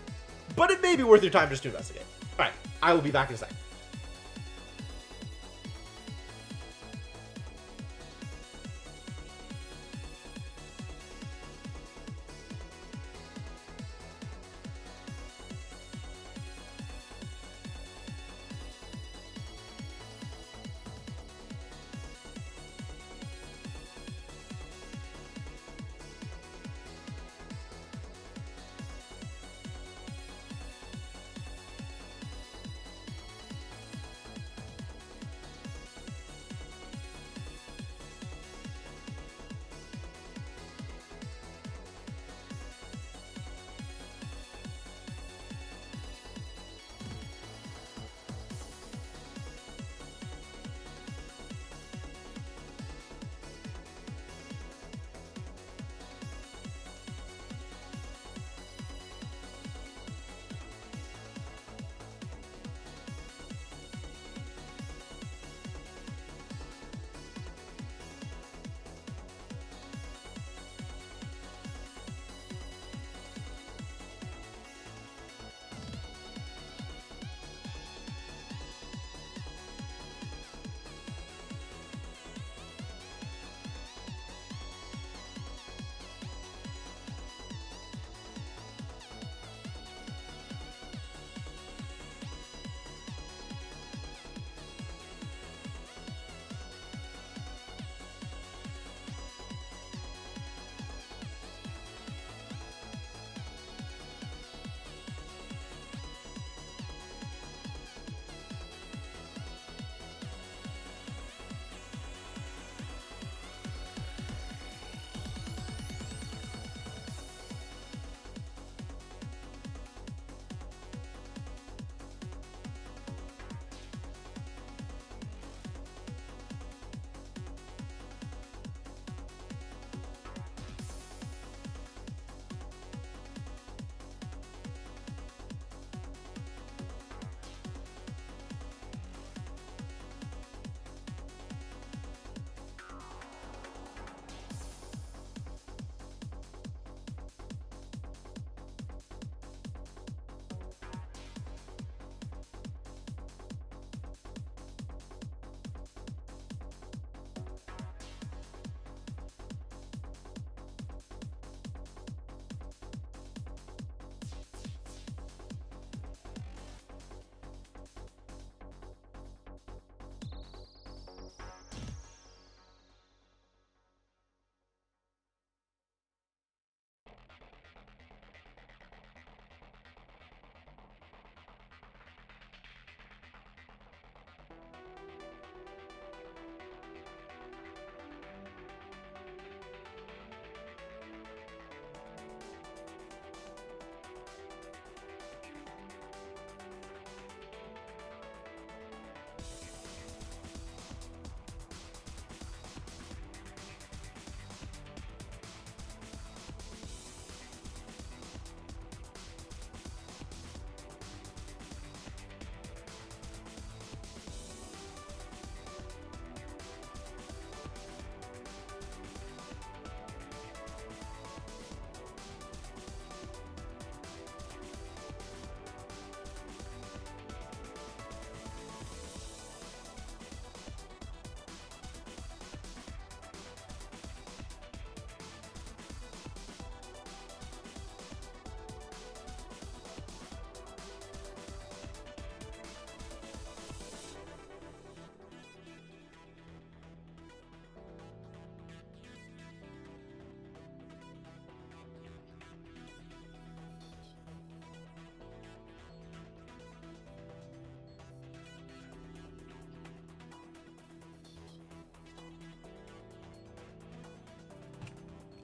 but it may be worth your time just to investigate. Alright, I will be back in a second.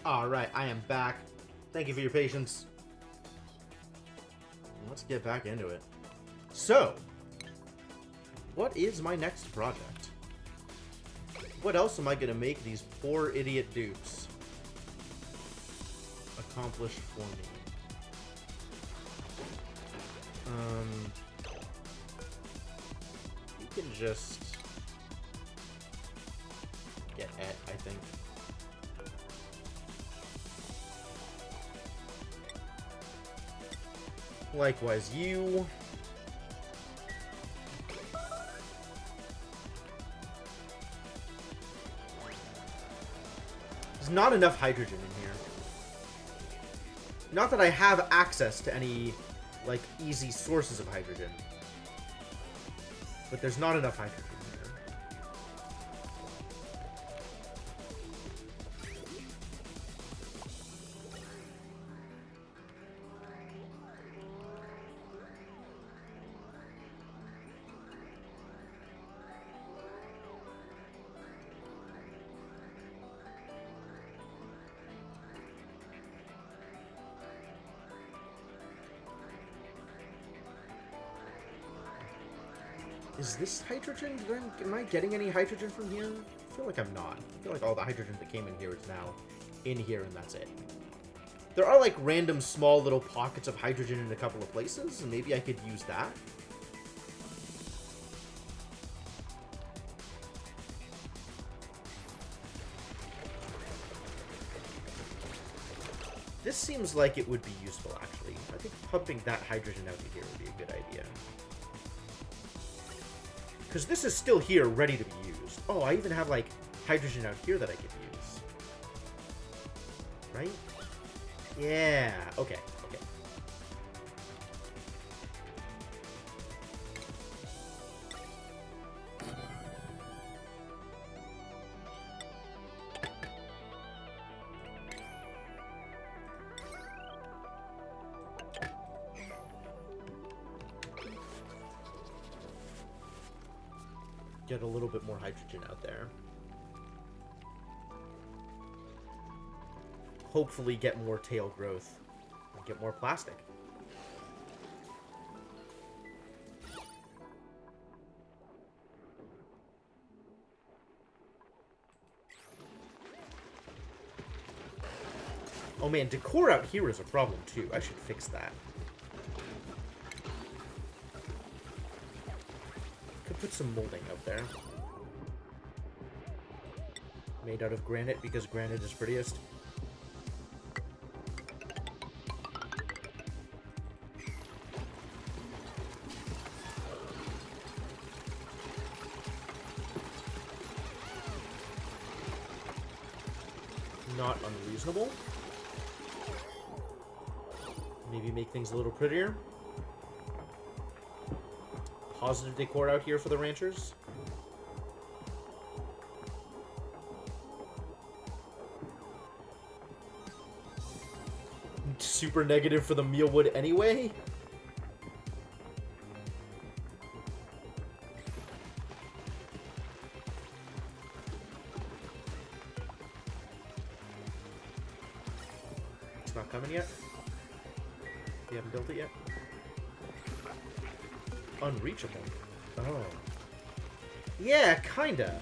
Alright, I am back. Thank you for your patience. Let's get back into it. So, what is my next project? What else am I going to make these poor idiot dupes accomplish for me? You can just get at, I think. Likewise, you. There's not enough hydrogen in here. Not that I have access to any, like, easy sources of hydrogen. But there's not enough hydrogen here. Is this hydrogen? Am I getting any hydrogen from here? I feel like I'm not. I feel like all the hydrogen that came in here is now in here, and that's it. There are, like, random small little pockets of hydrogen in a couple of places, and maybe I could use that. This seems like it would be useful, actually. I think pumping that hydrogen out of here would be a good idea. Because this is still here, ready to be used. Oh, I even have, like, hydrogen out here that I could use. Right? Yeah. Okay. Okay. Get a little bit more hydrogen out there. Hopefully get more tail growth. And get more plastic. Oh man, decor out here is a problem too. I should fix that. Put some molding out there. Made out of granite because granite is prettiest. Not unreasonable. Maybe make things a little prettier. Positive decor out here for the ranchers. Super negative for the mealwood anyway. It's not coming yet. You haven't built it yet. Unreachable. Oh. Yeah, kinda.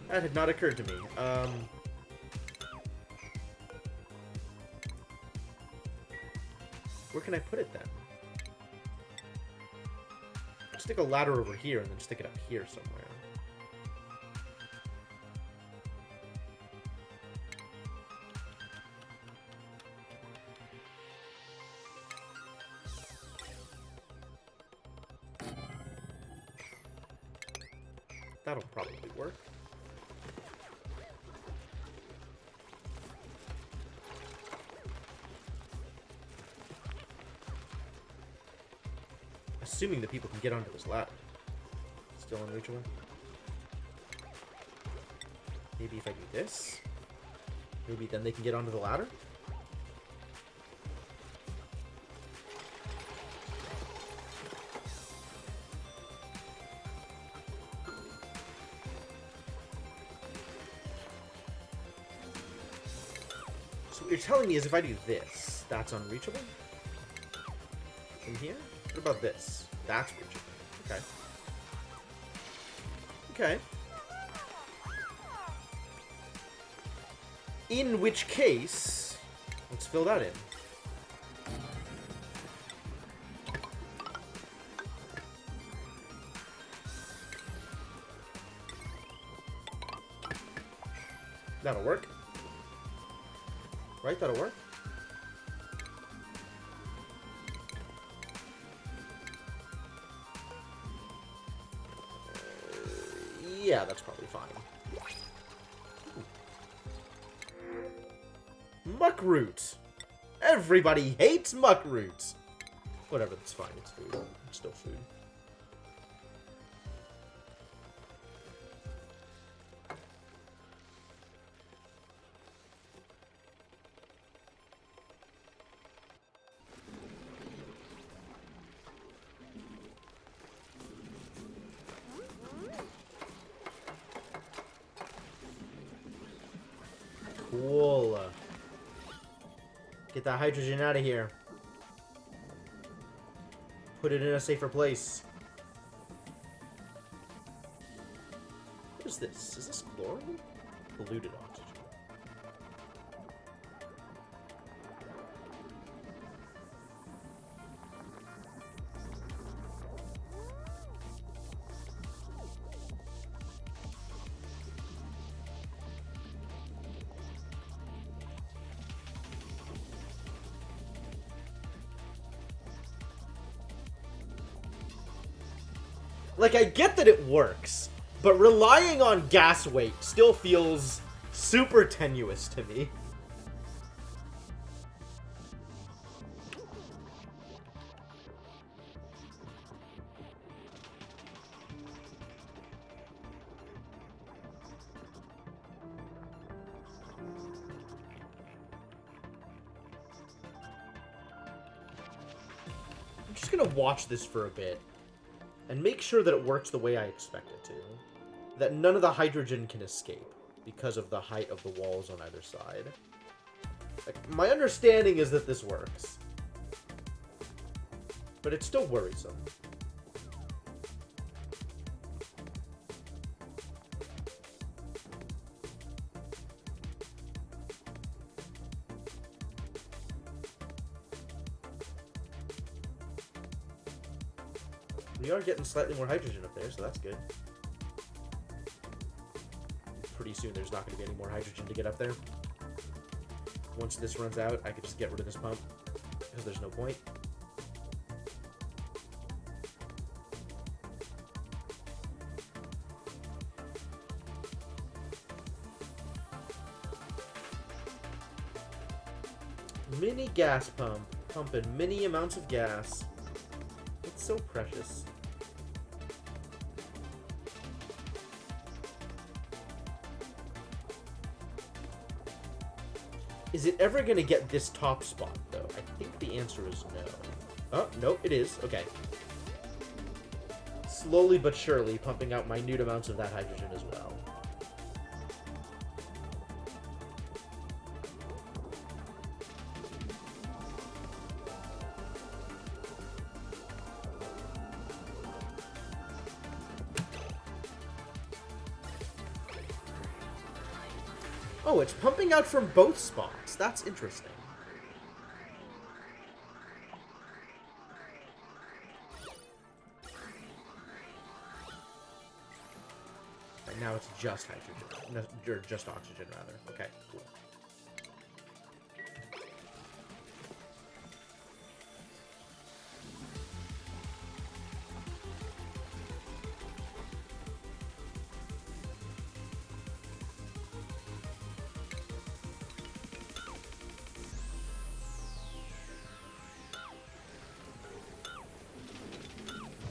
That had not occurred to me. Where can I put it then? Stick a ladder over here and then stick it up here somewhere. That'll probably work. Assuming that people can get onto this ladder. Still unreachable. Maybe if I do this, maybe then they can get onto the ladder. So what you're telling me is if I do this, that's unreachable? From here? What about this? That's reachable. Okay. Okay. In which case, let's fill that in. That'll work. Right? That'll work. Yeah, that's probably fine. Muckroot! Everybody hates muckroot! Whatever, that's fine. It's food. It's still food. Cool. Get that hydrogen out of here. Put it in a safer place. What is this? Is this chlorine? Polluted oxygen. Like, I get that it works, but relying on gas weight still feels super tenuous to me. I'm just gonna watch this for a bit. And make sure that it works the way I expect it to. That none of the hydrogen can escape because of the height of the walls on either side. Like, my understanding is that this works. But it's still worrisome. We are getting slightly more hydrogen up there, so that's good. Pretty soon there's not going to be any more hydrogen to get up there. Once this runs out, I could just get rid of this pump, because there's no point. Mini gas pump, pumping mini amounts of gas. It's so precious. Is it ever going to get this top spot, though? I think the answer is no. Oh, no, it is. Okay. Slowly but surely pumping out minute amounts of that hydrogen as well. Oh, it's pumping out from both spots. That's interesting. And now it's just hydrogen. No, or just oxygen, rather. Okay, cool.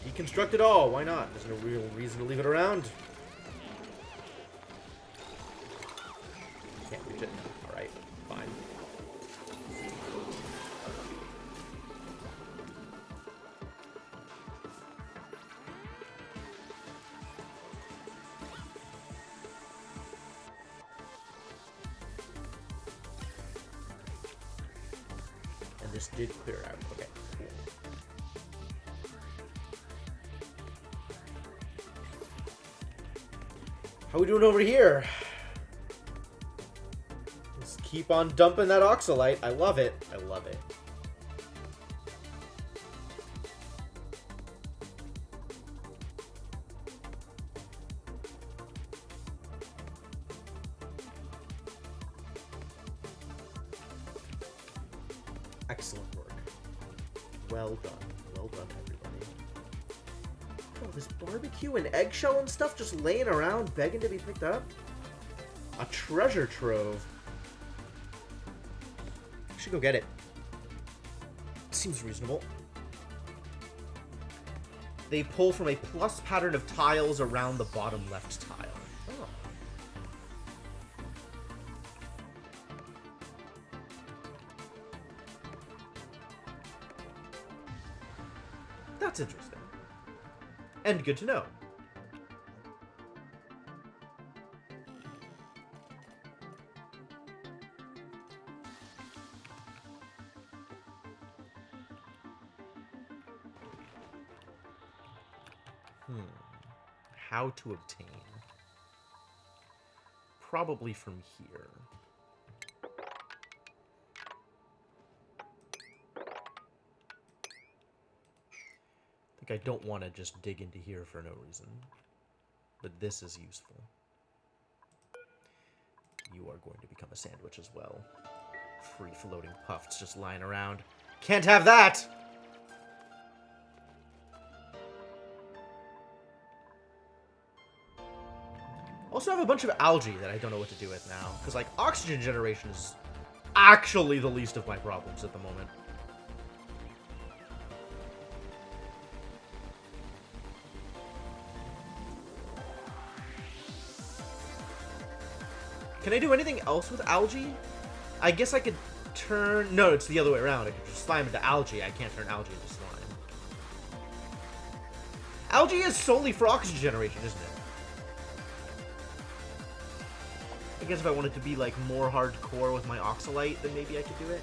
Deconstruct it all. Why not? There's no real reason to leave it around. Can't reach it. Alright, fine. this did clear out. Okay, cool. How we doing over here? Let's keep on dumping that oxalite. I love it. I love it. Excellent work. Well done. Well done, everybody. Oh, this barbecue and eggshell and stuff just laying around begging to be picked up? A treasure trove. I should go get it. Seems reasonable. They pull from a plus pattern of tiles around the bottom left tile. Oh. That's interesting. And good to know. How to obtain? Probably from here. I think I don't want to just dig into here for no reason. But this is useful. You are going to become a sandwich as well. Free-floating puffs just lying around. Can't have that! Also have a bunch of algae that I don't know what to do with now. Because, like, oxygen generation is actually the least of my problems at the moment. Can I do anything else with algae? I guess I could turn... No, it's the other way around. I could just slime into algae. I can't turn algae into slime. Algae is solely for oxygen generation, isn't it? I guess if I wanted to be, like, more hardcore with my oxalite, then maybe I could do it.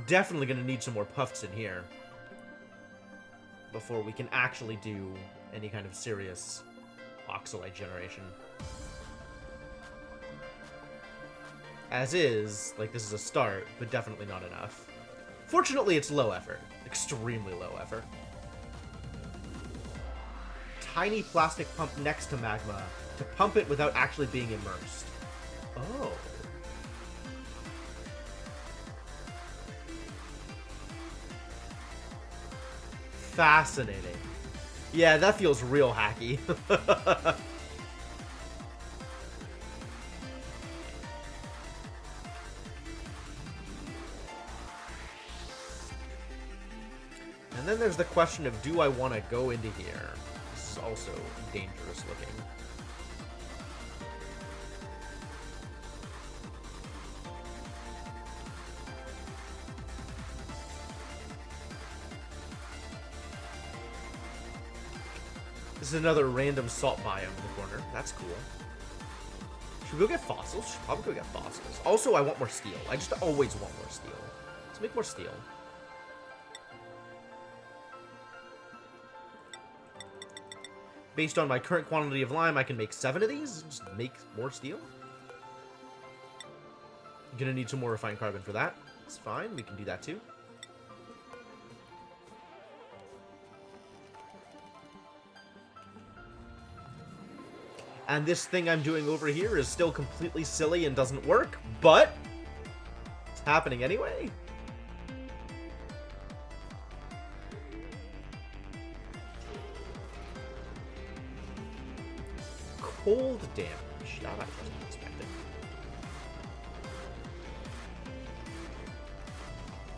Definitely gonna need some more puffs in here before we can actually do any kind of serious oxalite generation. As is, like, this is a start, but definitely not enough. Fortunately, it's low effort. Extremely low effort. Tiny plastic pump next to magma to pump it without actually being immersed. Oh. Fascinating. Yeah, that feels real hacky. And then there's the question of, do I want to go into here? This is also dangerous looking. This is another random salt biome in the corner. That's cool. Should we go get fossils? Should probably go get fossils. Also, I want more steel. I just always want more steel. Let's make more steel. Based on my current quantity of lime, I can make 7 of these. Just make more steel. Gonna need some more refined carbon for that. It's fine. We can do that too. And this thing I'm doing over here is still completely silly and doesn't work, but it's happening anyway. Cold damage. That I wasn't expecting.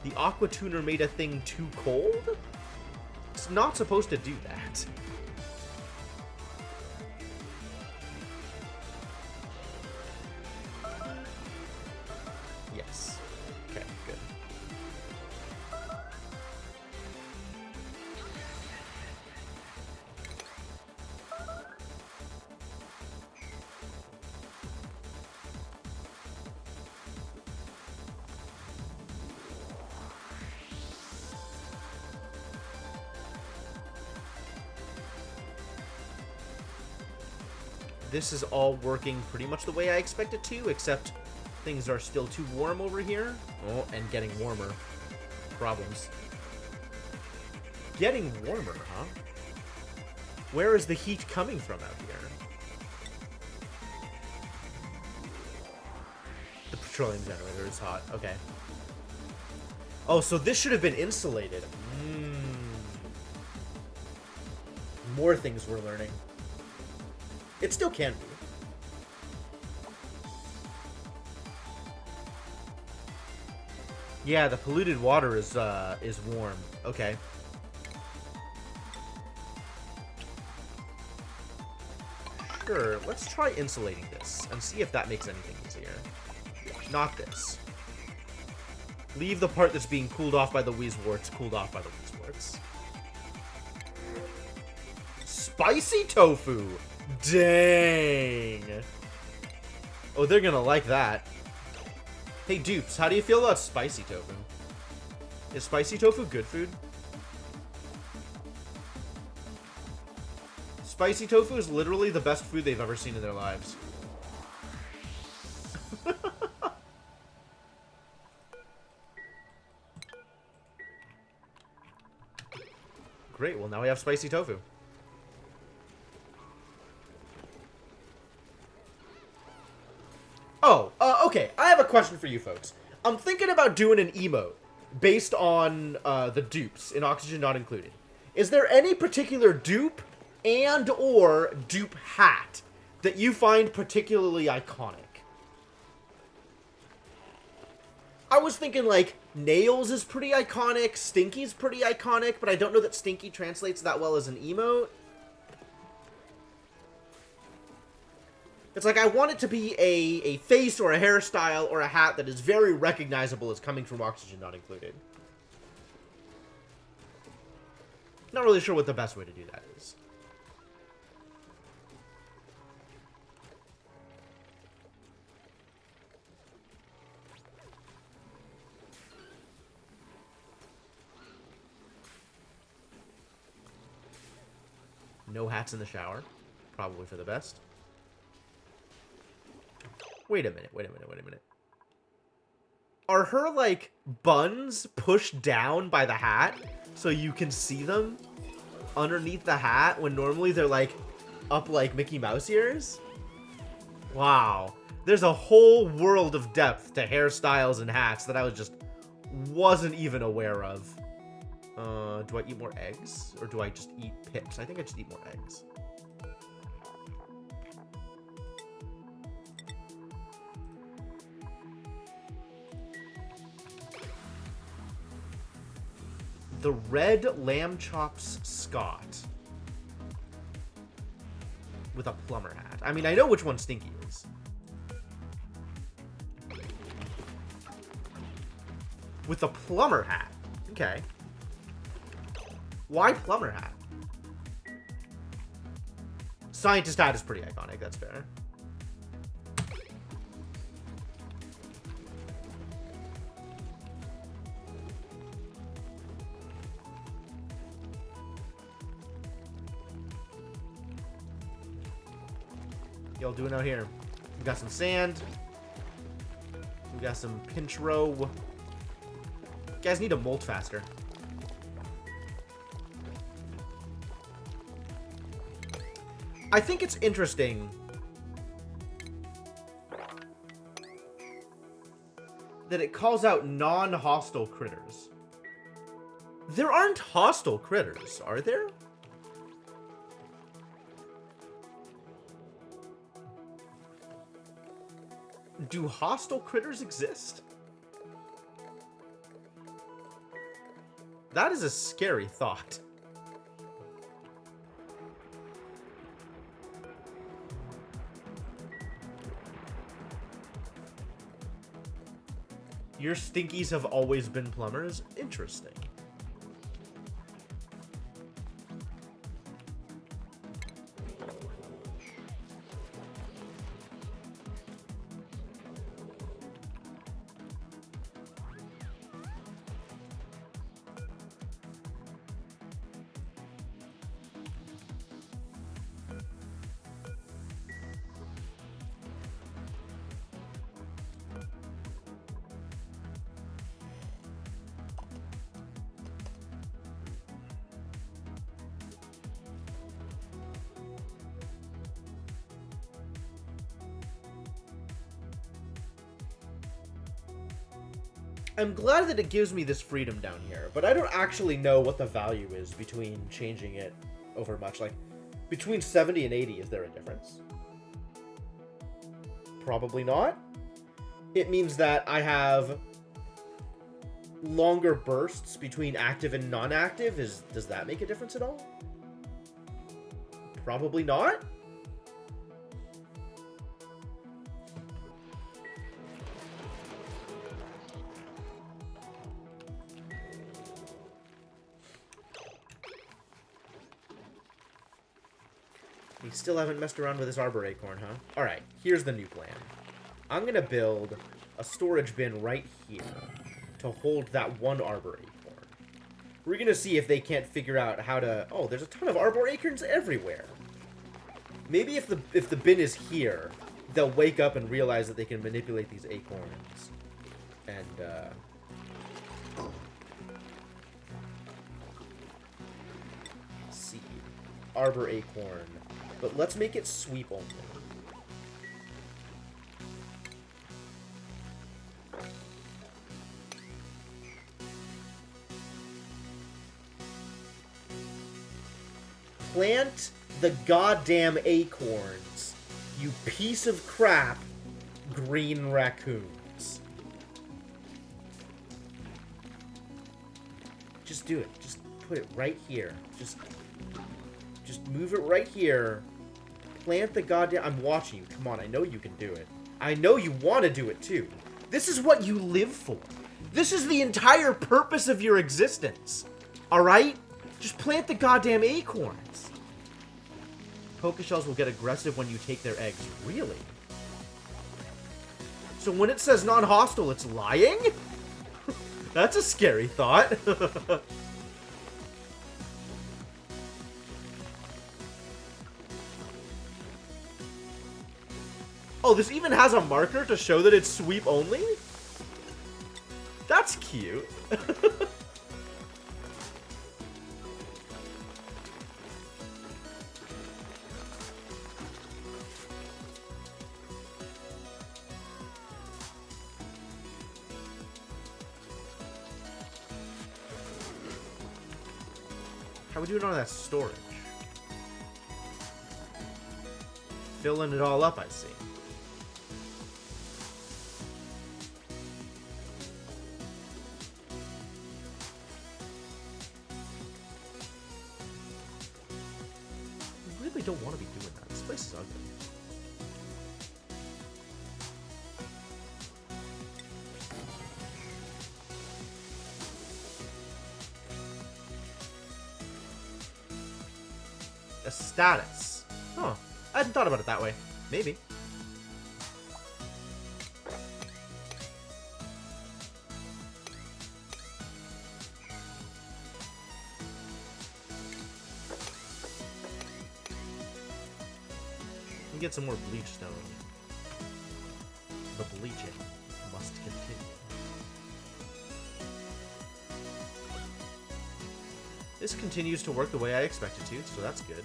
The Aqua Tuner made a thing too cold? It's not supposed to do that. Yes. Okay, good. this is all working pretty much the way I expect it to, except things are still too warm over here. Oh, and getting warmer. Problems. Getting warmer, huh? Where is the heat coming from out here? The petroleum generator is hot. Okay. Oh, so this should have been insulated. More things we're learning. It still can be. Yeah, the polluted water is warm. Okay. Sure, let's try insulating this and see if that makes anything easier. Not this. Leave the part that's being cooled off by the Wheezeworts cooled off by the Wheezeworts. Spicy tofu! Dang! Oh, they're gonna like that. Hey, dupes, how do you feel about spicy tofu? Is spicy tofu good food? Spicy tofu is literally the best food they've ever seen in their lives. Great, well now we have spicy tofu. Oh, okay, I have a question for you folks. I'm thinking about doing an emote based on the dupes in Oxygen Not Included. Is there any particular dupe and or dupe hat that you find particularly iconic? I was thinking, like, Nails is pretty iconic, Stinky's pretty iconic, but I don't know that Stinky translates that well as an emote. It's like, I want it to be a face or a hairstyle or a hat that is very recognizable as coming from Oxygen Not Included. Not really sure what the best way to do that is. No hats in the shower. Probably for the best. Wait a minute, wait a minute, wait a minute. Are her, like, buns pushed down by the hat so you can see them underneath the hat when normally they're, like, up like Mickey Mouse ears? Wow. There's a whole world of depth to hairstyles and hats that I wasn't even aware of. Do I eat more eggs? Or do I just eat pips? I think I just eat more eggs. The red lamb chops Scott. With a plumber hat. I mean, I know which one Stinky is. With a plumber hat. Okay. Why plumber hat? Scientist hat is pretty iconic, that's fair. Y'all doing out here? We got some sand. We got some pinch row. You guys need to molt faster. I think it's interesting that it calls out non-hostile critters. There aren't hostile critters, are there? Do hostile critters exist? That is a scary thought. Your Stinkies have always been plumbers? Interesting. I'm glad that it gives me this freedom down here, but I don't actually know what the value is between changing it over much. Like, between 70 and 80, is there a difference? Probably not. It means that I have longer bursts between active and non-active. Does that make a difference at all? Probably not. We still haven't messed around with this Arbor Acorn, huh? Alright, here's the new plan. I'm gonna build a storage bin right here to hold that one Arbor Acorn. We're gonna see if they can't figure out how to... Oh, there's a ton of Arbor Acorns everywhere. Maybe if the bin is here, they'll wake up and realize that they can manipulate these acorns. And, seed. Arbor Acorn. But let's make it sweep only. Plant the goddamn acorns, you piece of crap, green raccoons. Just do it. Just put it right here. Just move it right here. Plant the goddamn... I'm watching you. Come on, I know you can do it. I know you want to do it, too. This is what you live for. This is the entire purpose of your existence. Alright? Just plant the goddamn acorns. Pokeshells will get aggressive when you take their eggs. Really? So when it says non-hostile, it's lying? That's a scary thought. Oh, this even has a marker to show that it's sweep only? That's cute. How we doing on that storage? Filling it all up, I see. I really don't want to be doing that. This place is ugly. A status. Huh. I hadn't thought about it that way. Maybe. We get some more bleach stone. The bleaching must continue. This continues to work the way I expect it to, so that's good.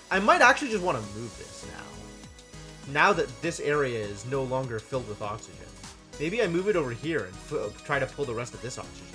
I might actually just want to move this now. Now that this area is no longer filled with oxygen. Maybe I move it over here and try to pull the rest of this oxygen out.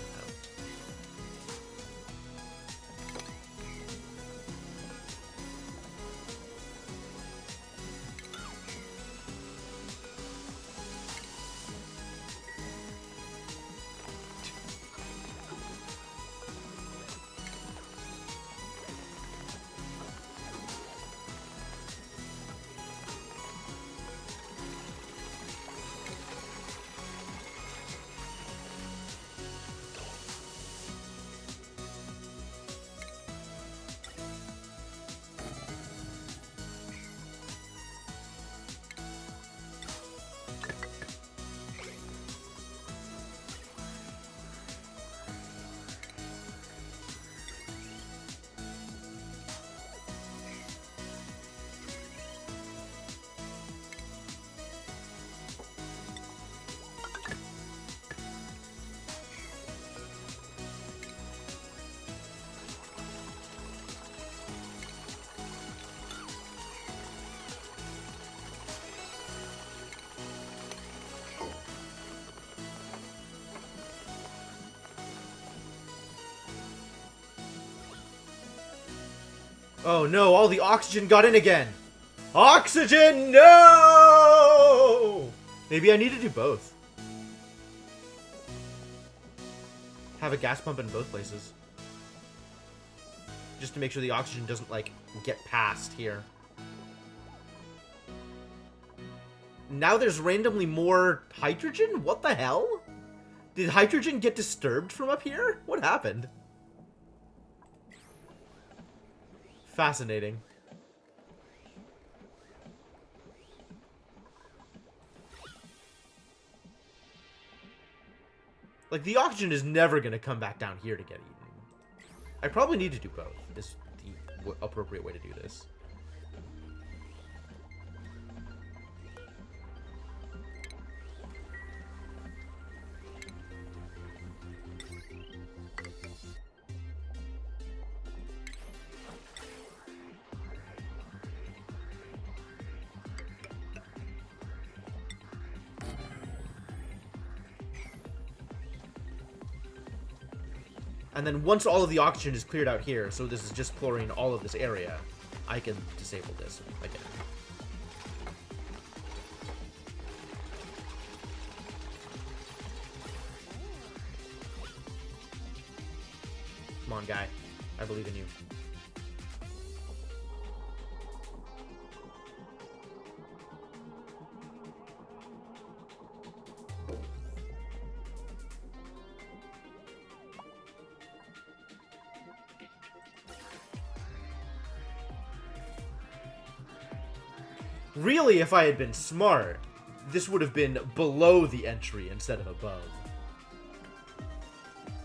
Oh no, all the oxygen got in again! Oxygen, no! Maybe I need to do both. Have a gas pump in both places. Just to make sure the oxygen doesn't, like, get past here. Now there's randomly more hydrogen? What the hell? Did hydrogen get disturbed from up here? What happened? Fascinating. Like, the oxygen is never going to come back down here to get eaten. I probably need to do both, is the appropriate way to do this. And then once all of the oxygen is cleared out here, so this is just chlorine all of this area, I can disable this again. Come on, guy. I believe in you. Really, if I had been smart, this would have been below the entry instead of above.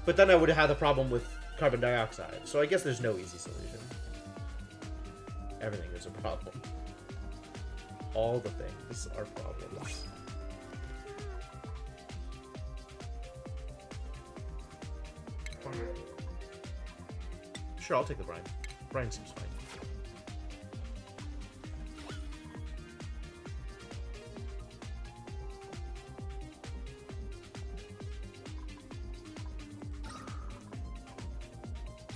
But then I would have had the problem with carbon dioxide, so I guess there's no easy solution. Everything is a problem. All the things are problems. Sure, I'll take the brine. Brine seems fine.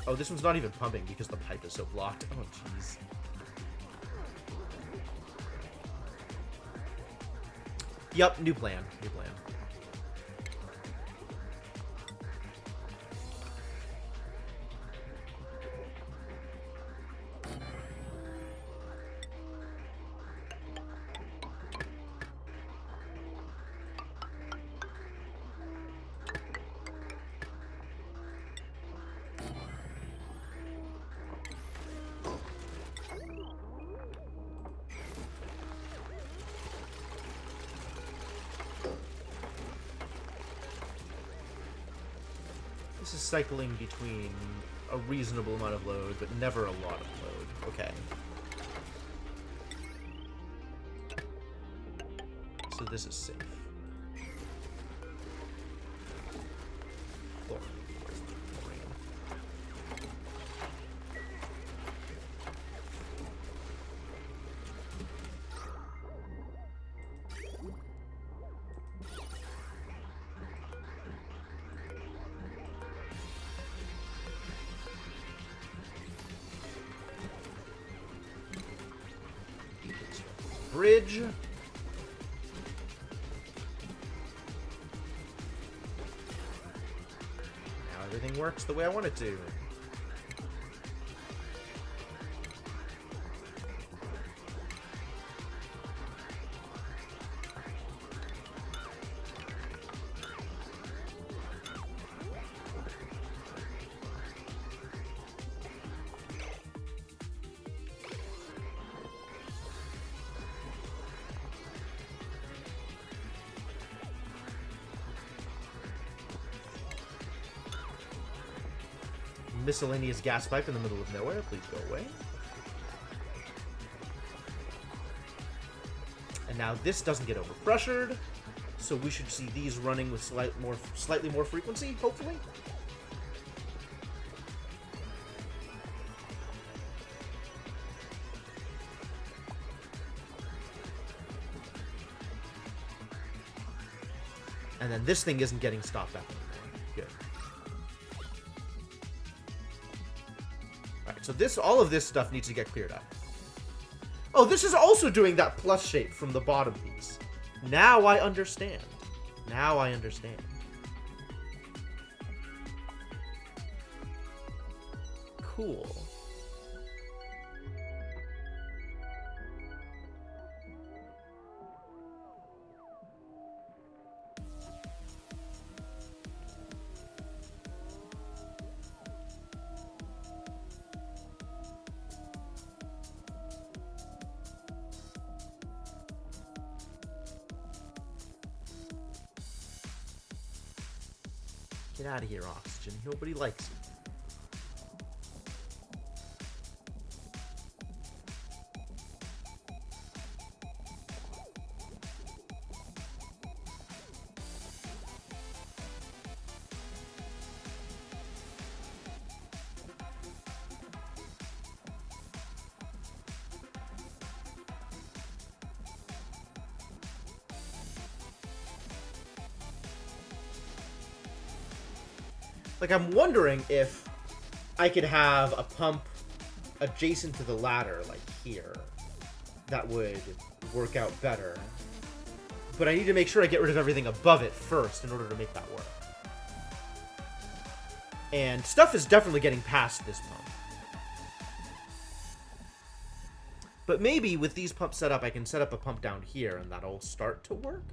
Oh, this one's not even pumping because the pipe is so blocked. Oh, jeez. Yup, new plan. New plan. This is cycling between a reasonable amount of load, but never a lot of load. Okay. So this is safe. Chlorine. Chlorine. Bridge. Now everything works the way I want it to. Miscellaneous gas pipe in the middle of nowhere. Please go away. And now this doesn't get overpressured, so we should see these running with slightly more frequency, hopefully. And then this thing isn't getting stopped up anymore. Good. So So this, all of this stuff needs to get cleared up. Oh, this is also doing that plus shape from the bottom piece. Now I understand. Now I understand. Cool. Get out of here, Oxygen. Nobody likes you. Like, I'm wondering if I could have a pump adjacent to the ladder, like here. That would work out better. But I need to make sure I get rid of everything above it first in order to make that work. And stuff is definitely getting past this pump. But maybe with these pumps set up, I can set up a pump down here and that'll start to work.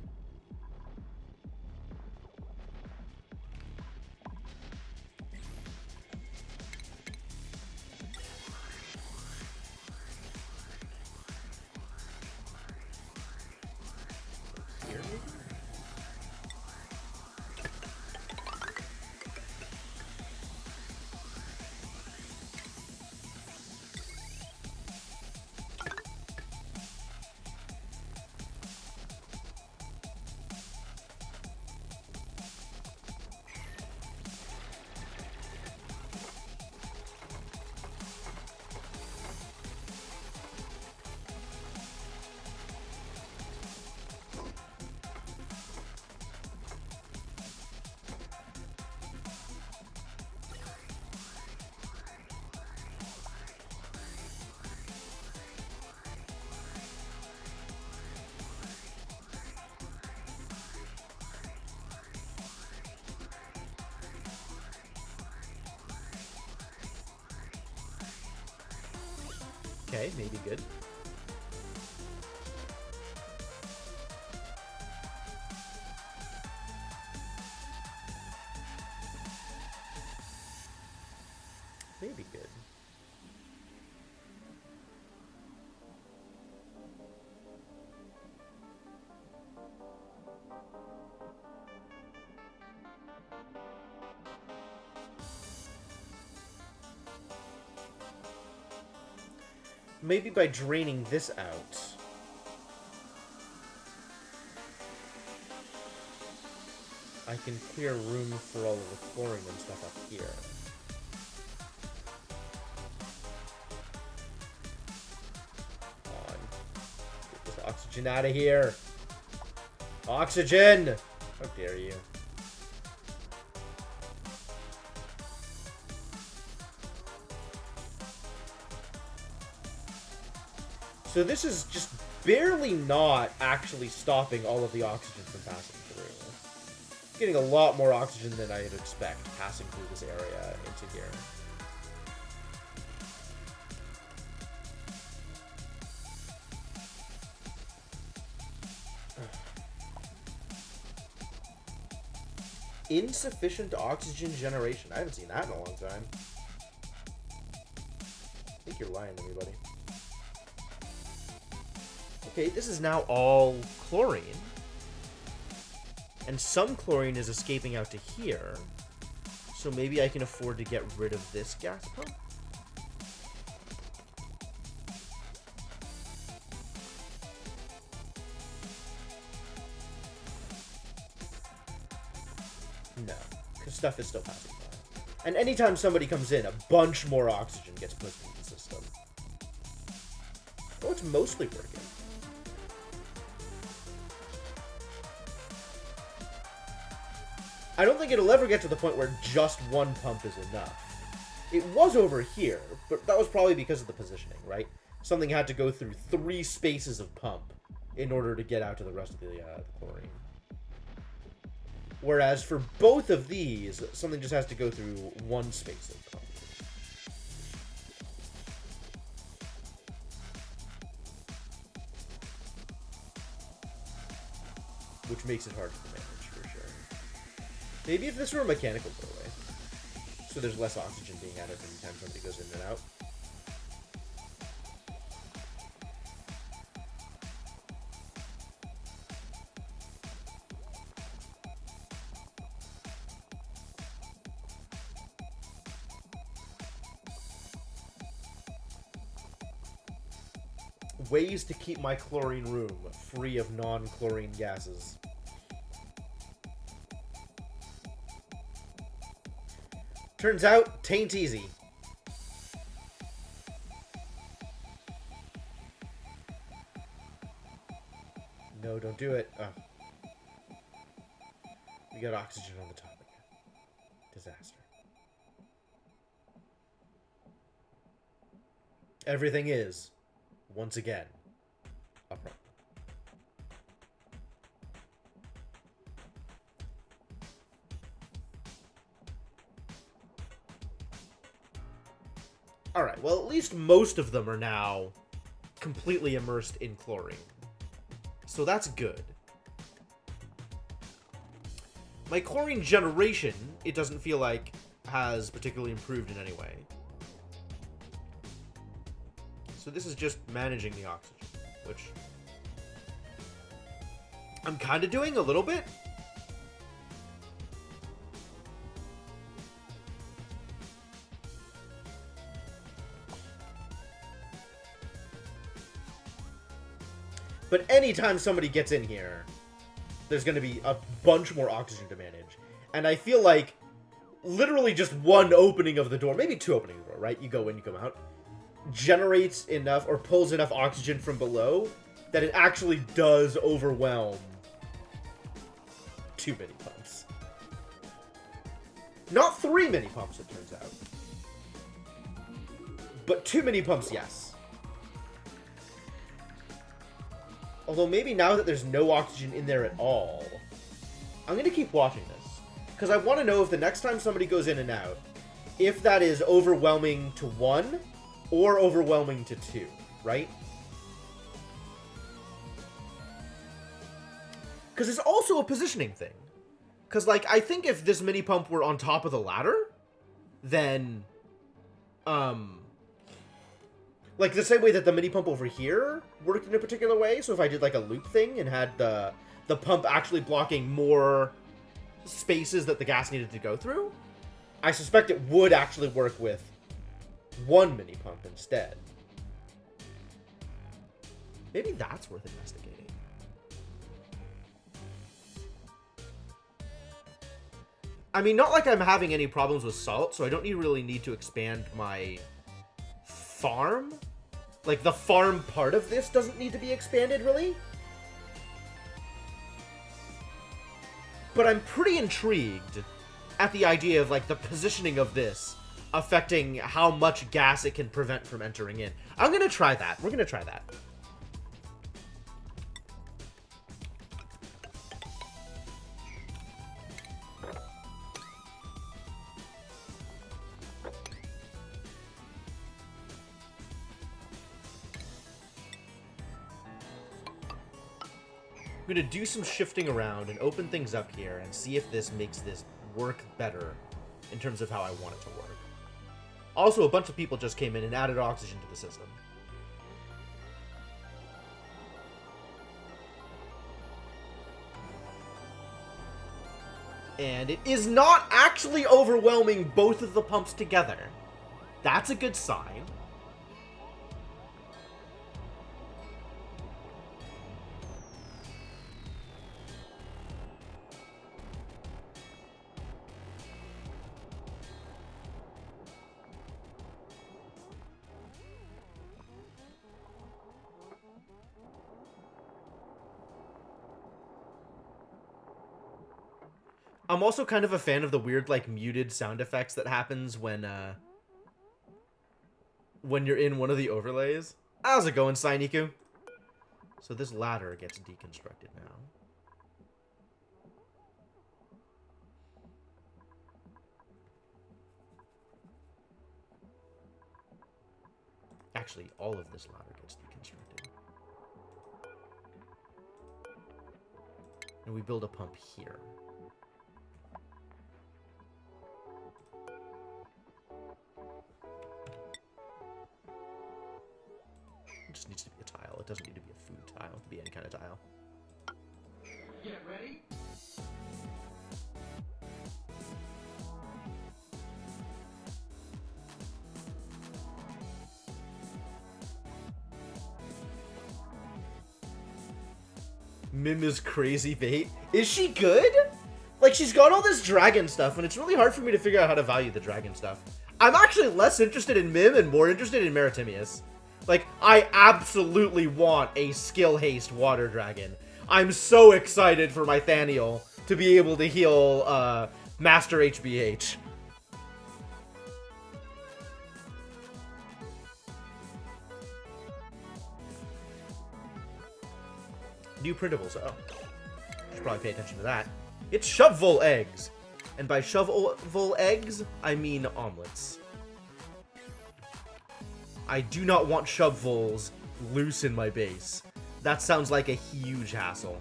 Okay, maybe good. Maybe good. Maybe by draining this out. I can clear room for all of the chlorine and stuff up here. Come on. Get this oxygen out of here. Oxygen! How dare you. So this is just barely not actually stopping all of the oxygen from passing through. Getting a lot more oxygen than I'd expect passing through this area into here. Insufficient oxygen generation. I haven't seen that in a long time. I think you're lying to me, buddy. Okay, this is now all chlorine. And some chlorine is escaping out to here. So maybe I can afford to get rid of this gas pump? No, because stuff is still passing by. And anytime somebody comes in, a bunch more oxygen gets pushed into the system. Oh, it's mostly working. I don't think it'll ever get to the point where just one pump is enough. It was over here, but that was probably because of the positioning, right? Something had to go through 3 spaces of pump in order to get out to the rest of the chlorine. Whereas for both of these, something just has to go through 1 space of pump. Which makes it hard to manage, for sure. Maybe if this were a mechanical doorway. So there's less oxygen being added every time somebody goes in and out. Ways to keep my chlorine room free of non-chlorine gases. Turns out, tain't easy. No, don't do it. Oh. We got oxygen on the top again. Disaster. Everything is, once again, a problem. Alright, well, at least most of them are now completely immersed in chlorine. So that's good. My chlorine generation, it doesn't feel like, has particularly improved in any way. So this is just managing the oxygen, which I'm kind of doing a little bit. But anytime somebody gets in here, there's going to be a bunch more oxygen to manage. And I feel like literally just one opening of the door, maybe 2 openings of the door, right? You go in, you come out, generates enough or pulls enough oxygen from below that it actually does overwhelm too many pumps. Not 3 mini pumps, it turns out. But too many pumps, yes. Although maybe now that there's no oxygen in there at all, I'm going to keep watching this. Because I want to know if the next time somebody goes in and out, if that is overwhelming to 1 or overwhelming to 2, right? Because it's also a positioning thing. Because, like, I think if this mini pump were on top of the ladder, then, like, the same way that the mini pump over here worked in a particular way. So if I did, like, a loop thing and had the pump actually blocking more spaces that the gas needed to go through, I suspect it would actually work with 1 mini pump instead. Maybe that's worth investigating. I mean, not like I'm having any problems with salt, so I don't really need to expand my farm. Like, the farm part of this doesn't need to be expanded, really. But I'm pretty intrigued at the idea of, like, the positioning of this affecting how much gas it can prevent from entering in. I'm gonna try that. We're gonna try that. I'm going to do some shifting around and open things up here and see if this makes this work better in terms of how I want it to work. Also, a bunch of people just came in and added oxygen to the system. And it is not actually overwhelming both of the pumps together. That's a good sign. I'm also kind of a fan of the weird, like, muted sound effects that happens when when you're in one of the overlays. How's it going, Sainiku? So this ladder gets deconstructed now. Actually, all of this ladder gets deconstructed. And we build a pump here. It just needs to be a tile. It doesn't need to be a food tile. It can be any kind of tile. Get ready. Mim is crazy bait. Is she good? Like, she's got all this dragon stuff, and it's really hard for me to figure out how to value the dragon stuff. I'm actually less interested in Mim and more interested in Meritimius. Like, I absolutely want a skill haste water dragon. I'm so excited for my Thaniel to be able to heal Master HBH. New printables. Oh. Should probably pay attention to that. It's Shovel eggs. And by Shovel eggs, I mean omelets. I do not want Shovels loose in my base. That sounds like a huge hassle.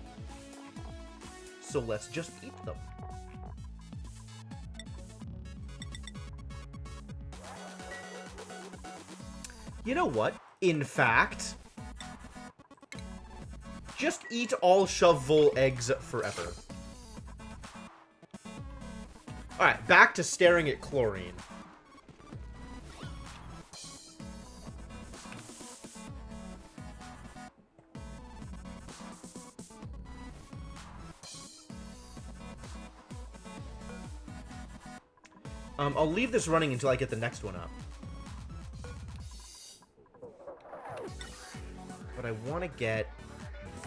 So let's just eat them. You know what? In fact, just eat all Shovel eggs forever. Alright, back to staring at chlorine. I'll leave this running until I get the next one up. But I want to get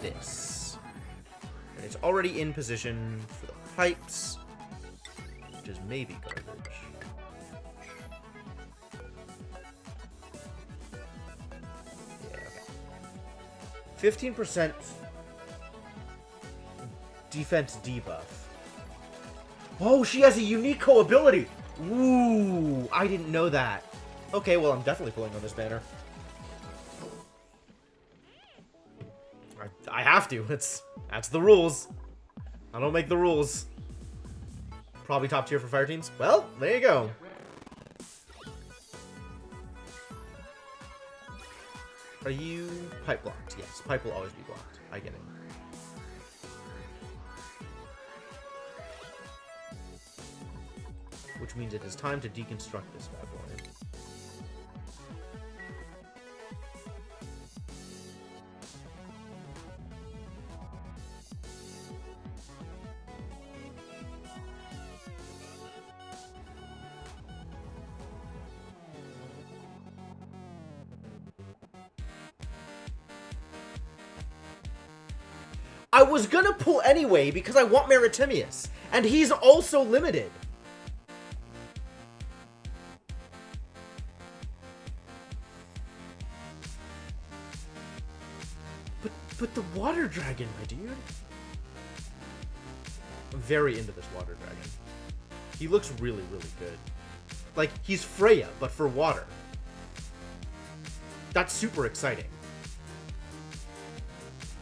this. And it's already in position for the pipes, which is maybe garbage. Yeah, okay. 15% defense debuff. Oh, she has a unique ability. Ooh, I didn't know that. Okay, well, I'm definitely pulling on this banner. I have to. That's the rules. I don't make the rules. Probably top tier for fire teams. Well, there you go. Are you pipe blocked? Yes, pipe will always be blocked. I get it. Which means it is time to deconstruct this bad boy. I was gonna pull anyway because I want Meritimius, and he's also limited. But the water dragon, my dude. I'm very into this water dragon. He looks really, really good. Like, he's Freya, but for water. That's super exciting.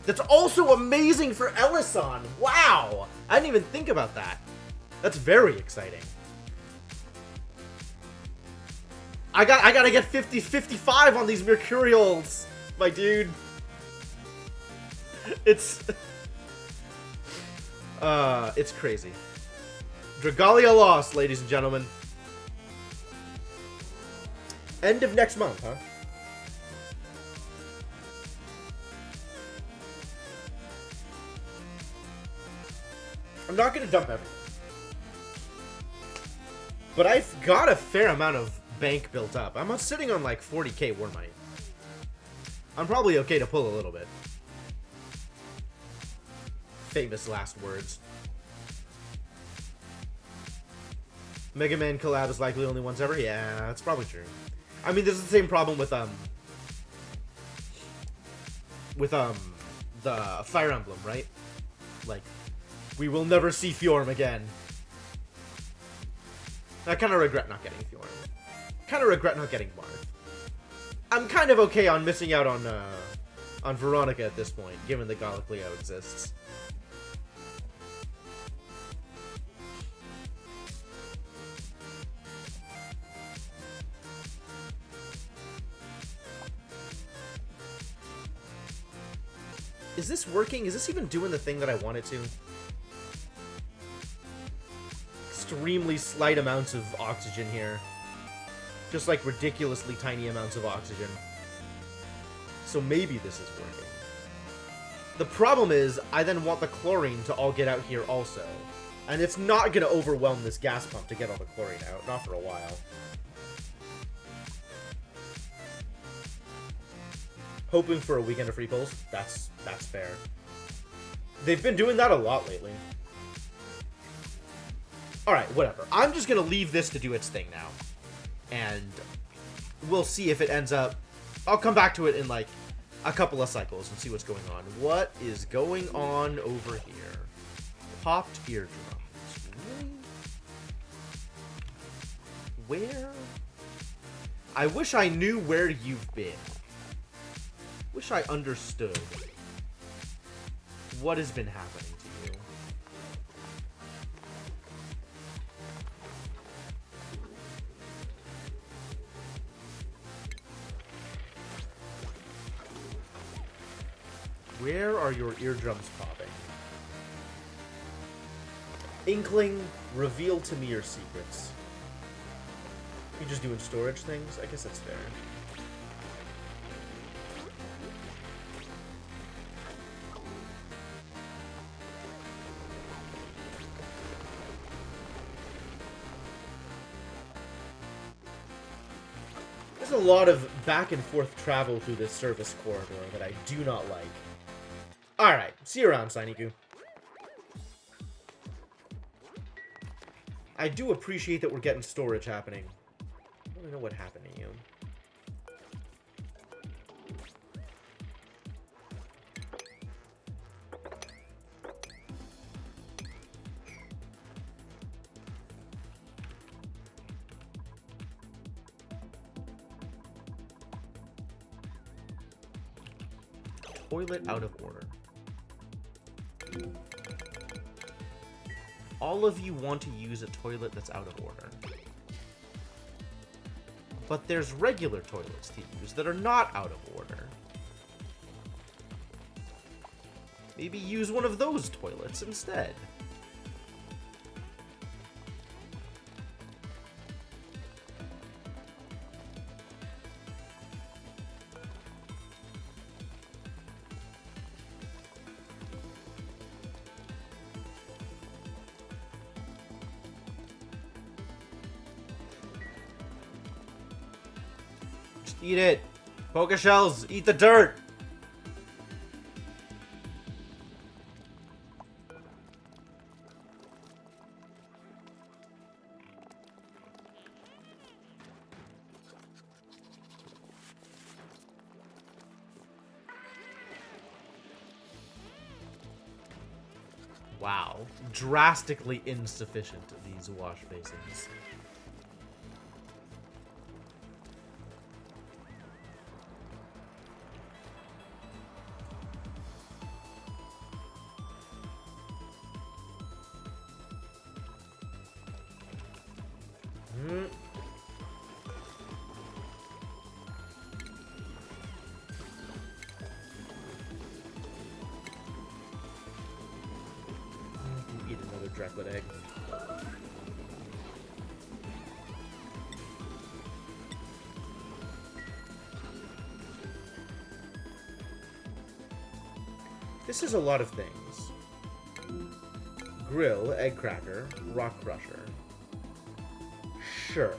That's also amazing for Ellison. Wow! I didn't even think about that. That's very exciting. I gotta get 50-55 on these Mercurials, my dude. It's crazy. Dragalia lost, ladies and gentlemen. End of next month, huh? I'm not gonna dump everything. But I've got a fair amount of bank built up. I'm sitting on like 40k war money. I'm probably okay to pull a little bit. Famous last words. Mega Man collab is likely only once ever? Yeah, that's probably true. I mean, this is the same problem with the Fire Emblem, right? Like, we will never see Fjorm again. I kind of regret not getting Fjorm. Kind of regret not getting Marth. I'm kind of okay on missing out on Veronica at this point, given that Galacleo exists. Is this working? Is this even doing the thing that I want it to? Extremely slight amounts of oxygen here. Just like ridiculously tiny amounts of oxygen. So maybe this is working. The problem is, I then want the chlorine to all get out here also. And it's not going to overwhelm this gas pump to get all the chlorine out. Not for a while. Hoping for a weekend of free pulls. That's fair. They've been doing that a lot lately. Alright, whatever. I'm just going to leave this to do its thing now. And we'll see if it ends up... I'll come back to it in, like, a couple of cycles and see what's going on. What is going on over here? Popped eardrums. Really? Where? I wish I knew where you've been. Wish I understood what has been happening to you. Where are your eardrums popping? Inkling, reveal to me your secrets. You just doing storage things? I guess that's fair. There's a lot of back and forth travel through this service corridor that I do not like. Alright, see you around, Siniku. I do appreciate that we're getting storage happening. I want to know what happened to you. Toilet out of order. All of you want to use a toilet that's out of order. But there's regular toilets to use that are not out of order. Maybe use one of those toilets instead. Eat it! Poker shells! Eat the dirt! Wow. Drastically insufficient, these wash basins. Eat another Dreklet egg. This is a lot of things. Grill, egg cracker, rock crusher. Sure.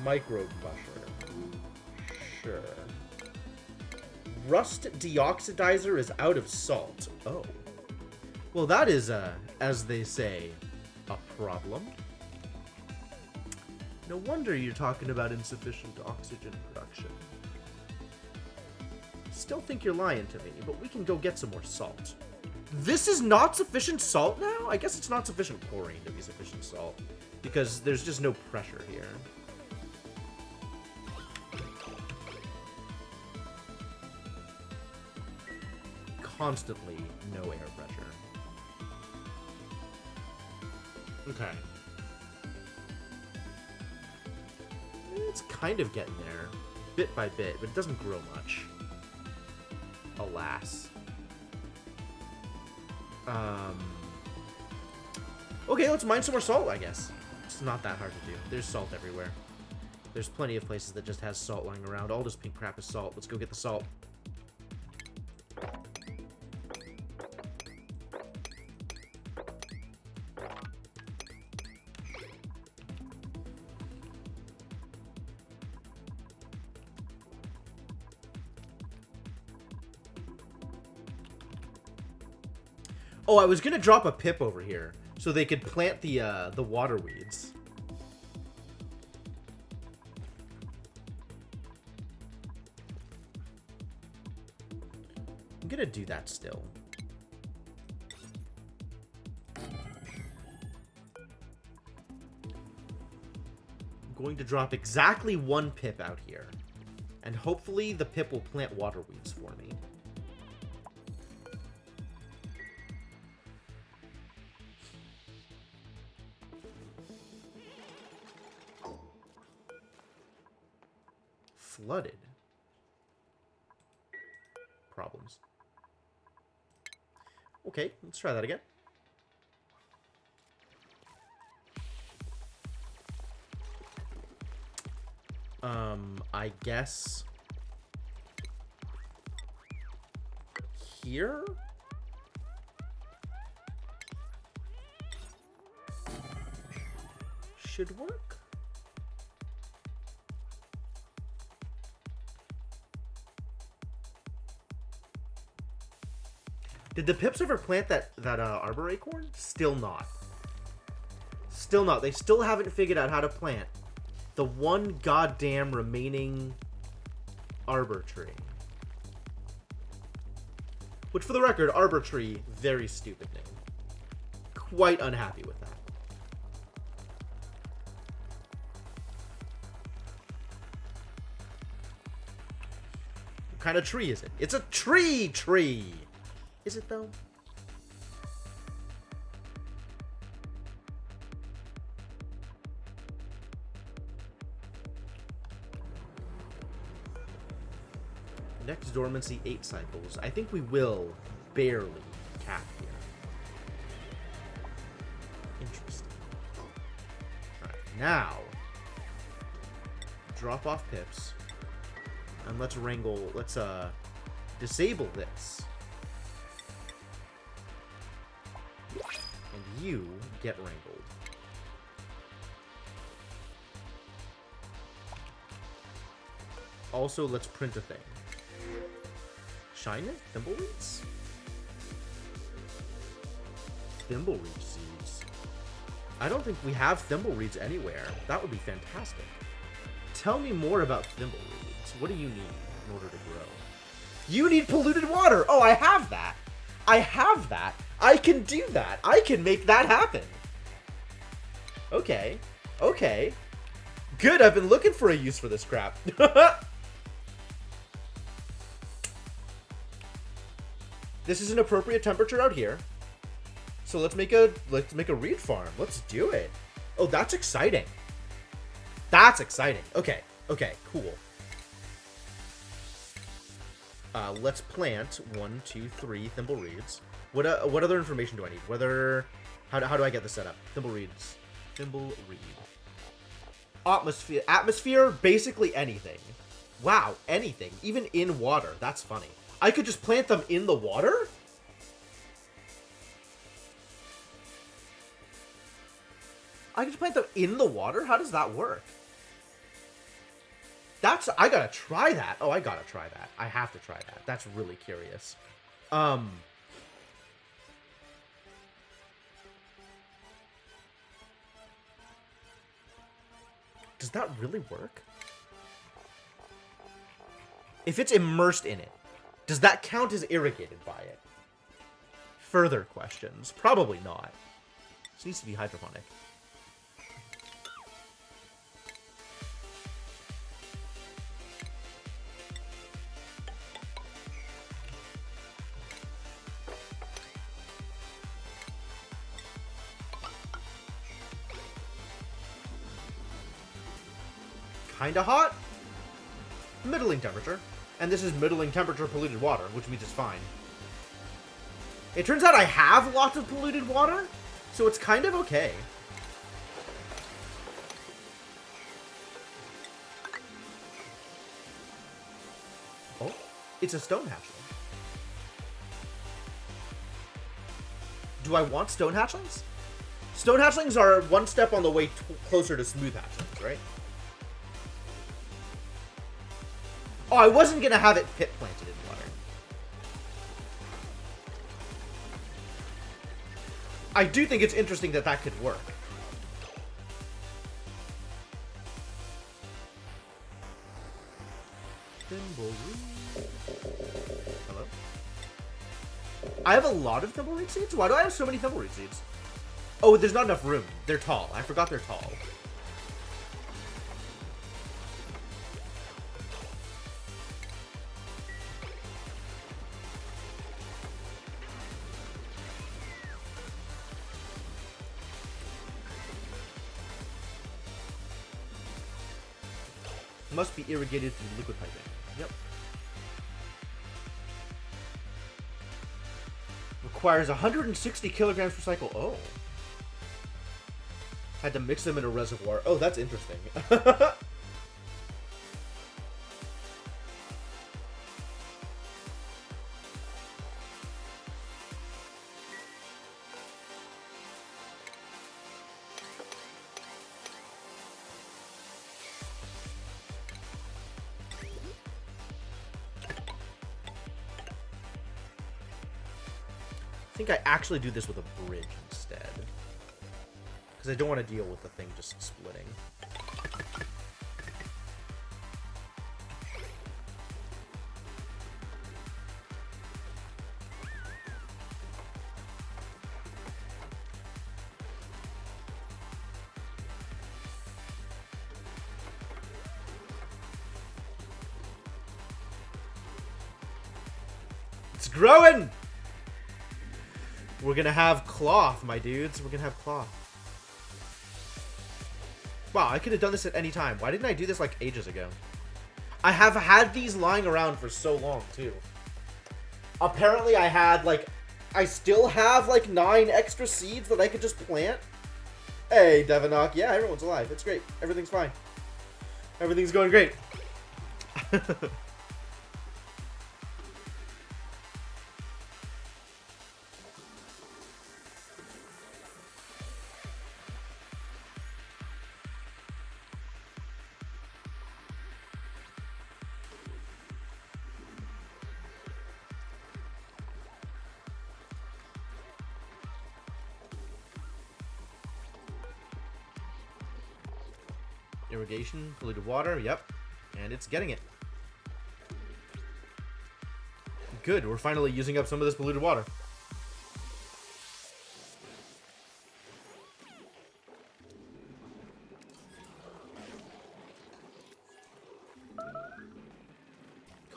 Micro crusher. Sure. Rust deoxidizer is out of salt. Oh. Well, that is, as they say, a problem. No wonder you're talking about insufficient oxygen production. Still think you're lying to me, but we can go get some more salt. This is not sufficient salt now? I guess it's not sufficient chlorine to be sufficient salt, because there's just no pressure here. Constantly no air pressure. Okay. It's kind of getting there, bit by bit, but it doesn't grow much. Alas. Okay, let's mine some more salt, I guess. It's not that hard to do. There's salt everywhere. There's plenty of places that just has salt lying around. All this pink crap is salt. Let's go get the salt. Oh, I was gonna drop a pip over here so they could plant the water weeds. I'm gonna do that still. I'm going to drop exactly one pip out here, and hopefully the pip will plant water weeds for me. Flooded. Problems. Okay, let's try that again. I guess here? Should work. Did the pips ever plant that Arboria corn? Still not. Still not. They still haven't figured out how to plant the one goddamn remaining arbor tree. Which, for the record, arbor tree, very stupid name. Quite unhappy with that. What kind of tree is it? It's a tree! Is it, though? Next dormancy 8 cycles. I think we will barely cap here. Interesting. Alright, now drop off pips. And let's disable this. And you get wrangled. Also, let's print a thing. Shine it? Thimbleweeds? Thimbleweed seeds. I don't think we have thimbleweeds anywhere. That would be fantastic. Tell me more about thimbleweeds. What do you need in order to grow? You need polluted water! Oh, I have that! I have that! I can do that! I can make that happen! Okay. Okay. Good, I've been looking for a use for this crap. This is an appropriate temperature out here. So let's make a reed farm. Let's do it. Oh, that's exciting. That's exciting. Okay. Okay, cool. Let's plant 1, 2, 3 thimble reeds. What other information do I need? How do I get this set up? Thimble reeds. Thimble reed. Atmosphere, basically anything. Wow, anything. Even in water. That's funny. I could just plant them in the water? I could plant them in the water? How does that work? I gotta try that. Oh, I gotta try that. I have to try that. That's really curious. Does that really work? If it's immersed in it, does that count as irrigated by it? Further questions. Probably not. This needs to be hydroponic. Kinda hot? Middling temperature. And this is middling temperature polluted water, which means it's fine. It turns out I have lots of polluted water, so it's kind of okay. Oh, it's a stone hatchling. Do I want stone hatchlings? Stone hatchlings are one step on the way closer to smooth hatchlings, right? Oh, I wasn't gonna have it pit planted in water. I do think it's interesting that that could work. Hello? I have a lot of thimbleweed seeds? Why do I have so many thimbleweed seeds? Oh, there's not enough room. They're tall. I forgot they're tall. Must be irrigated through liquid piping. Yep. Requires 160 kilograms per cycle. Oh. Had to mix them in a reservoir. Oh, that's interesting. I think I actually do this with a bridge instead. Because I don't want to deal with the thing just splitting. It's growing! We're gonna have cloth, my dudes. We're gonna have cloth. Wow, I could have done this at any time. Why didn't I do this like ages ago? I have had these lying around for so long, too. Apparently I had, like... I still have, like, 9 extra seeds that I could just plant. Hey, Devinok. Yeah, everyone's alive. It's great. Everything's fine. Everything's going great. Irrigation, polluted water, yep. And it's getting it. Good, we're finally using up some of this polluted water.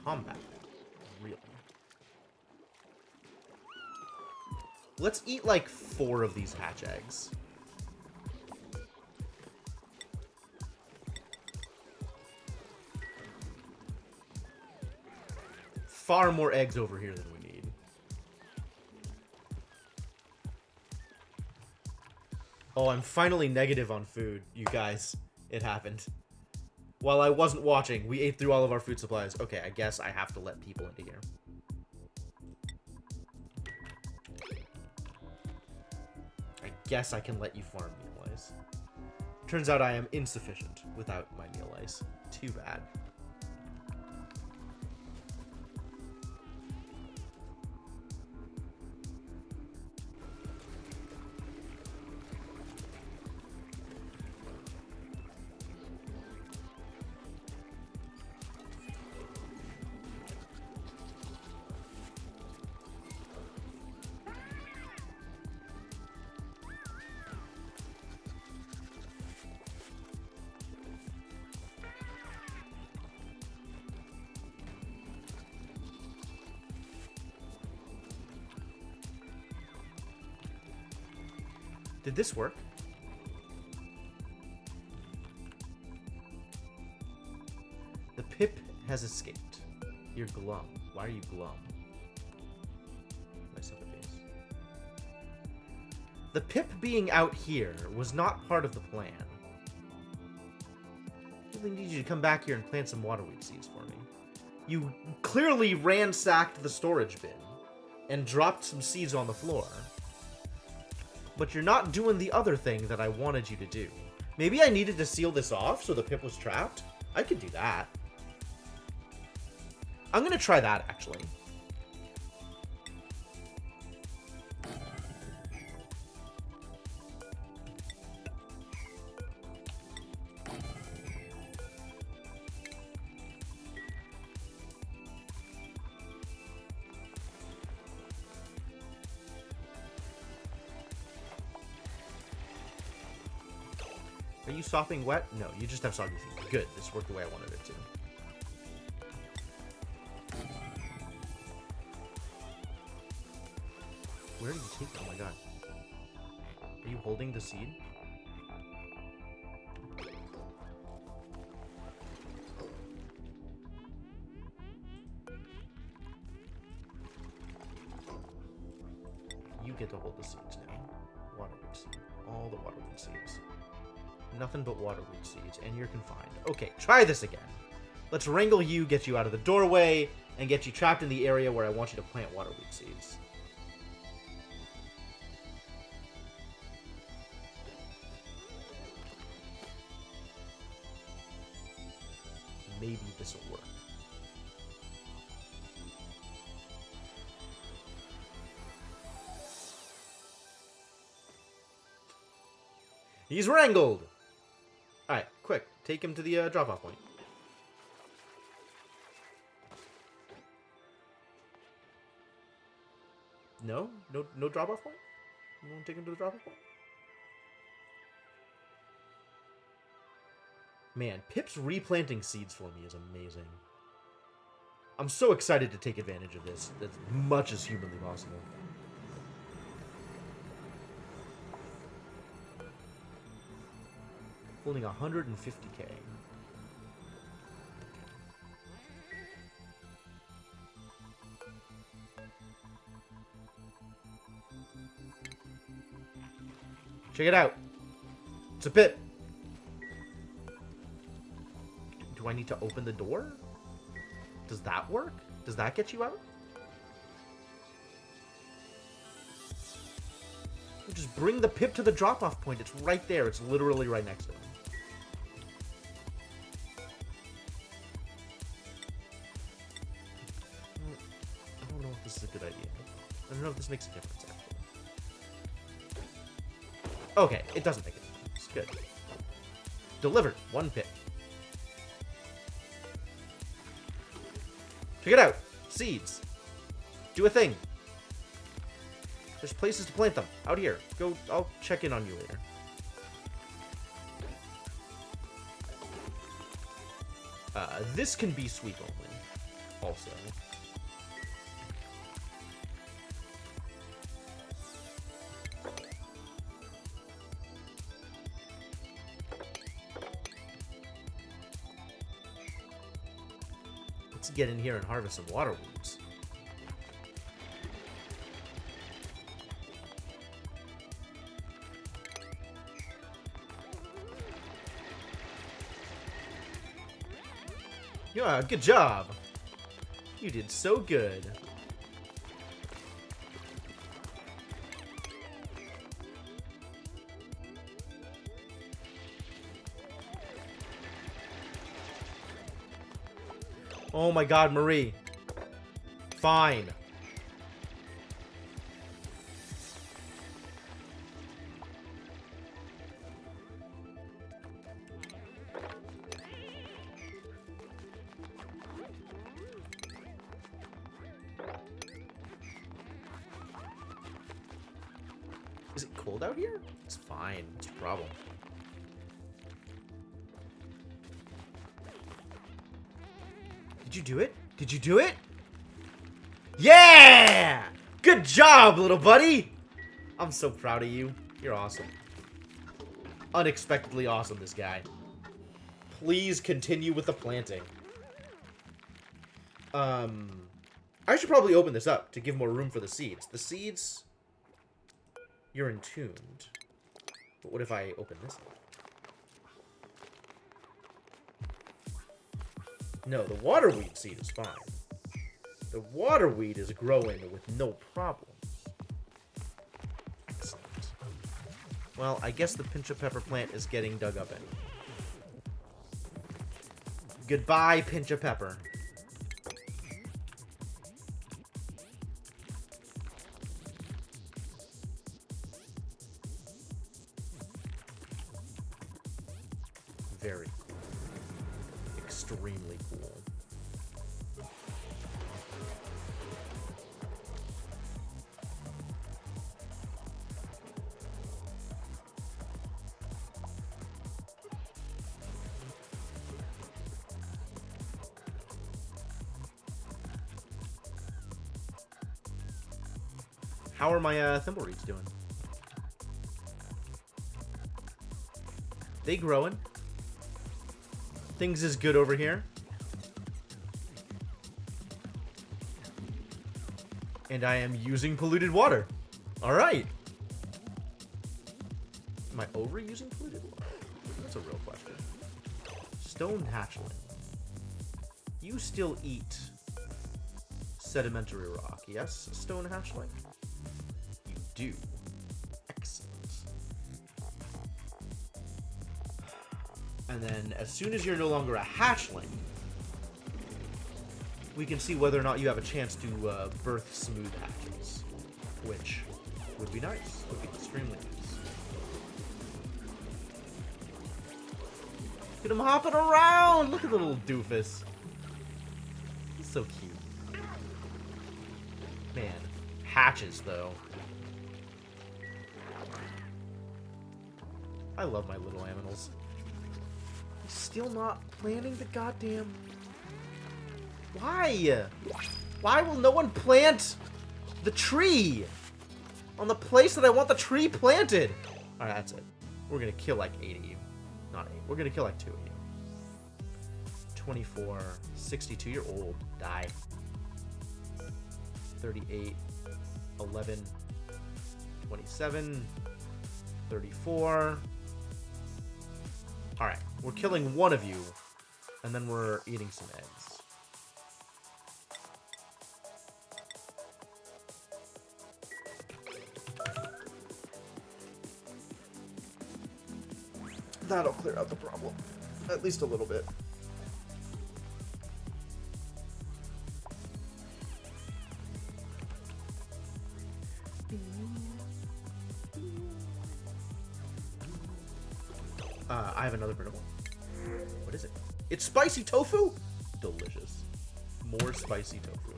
Combat. Really. Let's eat like 4 of these hatch eggs. Far more eggs over here than we need. Oh, I'm finally negative on food, you guys. It happened. While I wasn't watching, we ate through all of our food supplies. Okay, I guess I have to let people into here. I guess I can let you farm meal ice. Turns out I am insufficient without my meal ice. Too bad. Did this work? The Pip has escaped. You're glum. Why are you glum? My sympathies. The Pip being out here was not part of the plan. I really need you to come back here and plant some waterweed seeds for me. You clearly ransacked the storage bin and dropped some seeds on the floor. But you're not doing the other thing that I wanted you to do. Maybe I needed to seal this off so the Pip was trapped? I could do that. I'm gonna try that, actually. Are you sopping wet? No, you just have soggy feet. Good, this worked the way I wanted it to. Where did you take it? Oh my god. Are you holding the seed? You get to hold the seeds now. Waterweed seed. All the waterweed seeds. Nothing but waterweed seeds, and you're confined. Okay, try this again. Let's wrangle you, get you out of the doorway, and get you trapped in the area where I want you to plant waterweed seeds. Maybe this will work. He's wrangled! Alright, quick. Take him to the drop-off point. No? No drop-off point? You won't take him to the drop-off point? Man, Pip's replanting seeds for me is amazing. I'm so excited to take advantage of this as much as humanly possible. Holding 150k. Check it out. It's a Pip. Do I need to open the door? Does that work? Does that get you out? Just bring the Pip to the drop-off point. It's right there. It's literally right next to him. I don't know if this is a good idea. I don't know if this makes a difference, actually. Okay, it doesn't make a difference. Good. Delivered. 1 Pip. Check it out. Seeds. Do a thing. There's places to plant them. Out here. Go. I'll check in on you later. This can be sweep only. Also. Let's get in here and harvest some water weeds. Yeah, good job. You did so good. Oh my god, Marie. Fine. Is it cold out here? It's fine. It's a problem. Did you do it? Did you do it? Yeah! Good job, little buddy! I'm so proud of you. You're awesome. Unexpectedly awesome, this guy. Please continue with the planting. I should probably open this up to give more room for the seeds. The seeds... You're entombed. But what if I open this up? No, the waterweed seed is fine. The waterweed is growing with no problems. Excellent. Well, I guess the pinch of pepper plant is getting dug up anyway. Goodbye, pinch of pepper. Very cool. Extremely cool. How are my thimbleweeds doing? They growing? Things is good over here. And I am using polluted water. Alright. Am I overusing polluted water? That's a real question. Stone hatchling. You still eat sedimentary rock, yes, stone hatchling? You do. Excellent. And then, as soon as you're no longer a hatchling, we can see whether or not you have a chance to birth smooth hatches, which would be nice. Would be extremely nice. Look at him hopping around! Look at the little doofus. He's so cute. Man, hatches, though. I love my little animals. Still not planting the goddamn... Why? Why will no one plant the tree on the place that I want the tree planted? Alright, that's it. We're gonna kill like 8 of you. Not 8. We're gonna kill like 2 of you. 24, 62. You're old. Die. 38, 11, 27, 34. Alright, we're killing 1 of you, and then we're eating some eggs. That'll clear out the problem. At least a little bit. I have another vertical. What is it? It's spicy tofu? Delicious. More spicy tofu.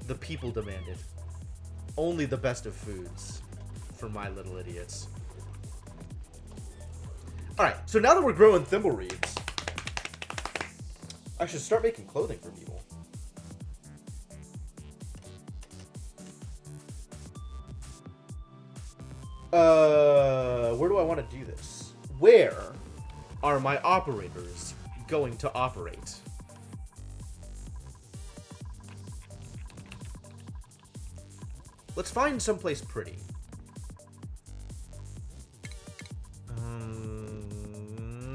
The people demanded. Only the best of foods for my little idiots. Alright, so now that we're growing thimbleweeds, I should start making clothing for people. Where do I want to do this? Where are my operators going to operate? Let's find someplace pretty.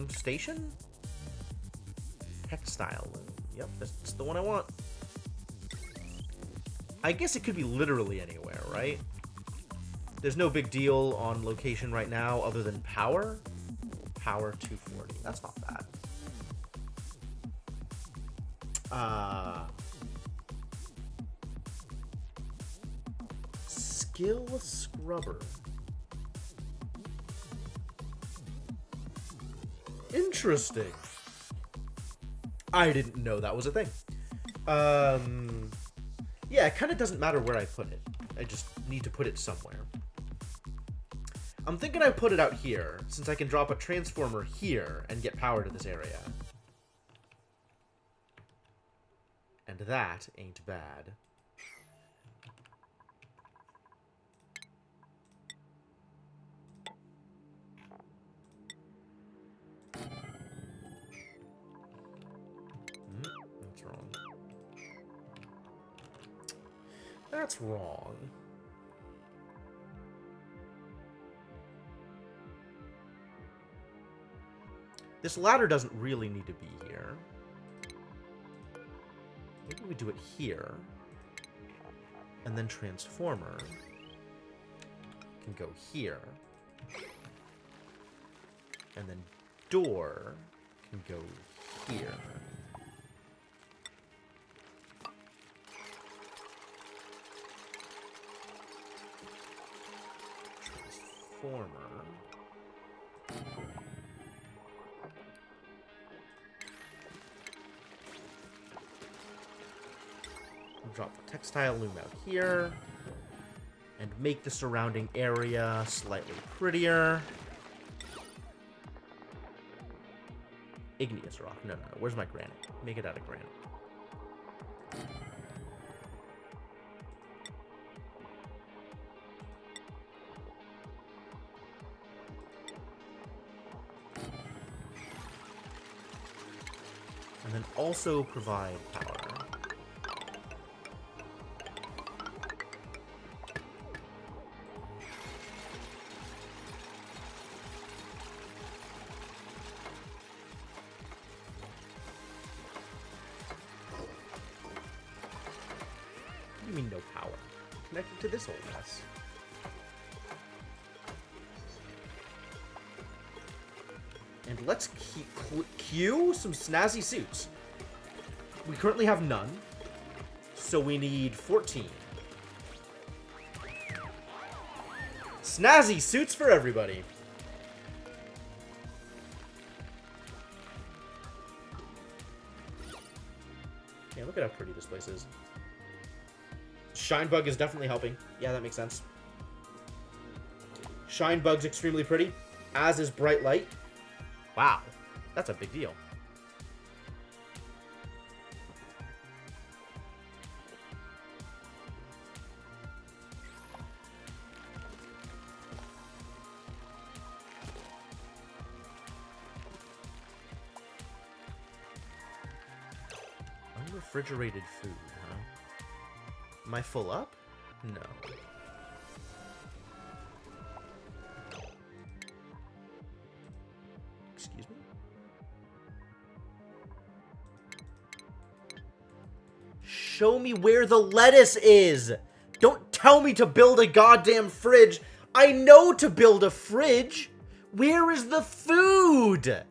Station? Textile loom. Yep, that's the one I want. I guess it could be literally anywhere, right? There's no big deal on location right now other than power. Power 240. That's not bad. Skill scrubber. Interesting. I didn't know that was a thing. Yeah, it kind of doesn't matter where I put it. I just need to put it somewhere. I'm thinking I put it out here, since I can drop a transformer here and get power to this area. And that ain't bad. That's wrong. This ladder doesn't really need to be here. Maybe we do it here. And then transformer can go here. And then door can go here. Transformer. Drop the textile loom out here. And make the surrounding area slightly prettier. Igneous rock. No. Where's my granite? Make it out of granite. And then also provide power. What do you mean no power? Connected to this old mess. And let's queue some snazzy suits. We currently have none, so we need 14. Snazzy suits for everybody. Yeah, look at how pretty this place is. Shine Bug is definitely helping. Yeah, that makes sense. Shine Bug's extremely pretty, as is Bright Light. Wow, that's a big deal. Unrefrigerated food, huh? Am I full up? No. Excuse me? Show me where the lettuce is! Don't tell me to build a goddamn fridge! I know to build a fridge! Where is the food?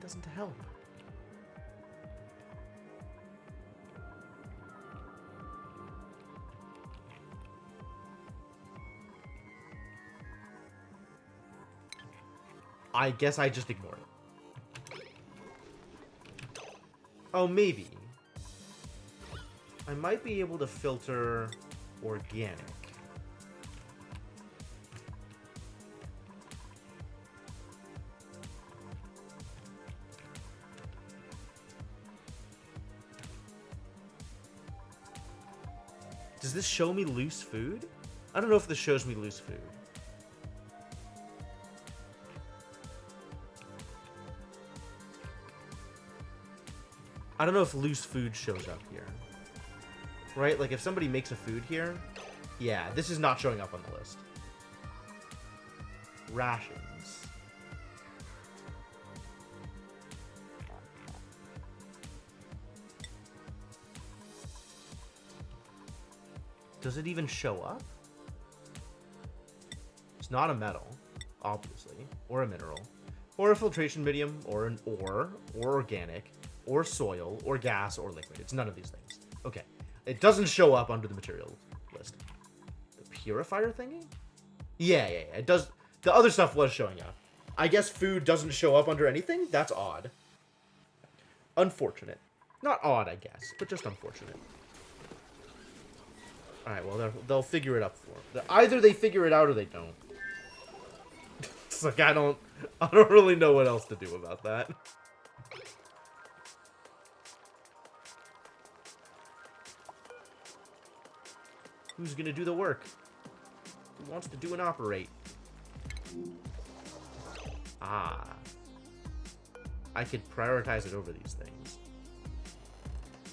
Doesn't help. I guess I just ignore it. Oh, maybe. I might be able to filter organic. Does this show me loose food? I don't know if this shows me loose food. I don't know if loose food shows up here. Right? Like, if somebody makes a food here... Yeah, this is not showing up on the list. Rations. Does it even show up? It's not a metal, obviously, or a mineral, or a filtration medium, or an ore, or organic, or soil, or gas, or liquid. It's none of these things. Okay. It doesn't show up under the materials list. The purifier thingy? Yeah. It does. The other stuff was showing up. I guess food doesn't show up under anything? That's odd. Unfortunate. Not odd, I guess, but just unfortunate. Alright, well, they'll figure it out for them. Either they figure it out or they don't. It's like, I don't really know what else to do about that. Who's gonna do the work? Who wants to do and operate? Ah. I could prioritize it over these things.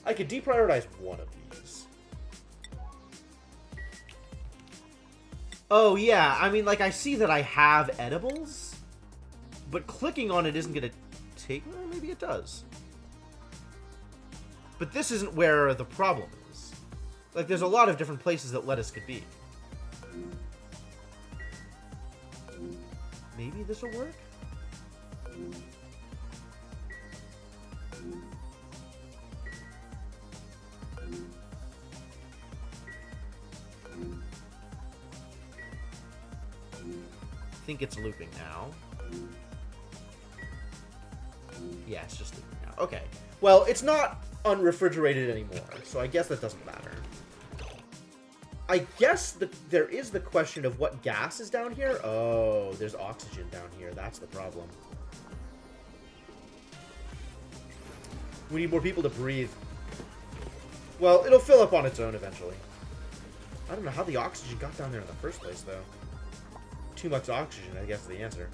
I could deprioritize one of these. Oh, yeah. I mean, like, I see that I have edibles, but clicking on it isn't going to take... Well, maybe it does. But this isn't where the problem is. Like, there's a lot of different places that lettuce could be. Maybe this will work? I think it's looping now. Yeah, it's just looping now. Okay. Well, it's not unrefrigerated anymore, so I guess that doesn't matter. I guess there is the question of what gas is down here. Oh, there's oxygen down here. That's the problem. We need more people to breathe. Well, it'll fill up on its own eventually. I don't know how the oxygen got down there in the first place, though. Too much oxygen, I guess, is the answer.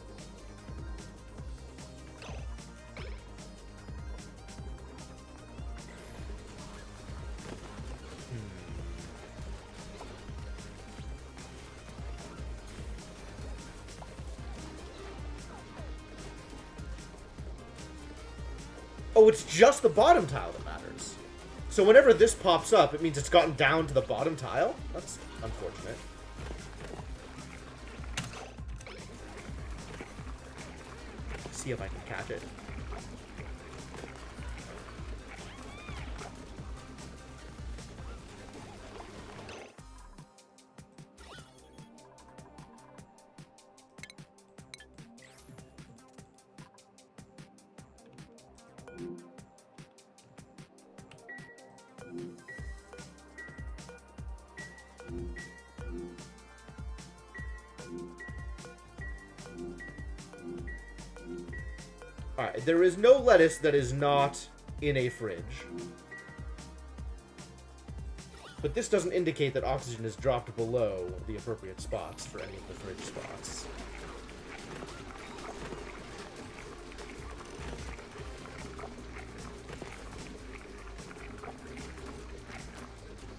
Oh, it's just the bottom tile that matters. So whenever this pops up, it means it's gotten down to the bottom tile? That's unfortunate. See if I can catch it. Alright, there is no lettuce that is not in a fridge. But this doesn't indicate that oxygen is dropped below the appropriate spots for any of the fridge spots.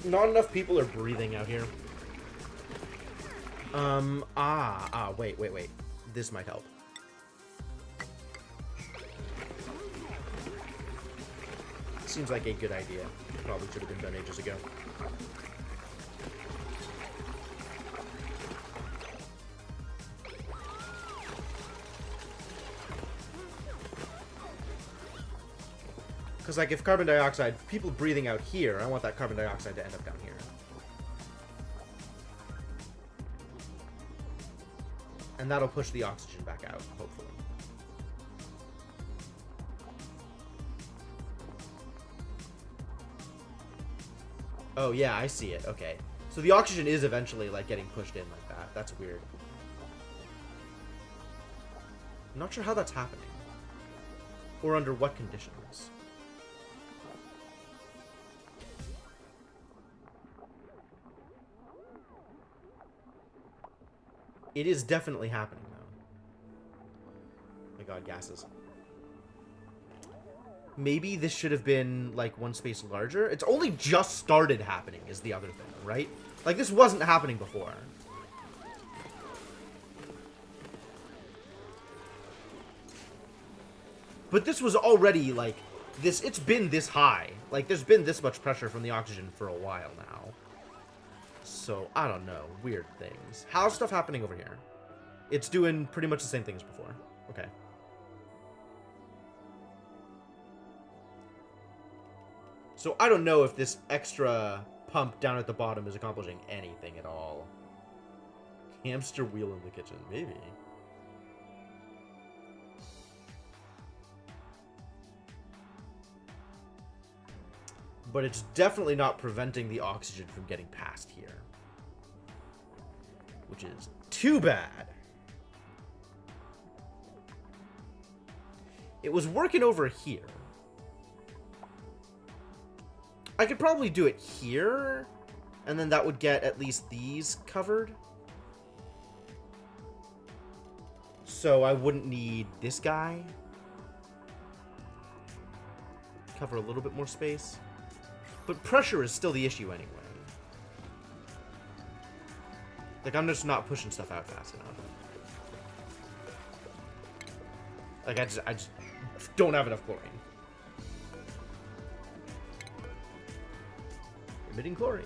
Not enough people are breathing out here. Wait. This might help. Seems like a good idea. Probably should have been done ages ago. Because, like, if carbon dioxide, people breathing out here, I want that carbon dioxide to end up down here. And that'll push the oxygen back out, hopefully. Oh, yeah, I see it. Okay. So the oxygen is eventually, like, getting pushed in like that. That's weird. I'm not sure how that's happening. Or under what conditions. It is definitely happening, though. Oh my god, gases. Maybe this should have been, like, one space larger. It's only just started happening is the other thing, right? Like, this wasn't happening before. But this was already, like, this... It's been this high. Like, there's been this much pressure from the oxygen for a while now. So, I don't know. Weird things. How's stuff happening over here? It's doing pretty much the same thing as before. Okay. So I don't know if this extra pump down at the bottom is accomplishing anything at all. Hamster wheel in the kitchen, maybe. But it's definitely not preventing the oxygen from getting past here. Which is too bad. It was working over here. I could probably do it here, and then that would get at least these covered. So I wouldn't need this guy. cover a little bit more space. But pressure is still the issue anyway. Like, I'm just not pushing stuff out fast enough. Like, I just don't have enough chlorine. Emitting chlorine.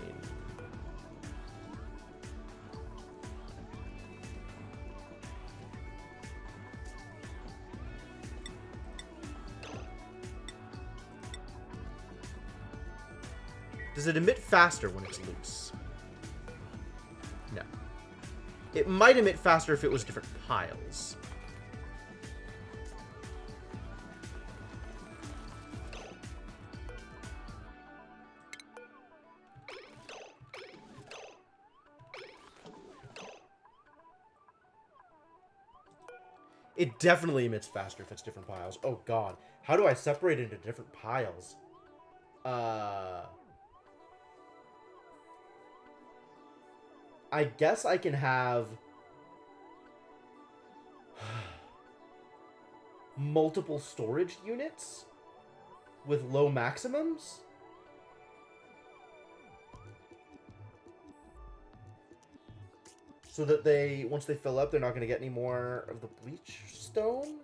Does it emit faster when it's loose? No. It might emit faster if it was different piles. It definitely emits faster if it's different piles. Oh god. How do I separate it into different piles? I guess I can have multiple storage units with low maximums. So that they, once they fill up, they're not going to get any more of the bleach stone.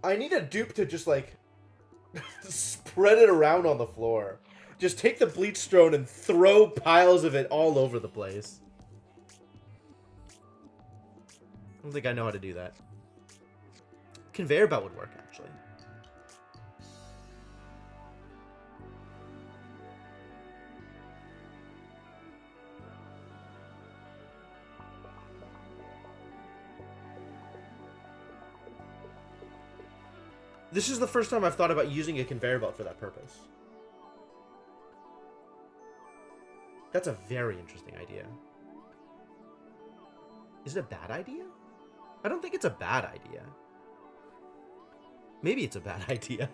I need a dupe to just, like, spread it around on the floor. Just take the bleach stone and throw piles of it all over the place. I don't think I know how to do that. Conveyor belt would work, actually. This is the first time I've thought about using a conveyor belt for that purpose. That's a very interesting idea. Is it a bad idea? I don't think it's a bad idea. Maybe it's a bad idea.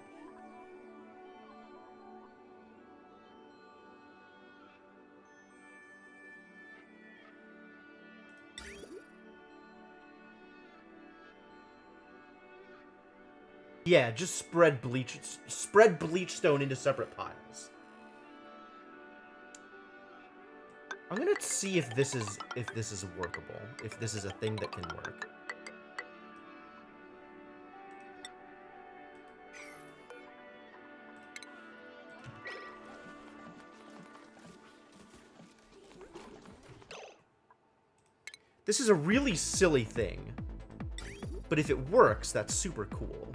Yeah, just spread bleach stone into separate piles. I'm gonna see if this is workable, if this is a thing that can work. This is a really silly thing, but if it works, that's super cool.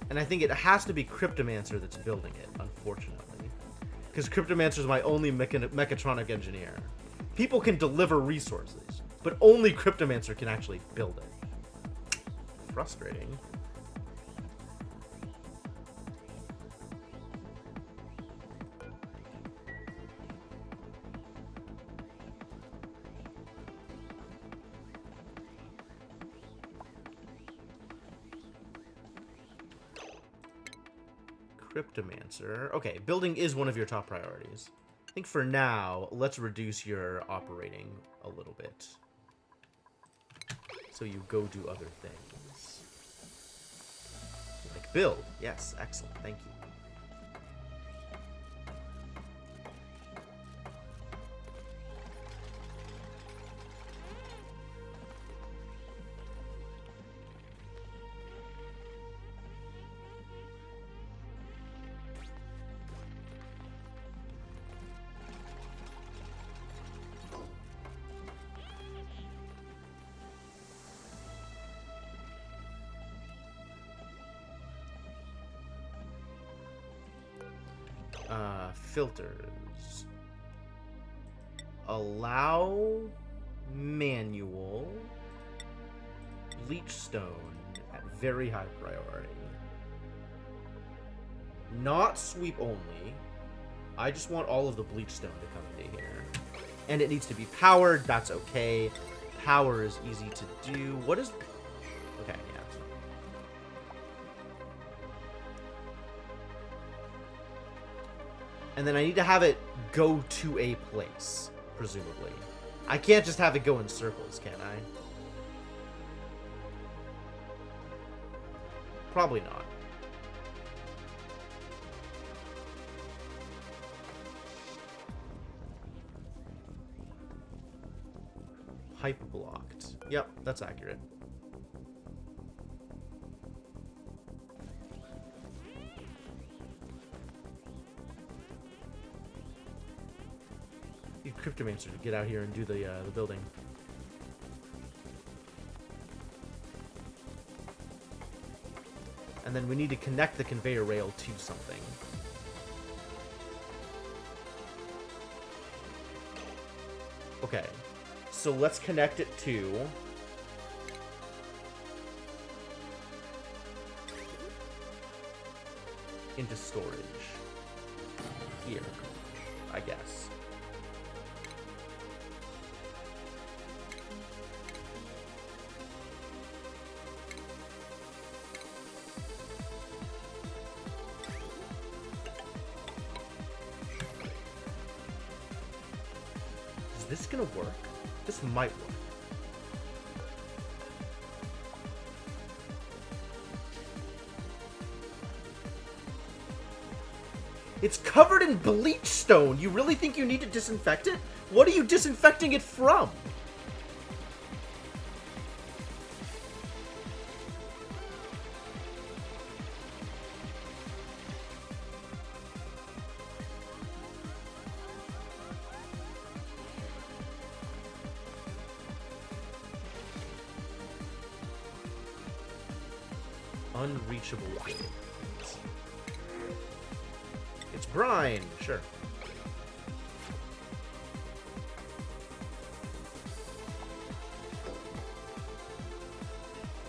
And I think it has to be Cryptomancer that's building it, unfortunately. Because Cryptomancer is my only mechatronic engineer. People can deliver resources, but only Cryptomancer can actually build it. Frustrating. Cryptomancer. Okay, building is one of your top priorities. I think for now, let's reduce your operating a little bit. So you go do other things. Like build. Yes, excellent. Thank you. Filters. Allow Manual. Bleach stone at very high priority. Not sweep only. I just want all of the bleach stone to come into here. And it needs to be powered. That's okay. Power is easy to do. What is... Okay, yeah. And then I need to have it go to a place, presumably. I can't just have it go in circles, can I? Probably not. Pipe blocked. Yep, that's accurate. You Cryptomancer to get out here and do the building. And then we need to connect the conveyor rail to something. Okay. So let's connect it to... into storage. Here, I guess. Is this gonna work? This might work. It's covered in bleach stone. You really think you need to disinfect it? What are you disinfecting it from? Unreachable. It's brine, sure.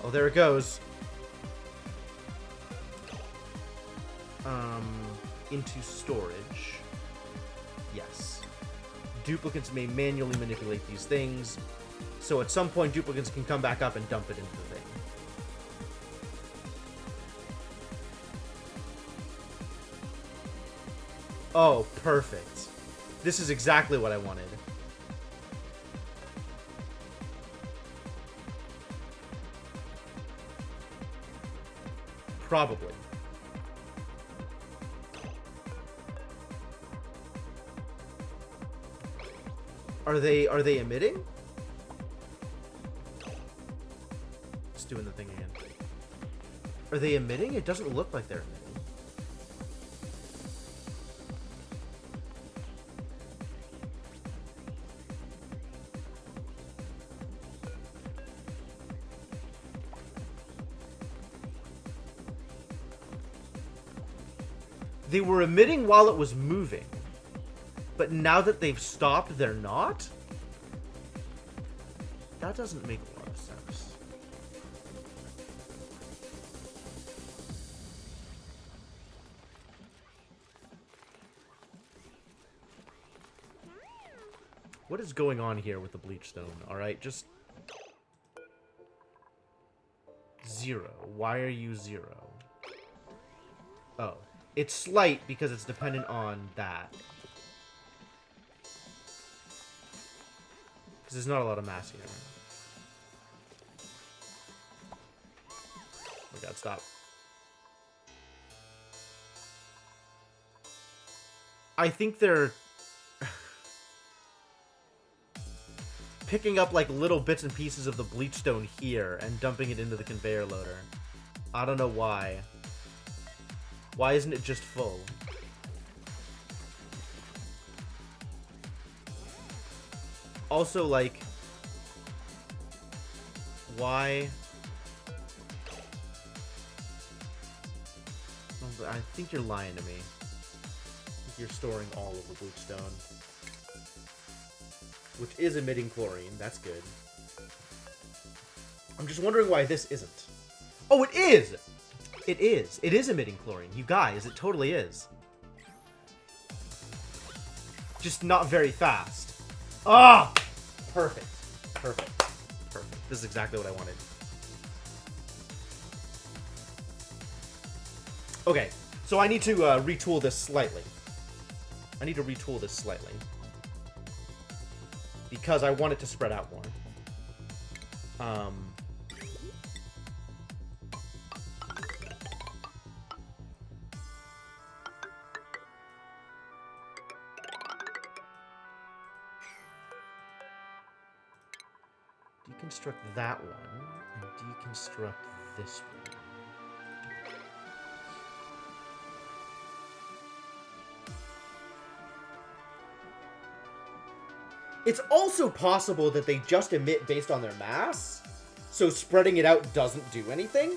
Oh, there it goes. Into storage. Yes. Duplicates may manually manipulate these things, so at some point duplicates can come back up and dump it into the thing. Oh, perfect. This is exactly what I wanted. Probably. Are they emitting? Just doing the thing again. Are they emitting? It doesn't look like they're emitting. They were emitting while it was moving. But now that they've stopped, they're not? That doesn't make a lot of sense. What is going on here with the bleach stone? Alright, just... 0. Why are you 0? Oh. It's slight because it's dependent on that. Because there's not a lot of mass here. Oh my god, stop. I think they're picking up like little bits and pieces of the bleach stone here and dumping it into the conveyor loader. I don't know why. Why isn't it just full? Also, like, why? I think you're lying to me. I think you're storing all of the bleach stone. which is emitting chlorine. That's good. I'm just wondering why this isn't. Oh, it is! It is. It is emitting chlorine. You guys, it totally is. Just not very fast. Ah! Perfect. Perfect. Perfect. This is exactly what I wanted. Okay, so I need to retool this slightly. Because I want it to spread out more. Deconstruct that one, and deconstruct this one. It's also possible that they just emit based on their mass, so spreading it out doesn't do anything.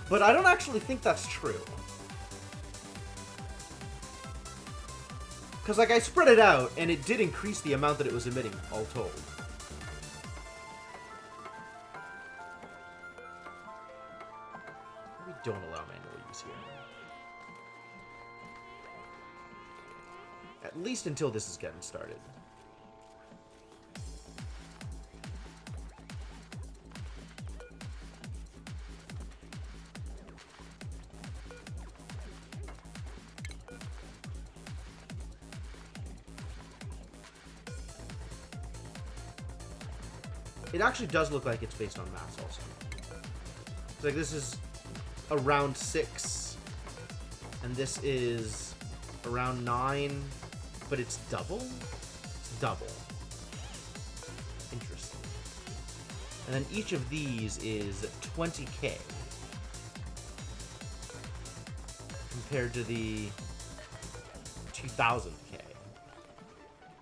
But I don't actually think that's true. Because, like, I spread it out, and it did increase the amount that it was emitting, all told. We don't allow manual use here. At least until this is getting started. It actually does look like it's based on mass also. It's like this is around 6, and this is around 9, but it's double? It's double. Interesting. And then each of these is 20k. Compared to the 2000k.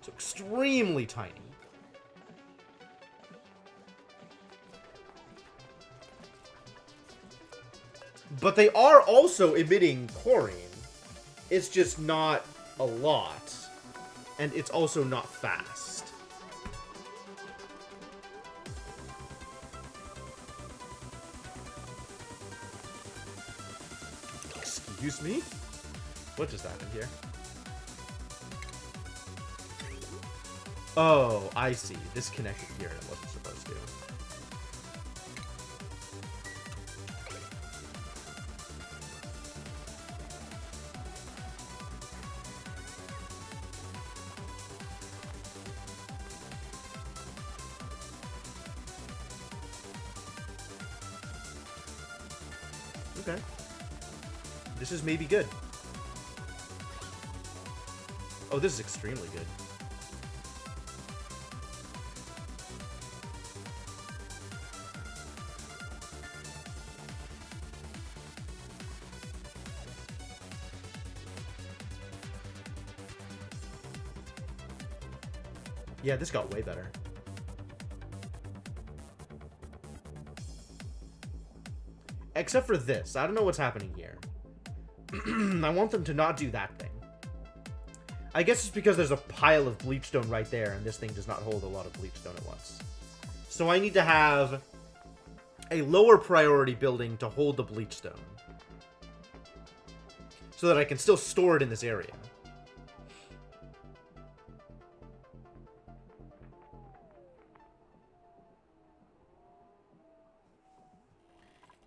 So extremely tiny. But they are also emitting chlorine. It's just not a lot. And it's also not fast. Excuse me? What just happened here? Oh, I see. This connected here and it wasn't supposed to. Okay. This is maybe good. Oh, this is extremely good. Yeah, this got way better. Except for this. I don't know what's happening here. I want them to not do that thing. I guess it's because there's a pile of bleachstone right there, and this thing does not hold a lot of bleachstone at once. So I need to have a lower priority building to hold the bleachstone. So that I can still store it in this area.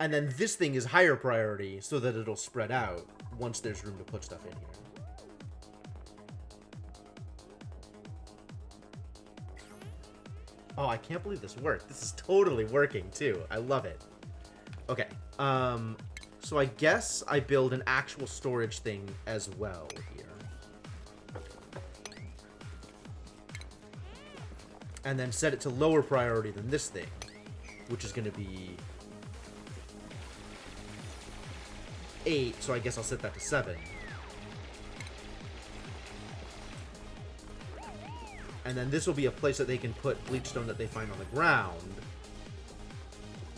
And then this thing is higher priority so that it'll spread out once there's room to put stuff in here. Oh, I can't believe this worked. This is totally working too. I love it. Okay. So I guess I build an actual storage thing as well here. And then set it to lower priority than this thing, which is going to be 8, so I guess I'll set that to 7. And then this will be a place that they can put bleachstone that they find on the ground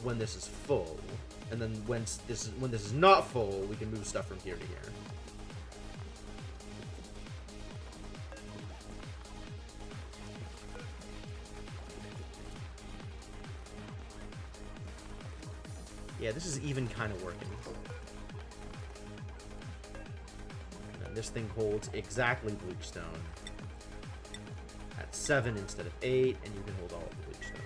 when this is full. And then when this is not full, we can move stuff from here to here. Yeah, this is even kind of working. And then this thing holds exactly bleachstone at 7 instead of 8, and you can hold all of the bleachstone.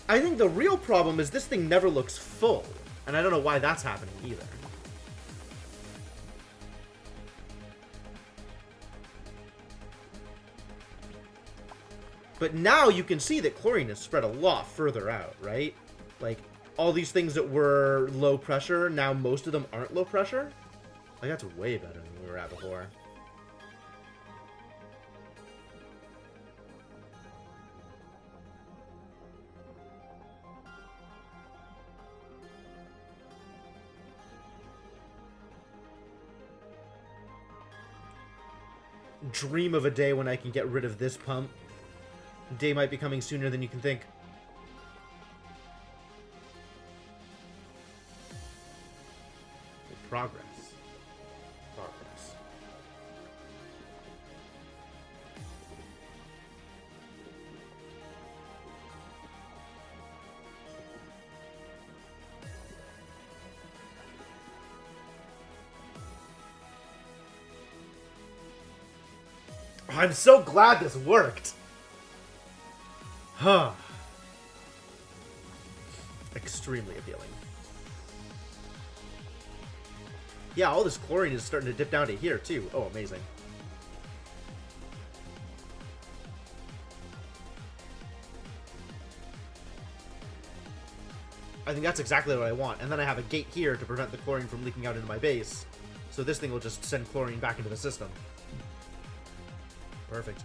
I think the real problem is this thing never looks full, and I don't know why that's happening either. But now you can see that chlorine is spread a lot further out, right? Like, all these things that were low pressure, now most of them aren't low pressure. Like, that's way better than we were at before. Dream of a day when I can get rid of this pump. Day might be coming sooner than you can think. Progress. Progress. I'm so glad this worked. Huh. Extremely appealing. Yeah, all this chlorine is starting to dip down to here, too. Oh, amazing. I think that's exactly what I want. And then I have a gate here to prevent the chlorine from leaking out into my base. So this thing will just send chlorine back into the system. Perfect.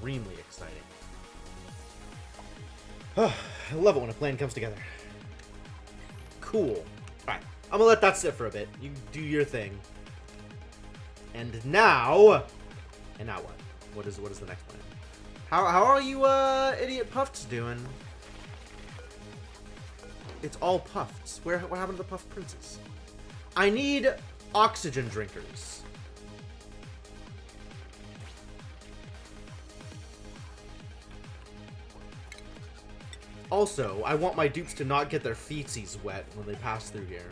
Extremely exciting. Oh, I love it when a plan comes together. Cool. Alright, I'm gonna let that sit for a bit. You do your thing. And now... what? What is the next plan? How are you, idiot Puffs doing? It's all Puffs. What happened to the Puff Princes? I need oxygen drinkers. Also, I want my dupes to not get their feetsies wet when they pass through here.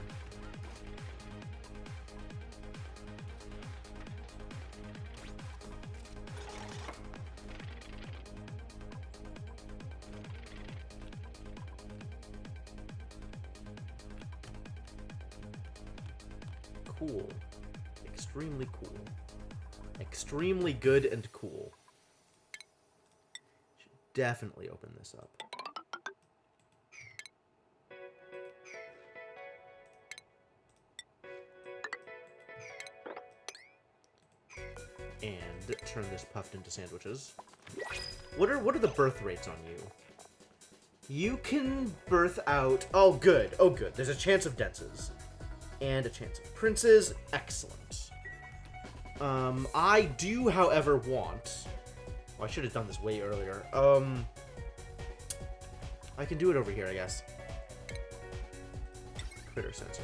Cool. Extremely cool. Extremely good and cool. Should definitely open this up. And turn this puffed into sandwiches. What are the birth rates on you? You can birth out... Oh, good. Oh, good. There's a chance of denses. And a chance of princes. Excellent. I do, however, want... Oh, I should have done this way earlier. I can do it over here, I guess. Critter sensor.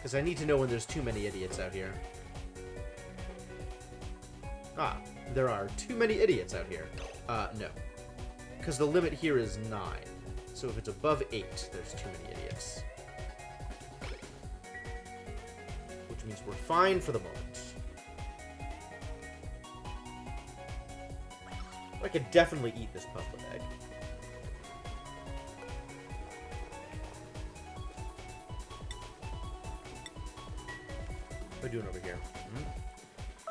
Because I need to know when there's too many idiots out here. Ah, there are too many idiots out here. No. Because the limit here is 9. So if it's above 8, there's too many idiots. Which means we're fine for the moment. I could definitely eat this pufflet egg. What are we doing over here?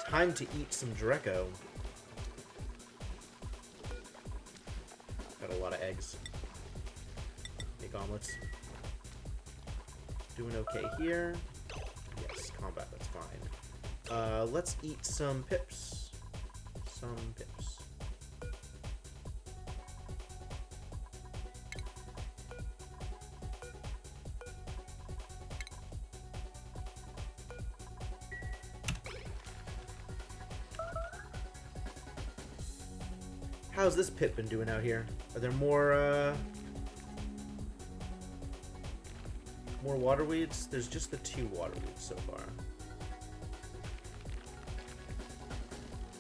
Time to eat some Dreco. Got a lot of eggs. Make omelets. Doing okay here. Yes, combat, that's fine. Let's eat some pips. Some pips. How's this pit been doing out here? Are there more water weeds? There's just the 2 water weeds so far.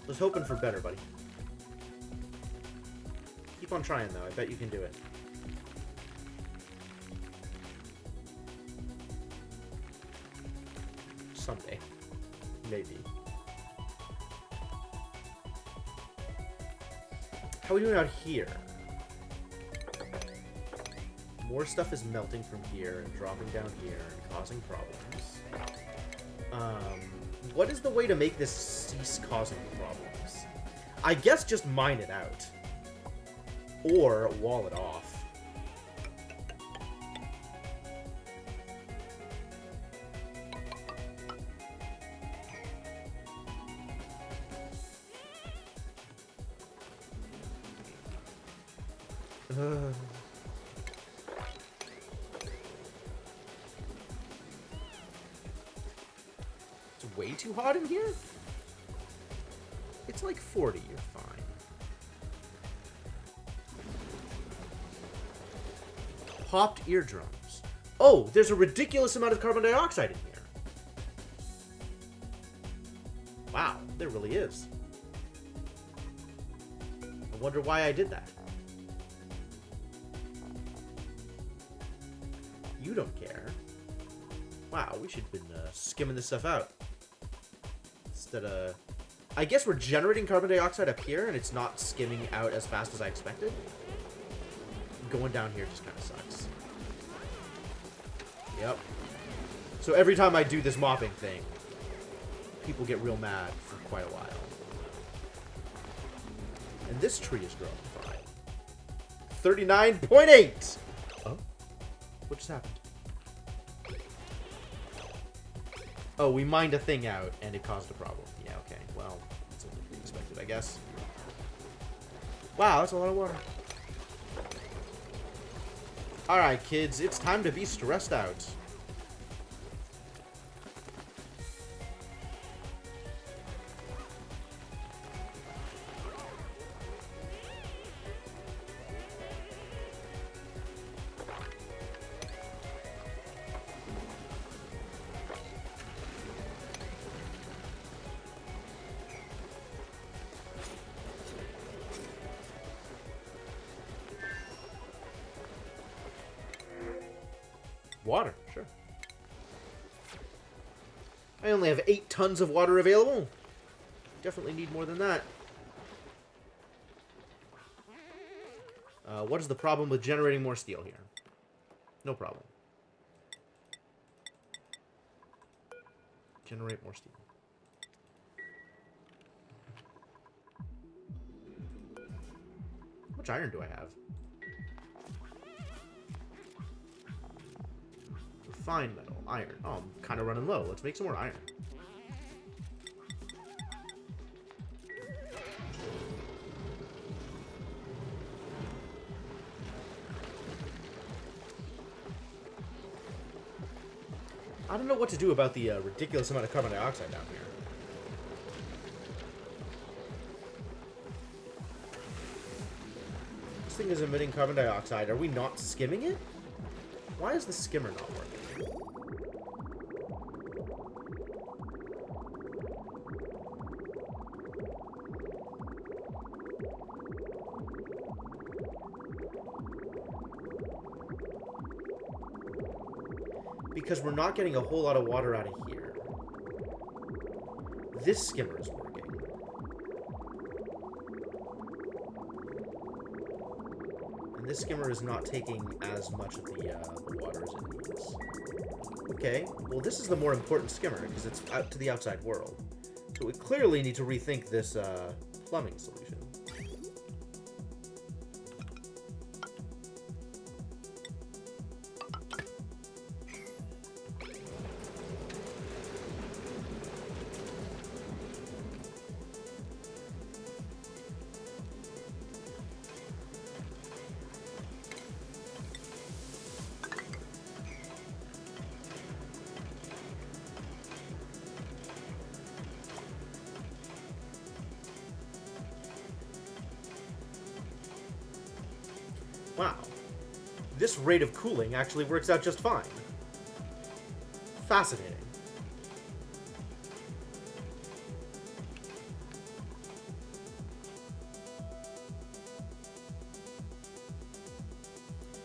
I was hoping for better, buddy. Keep on trying, though. I bet you can do it. Someday. Maybe. How are we doing out here? More stuff is melting from here and dropping down here and causing problems. What is the way to make this cease causing problems? I guess just mine it out. Or wall it off. It's way too hot in here? It's like 40, you're fine. Popped eardrums. Oh, there's a ridiculous amount of carbon dioxide in here. Wow, there really is. I wonder why I did that. You don't care. Wow, we should have been skimming this stuff out. Instead of... I guess we're generating carbon dioxide up here, and it's not skimming out as fast as I expected. Going down here just kind of sucks. Yep. So every time I do this mopping thing, people get real mad for quite a while. And this tree is growing fine. 39.8! Oh? What just happened? Oh, we mined a thing out, and it caused a problem. Yeah, okay. Well, that's what we expected, I guess. Wow, that's a lot of water. Alright, kids, it's time to be stressed out. Water, sure. I only have 8 tons of water available. Definitely need more than that. What is the problem with generating more steel here? No problem. Generate more steel. How much iron do I have? Fine metal, iron. Oh, I'm kind of running low. Let's make some more iron. I don't know what to do about the ridiculous amount of carbon dioxide down here. This thing is emitting carbon dioxide. Are we not skimming it? Why is the skimmer not working? because we're not getting a whole lot of water out of here. This skimmer is working. And this skimmer is not taking as much of the water as it needs. Okay, well this is the more important skimmer because it's out to the outside world. So we clearly need to rethink this plumbing solution. Wow. This rate of cooling actually works out just fine. Fascinating.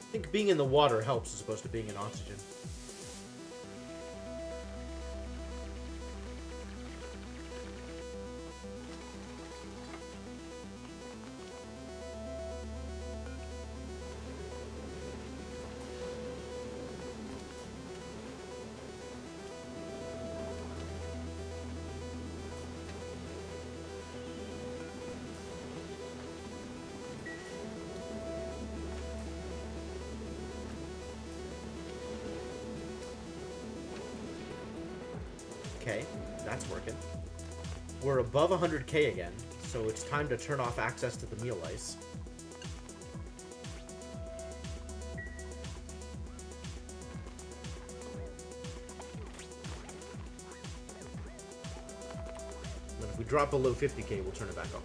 I think being in the water helps as opposed to being in oxygen. Okay, that's working. We're above 100k again, so it's time to turn off access to the meal ice. Then if we drop below 50k, we'll turn it back on.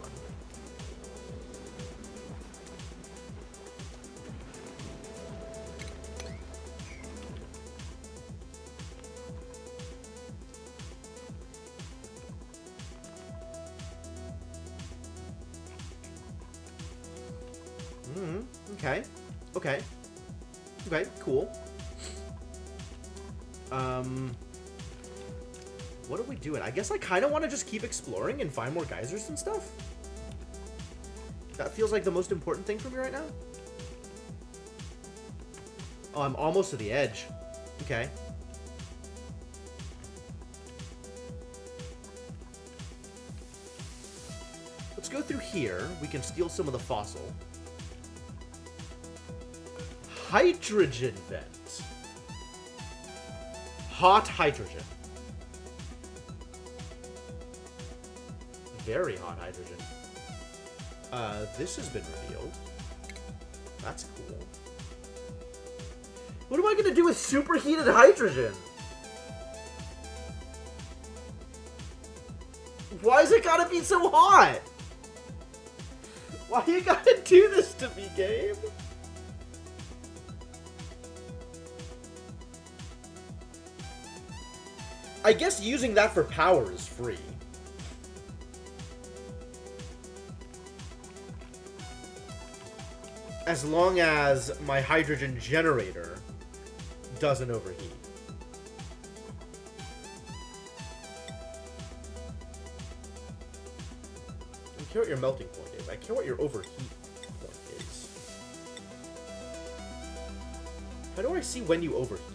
Okay. Okay. Okay, cool. What are we doing? I guess I kind of want to just keep exploring and find more geysers and stuff. That feels like the most important thing for me right now. Oh, I'm almost to the edge. Okay. Let's go through here. We can steal some of the fossil. Hydrogen vent. Hot hydrogen. Very hot hydrogen. This has been revealed. That's cool. What am I gonna do with superheated hydrogen? Why's it gotta be so hot? Why you gotta do this to me, game? I guess using that for power is free. As long as my hydrogen generator doesn't overheat. I don't care what your melting point is. I care what your overheat point is. How do I see when you overheat?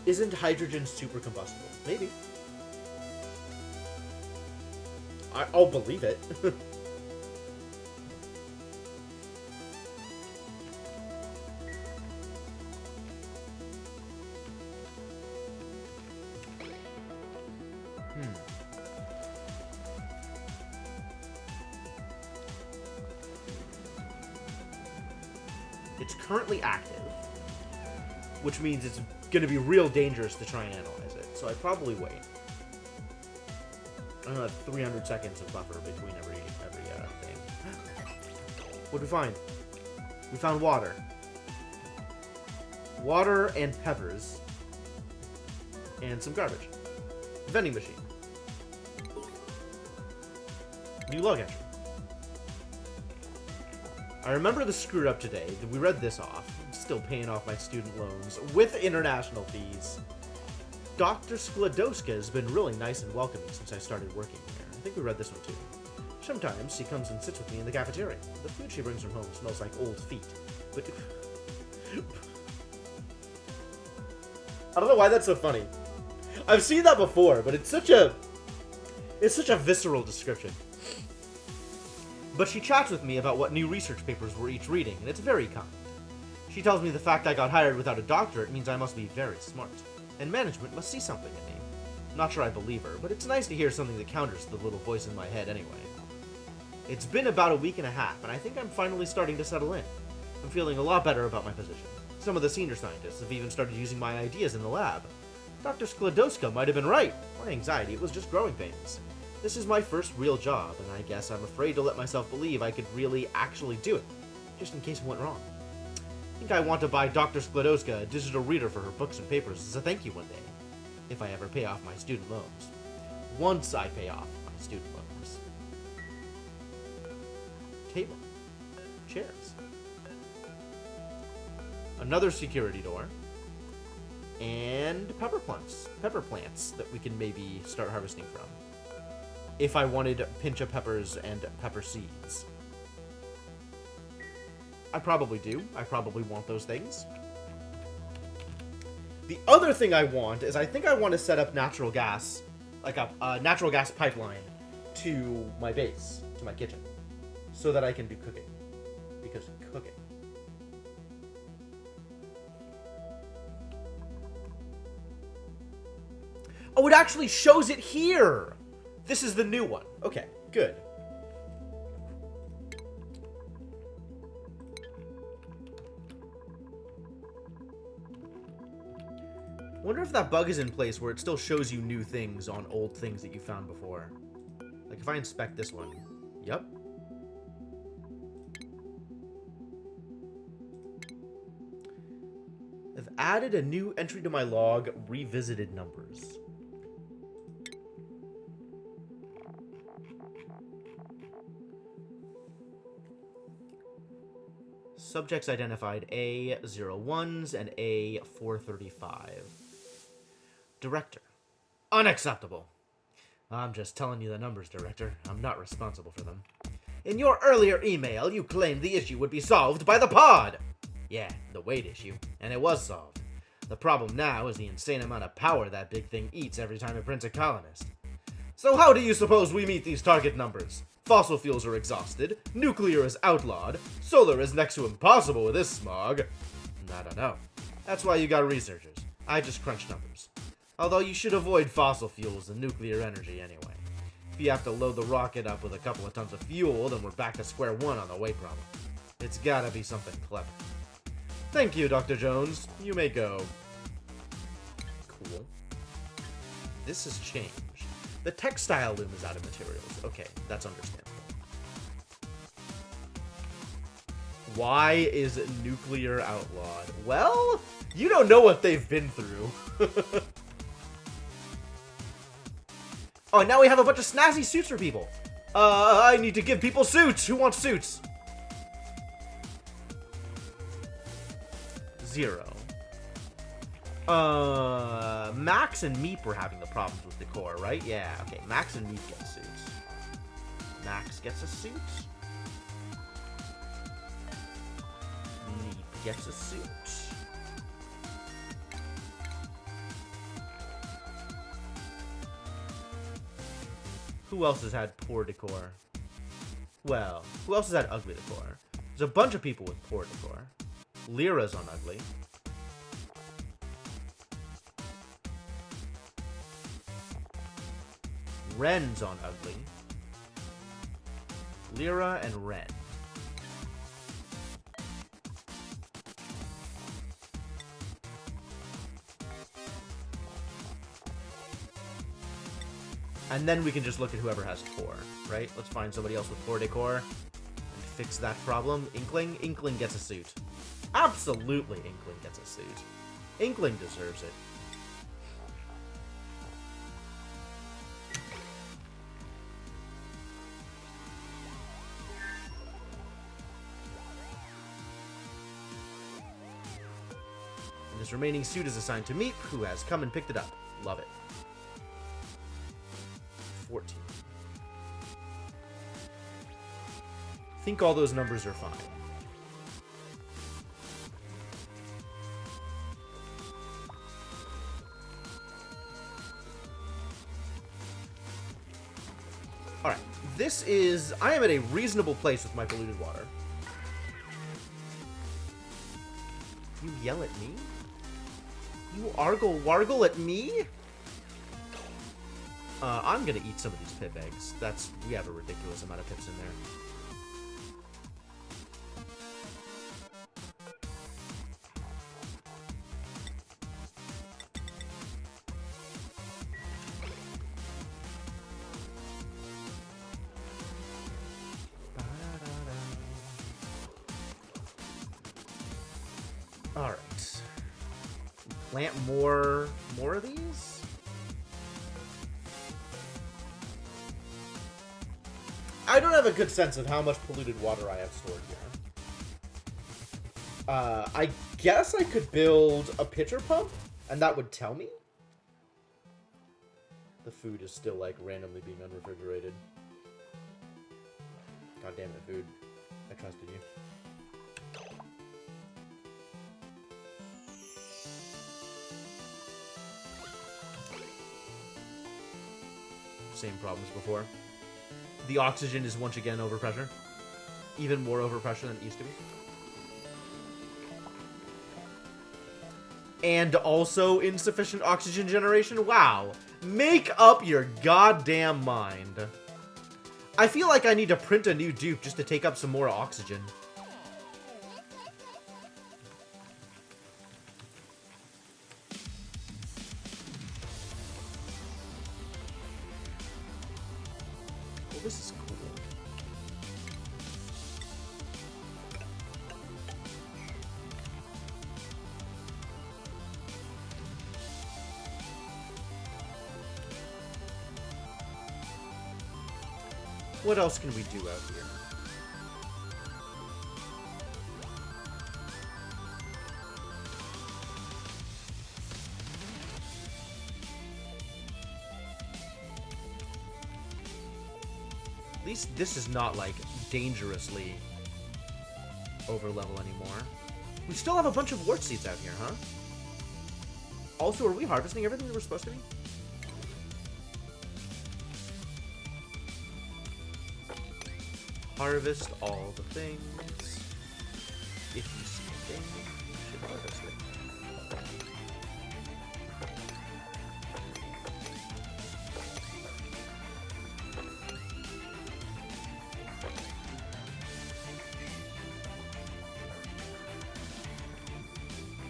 Isn't hydrogen super combustible? Maybe. I'll believe it. It's currently active, which means it's going to be real dangerous to try and analyze it. So I'd probably wait. I'm gonna have 300 seconds of buffer between every thing. What'd we find? We found water. Water and peppers. And some garbage. Vending machine. New log entry. I remember the screwed up today. We read this off. I'm still paying off my student loans with international fees. Dr. Skladowska has been really nice and welcoming since I started working here. I think we read this one too. Sometimes she comes and sits with me in the cafeteria. The food she brings from home smells like old feet. But I don't know why that's so funny. I've seen that before, but it's such a visceral description. But she chats with me about what new research papers we're each reading, and it's very kind. She tells me the fact I got hired without a doctorate means I must be very smart, and management must see something in me. Not sure I believe her, but it's nice to hear something that counters the little voice in my head anyway. It's been about a week and a half, and I think I'm finally starting to settle in. I'm feeling a lot better about my position. Some of the senior scientists have even started using my ideas in the lab. Dr. Skladowska might have been right. My anxiety was just growing pains. This is my first real job, and I guess I'm afraid to let myself believe I could really actually do it, just in case it went wrong. I think I want to buy Dr. Skladowska a digital reader for her books and papers as a thank you one day, if I ever pay off my student loans. Once I pay off my student loans. Table. Chairs. Another security door. And pepper plants that we can maybe start harvesting from. If I wanted pinch of peppers and pepper seeds. I probably do. I probably want those things. The other thing I want is I think I want to set up natural gas, like a natural gas pipeline to my base, to my kitchen, so that I can do cooking. Because cooking. Oh, it actually shows it here! This is the new one. Okay, good. Wonder if that bug is in place where it still shows you new things on old things that you found before. Like if I inspect this one. Yep. I've added a new entry to my log, revisited numbers. Subjects identified A01s and A435. Director. Unacceptable. I'm just telling you the numbers, Director. I'm not responsible for them. In your earlier email, you claimed the issue would be solved by the pod. Yeah, the weight issue. And it was solved. The problem now is the insane amount of power that big thing eats every time it prints a colonist. So how do you suppose we meet these target numbers? Fossil fuels are exhausted, nuclear is outlawed, solar is next to impossible with this smog. I don't know. That's why you got researchers. I just crunch numbers. Although you should avoid fossil fuels and nuclear energy anyway. If you have to load the rocket up with a couple of tons of fuel, then we're back to square one on the weight problem. It's gotta be something clever. Thank you, Dr. Jones. You may go. Cool. This has changed. The textile loom is out of materials. Okay, that's understandable. Why is nuclear outlawed? Well, you don't know what they've been through. Oh, now we have a bunch of snazzy suits for people. I need to give people suits. Who wants suits? 0. Max and Meep were having the problems with decor, right? Yeah, okay. Max and Meep get suits. Max gets a suit. Meep gets a suit. Who else has had poor decor? Well, who else has had ugly decor? There's a bunch of people with poor decor. Lyra's on ugly. Ren's on ugly. Lyra and Ren. And then we can just look at whoever has poor, right? Let's find somebody else with poor decor and fix that problem. Inkling? Inkling gets a suit. Absolutely Inkling gets a suit. Inkling deserves it. This remaining suit is assigned to Meep, who has come and picked it up. Love it. 14. Think all those numbers are fine. Alright, this is... I am at a reasonable place with my polluted water. You yell at me? You argle-wargle at me? I'm gonna eat some of these pip eggs. We have a ridiculous amount of pips in there. Alright. Plant more of these? I don't have a good sense of how much polluted water I have stored here. I guess I could build a pitcher pump, and that would tell me. The food is still, like, randomly being unrefrigerated. God damn it, food. I trusted you. Same problems before. The oxygen is once again overpressure. Even more overpressure than it used to be. And also insufficient oxygen generation? Wow. Make up your goddamn mind. I feel like I need to print a new dupe just to take up some more oxygen. Well, this is cool. What else can we do out here? At least this is not, like, dangerously over level anymore. We still have a bunch of wart seeds out here, huh? Also, are we harvesting everything that we're supposed to be? Harvest all the things. If you see a thing, you should harvest it.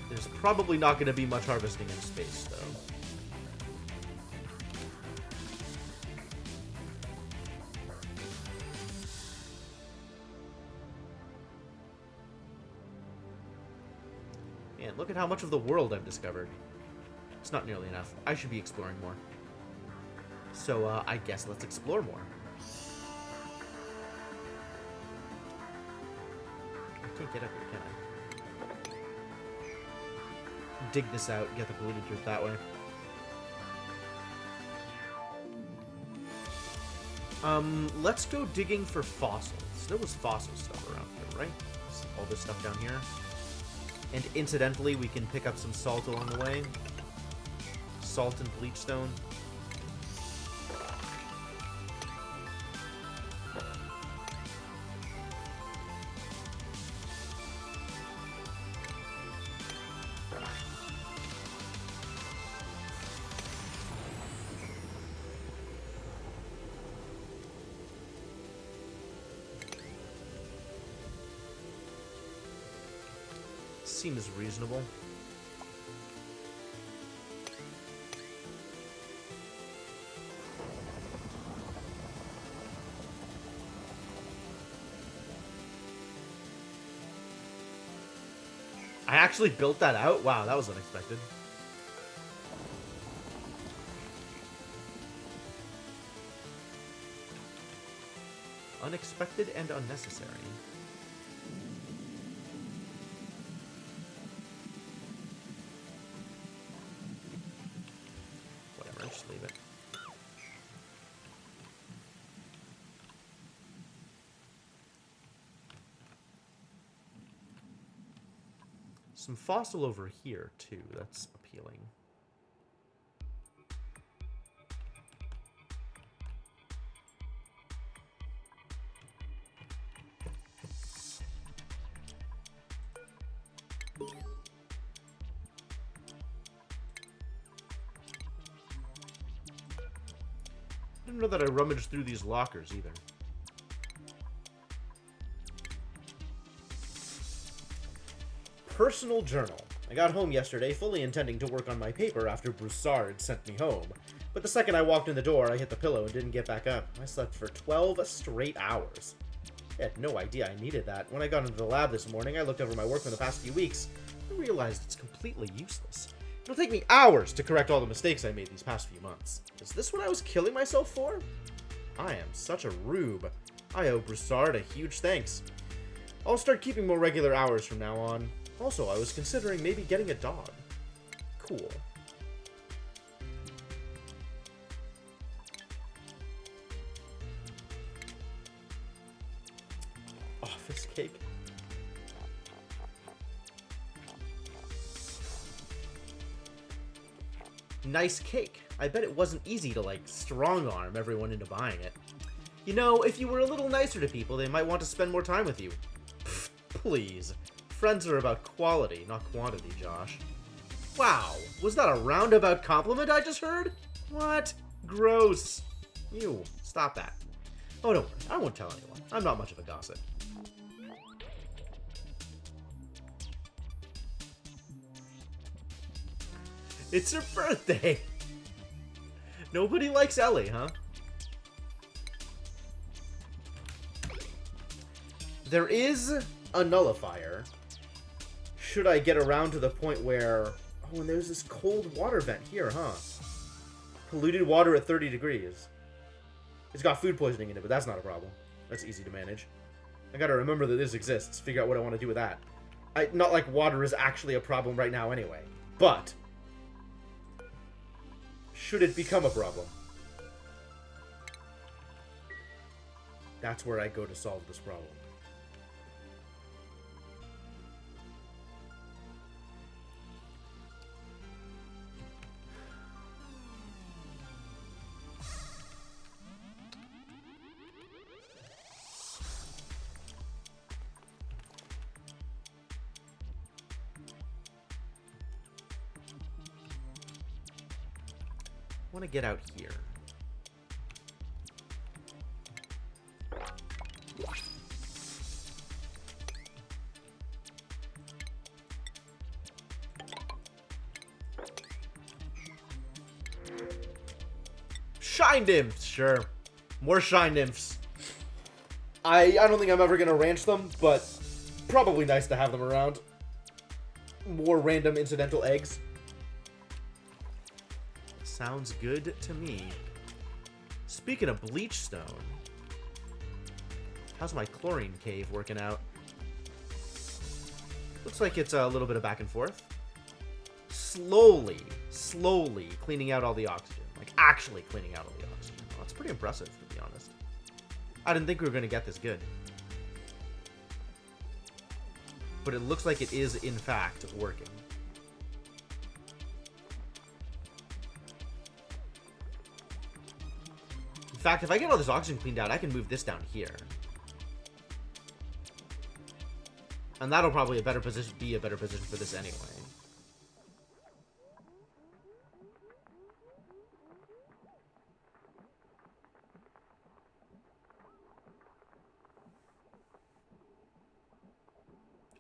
There's probably not going to be much harvesting in space, though. Man, look at how much of the world I've discovered. It's not nearly enough. I should be exploring more. So, I guess let's explore more. I can't get up here, can I? Dig this out, get the polluted dirt that way. Let's go digging for fossils. There was fossil stuff around here, right? All this stuff down here. And incidentally, we can pick up some salt along the way. Salt and bleachstone. Seems reasonable. I actually built that out? Wow, that was unexpected. Unexpected and unnecessary. just leave it. Some fossil over here, too. That's appealing. I didn't know that I rummaged through these lockers, either. Personal journal. I got home yesterday fully intending to work on my paper after Broussard sent me home. But the second I walked in the door, I hit the pillow and didn't get back up. I slept for 12 straight hours. I had no idea I needed that. When I got into the lab this morning, I looked over my work from the past few weeks and realized it's completely useless. It'll take me hours to correct all the mistakes I made these past few months. Is this what I was killing myself for? I am such a rube. I owe Broussard a huge thanks. I'll start keeping more regular hours from now on. Also, I was considering maybe getting a dog. Cool. Office cake. Nice cake. I bet it wasn't easy to, like, strong-arm everyone into buying it. You know, if you were a little nicer to people, they might want to spend more time with you. Pfft, please. Friends are about quality, not quantity, Josh. Wow, was that a roundabout compliment I just heard? What? Gross. Ew, stop that. Oh, don't worry, I won't tell anyone. I'm not much of a gossip. It's her birthday! Nobody likes Ellie, huh? There is a nullifier. Should I get around to the point where... Oh, and there's this cold water vent here, huh? Polluted water at 30 degrees. It's got food poisoning in it, but that's not a problem. That's easy to manage. I gotta remember that this exists, figure out what I want to do with that. Not like water is actually a problem right now anyway. But... should it become a problem? That's where I go to solve this problem. I want to get out here. Shine nymphs, sure. More shine nymphs. I don't think I'm ever gonna ranch them, but probably nice to have them around. More random incidental eggs. Sounds good to me. Speaking of bleach stone, how's my chlorine cave working out? Looks like it's a little bit of back and forth. Slowly cleaning out all the oxygen. Like, actually cleaning out all the oxygen. Well, that's pretty impressive, to be honest. I didn't think we were going to get this good. But it looks like it is, in fact, working. In fact, if I get all this oxygen cleaned out, I can move this down here. And that'll probably be a better position for this anyway.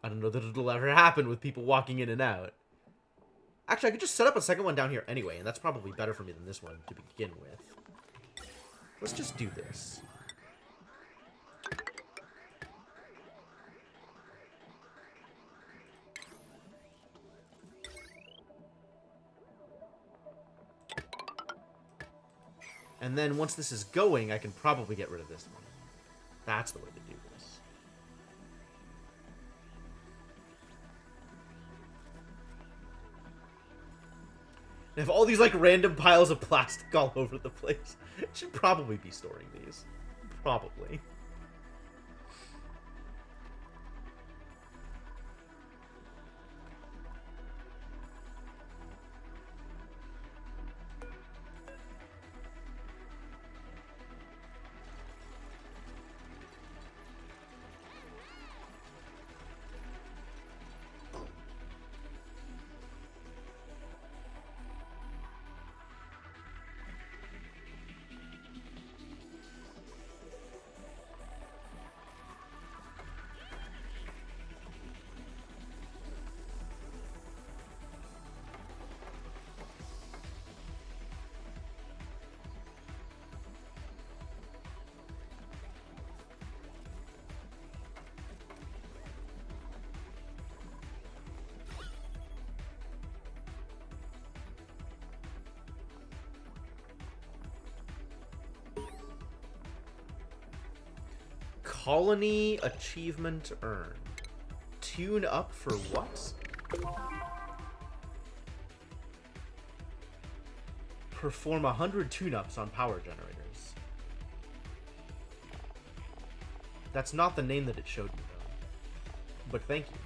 I don't know that it'll ever happen with people walking in and out. Actually, I could just set up a second one down here anyway, and that's probably better for me than this one to begin with. Let's just do this. And then once this is going, I can probably get rid of this one. That's the way to do this. I have all these, like, random piles of plastic all over the place. I should probably be storing these. Probably. Colony achievement earned. Tune up for what? Perform 100 tune-ups on power generators. That's not the name that it showed me, though. But thank you.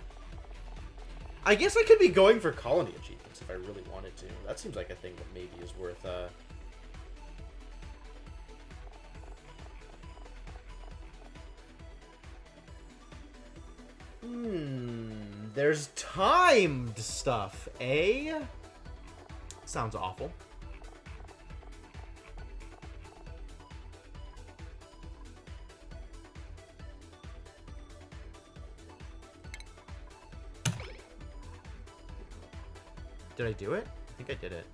I guess I could be going for colony achievements if I really wanted to. That seems like a thing that maybe is worth, There's timed stuff, eh? Sounds awful. Did I do it? I think I did it.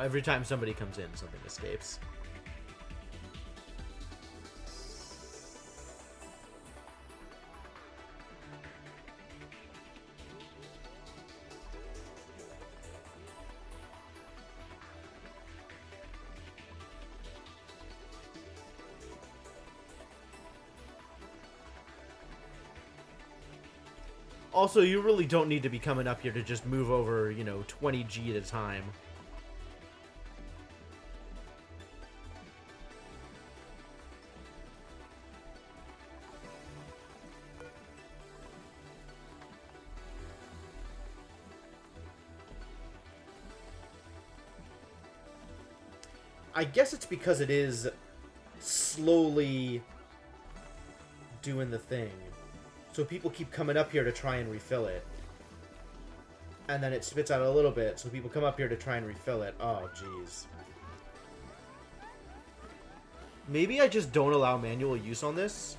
Every time somebody comes in, something escapes. Also, you really don't need to be coming up here to just move over, you know, 20G at a time. I guess it's because it is slowly doing the thing. So people keep coming up here to try and refill it. And then it spits out a little bit, so people come up here to try and refill it. Oh, jeez. Maybe I just don't allow manual use on this.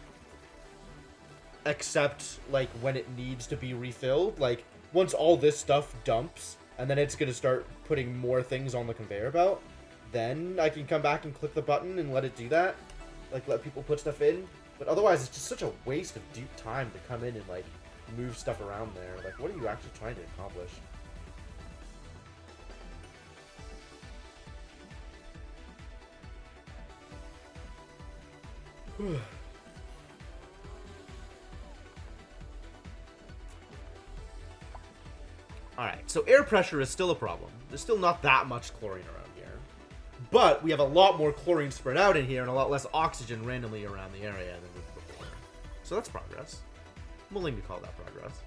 Except, like, when it needs to be refilled. Like, once all this stuff dumps, and then it's going to start putting more things on the conveyor belt, then I can come back and click the button and let it do that. Like, let people put stuff in. But otherwise, it's just such a waste of deep time to come in and, like, move stuff around there. Like, what are you actually trying to accomplish? Alright, so air pressure is still a problem. There's still not that much chlorine around here. But we have a lot more chlorine spread out in here and a lot less oxygen randomly around the area than we did before. So that's progress. I'm willing to call that progress.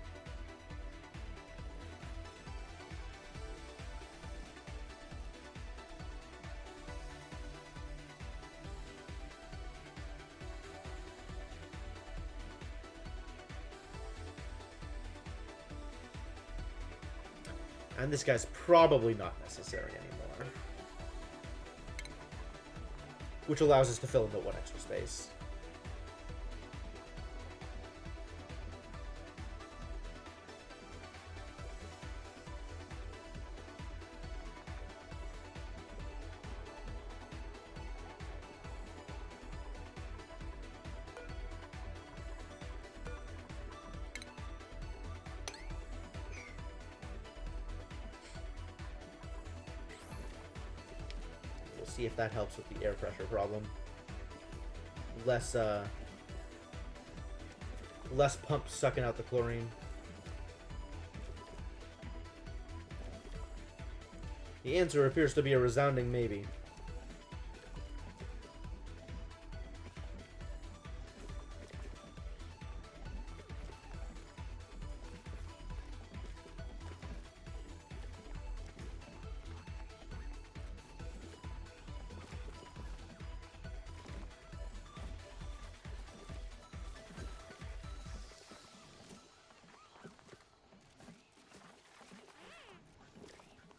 And this guy's probably not necessary anymore. Which allows us to fill in the one extra space. See if that helps with the air pressure problem. Less pumps sucking out the chlorine. The answer appears to be a resounding maybe.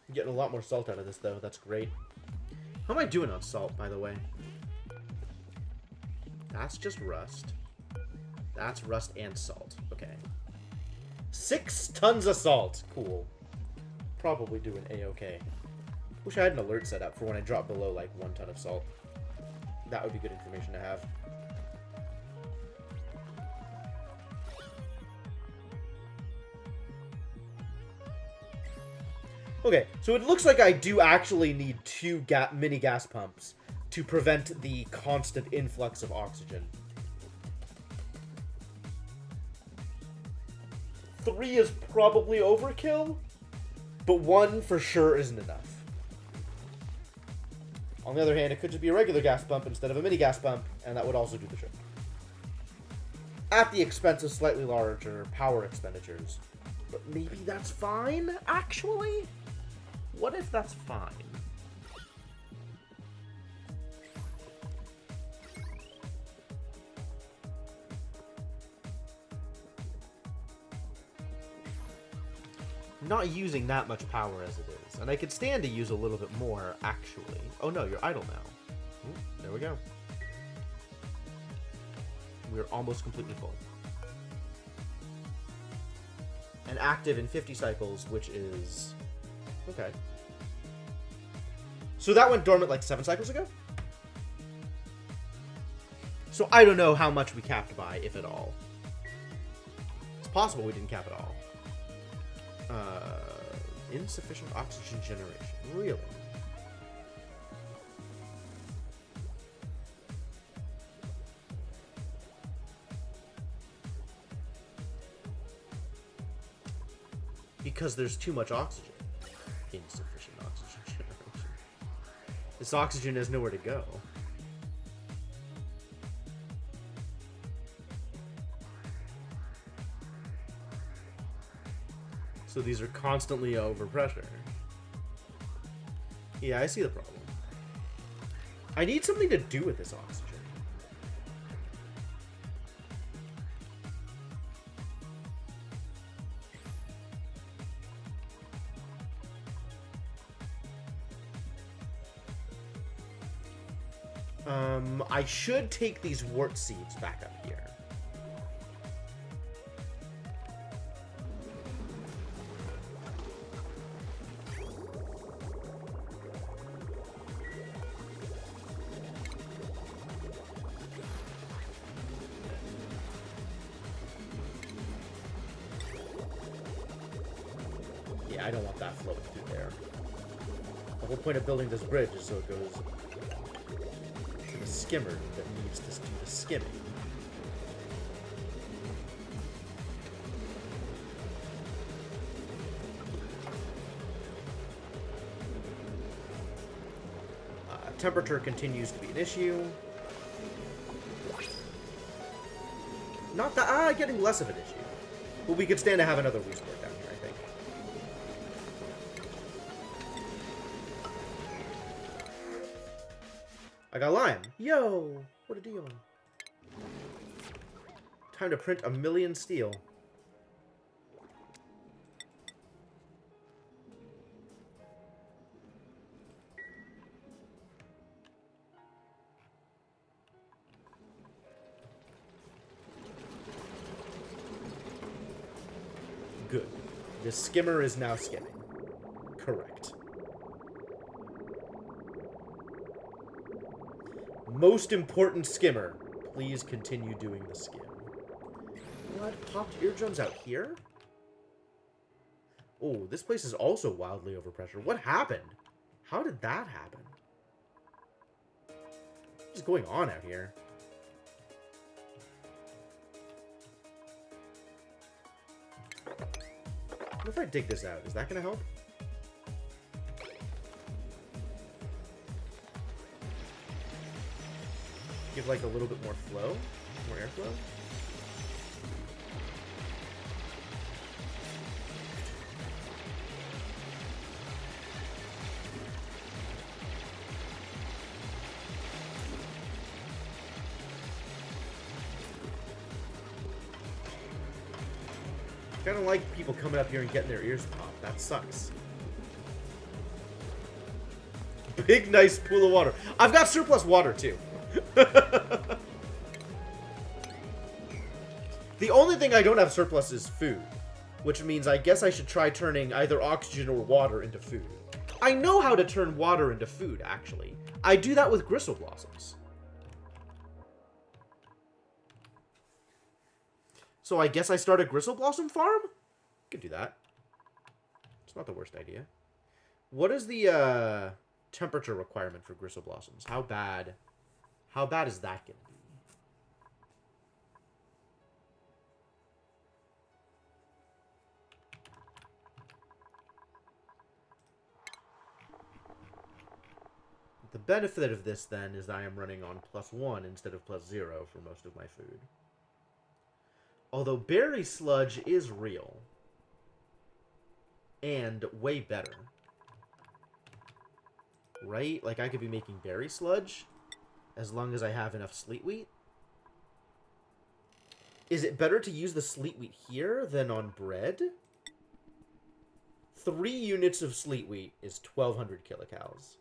I'm getting a lot more salt out of this, though. That's great. How am I doing on salt, by the way? That's just rust. That's rust and salt. Okay. 6 tons of salt. Cool. Probably doing A-okay. Wish I had an alert set up for when I drop below, like, 1 ton of salt. That would be good information to have. Okay, so it looks like I do actually need 2 mini gas pumps to prevent the constant influx of oxygen. 3 is probably overkill, but 1 for sure isn't enough. On the other hand, it could just be a regular gas pump instead of a mini gas pump, and that would also do the trick. At the expense of slightly larger power expenditures. But maybe that's fine, actually? What if that's fine? I'm not using that much power as it is, and I could stand to use a little bit more, actually. Oh no, you're idle now. Ooh, there we go. We're almost completely full. And active in 50 cycles, which is... okay. So that went dormant like 7 cycles ago? So I don't know how much we capped by, if at all. It's possible we didn't cap at all. Insufficient oxygen generation. Really? Because there's too much oxygen. Insufficient oxygen generation. This oxygen has nowhere to go. So these are constantly over pressure. Yeah, I see the problem. I need something to do with this oxygen. I should take these wart seeds back up here. Yeah, I don't want that flowing through there. The whole point of building this bridge is so it goes to the skimmer that needs to do the skimming. Temperature continues to be an issue. Not that getting less of an issue. But we could stand to have another restart down here, I think. I got lime. Yo! What a deal. Time to print 1,000,000 steel. Good. The skimmer is now skimming. Correct. Most important skimmer. Please continue doing the skim. What? Popped eardrums out here? Oh, this place is also wildly overpressure. What happened? How did that happen? is going on out here? What if I dig this out? Is that gonna help? Give like a little bit more flow? More airflow? I don't like people coming up here and getting their ears popped. That sucks. Big, nice pool of water. I've got surplus water, too. The only thing I don't have surplus is food. Which means I guess I should try turning either oxygen or water into food. I know how to turn water into food, actually. I do that with gristle blossoms. So I guess I start a gristle blossom farm? Could do that. It's not the worst idea. What is the temperature requirement for gristle blossoms? How bad is that gonna be? The benefit of this then is I am running on +1 instead of +0 for most of my food. Although berry sludge is real. And way better. Right? Like, I could be making berry sludge as long as I have enough sleet wheat. Is it better to use the sleet wheat here than on bread? 3 units of sleet wheat is 1,200 kilocalories.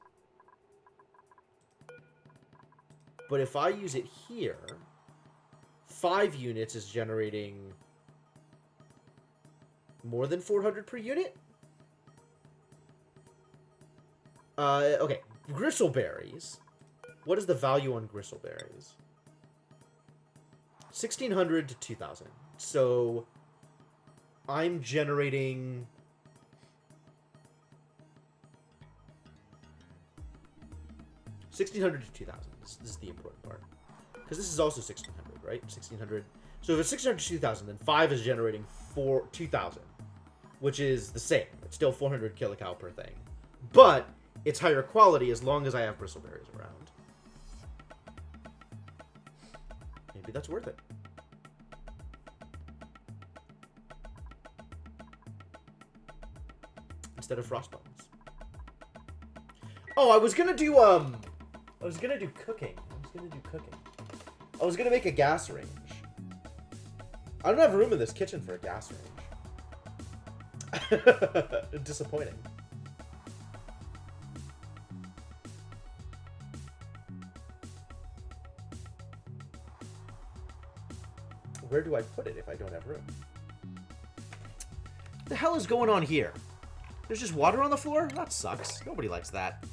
But if I use it here, 5 units is generating more than 400 per unit? Okay. Gristleberries. What is the value on gristleberries? 1,600 to 2,000. So, I'm generating... $1,600 to 2,000. This is the important part. Because this is also 1,600, right? 1,600. So if it's 600 to 2,000, then 5 is generating 2,000. Which is the same. It's still 400 kilocal per thing. But it's higher quality as long as I have bristleberries around. Maybe that's worth it. Instead of frost bones. Oh, I was gonna do cooking. I was gonna make a gas range. I don't have room in this kitchen for a gas range. Disappointing. Where do I put it if I don't have room? What the hell is going on here? There's just water on the floor? That sucks. Nobody likes that.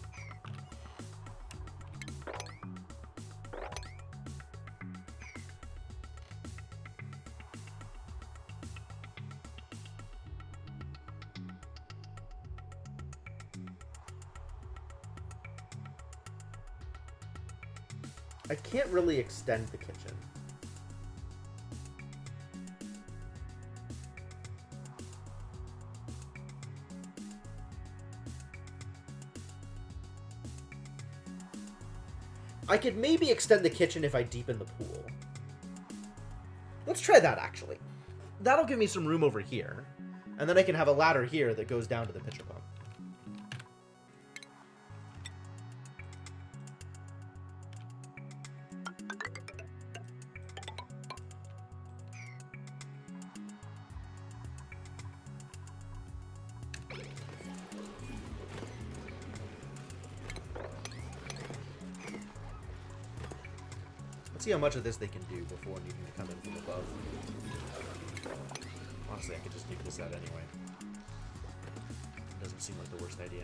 I can't really extend the kitchen. I could maybe extend the kitchen if I deepen the pool. Let's try that, actually. That'll give me some room over here. And then I can have a ladder here that goes down to the pitcher pump. See how much of this they can do before needing to come in from above. Honestly, I could just nuke this out anyway. Doesn't seem like the worst idea.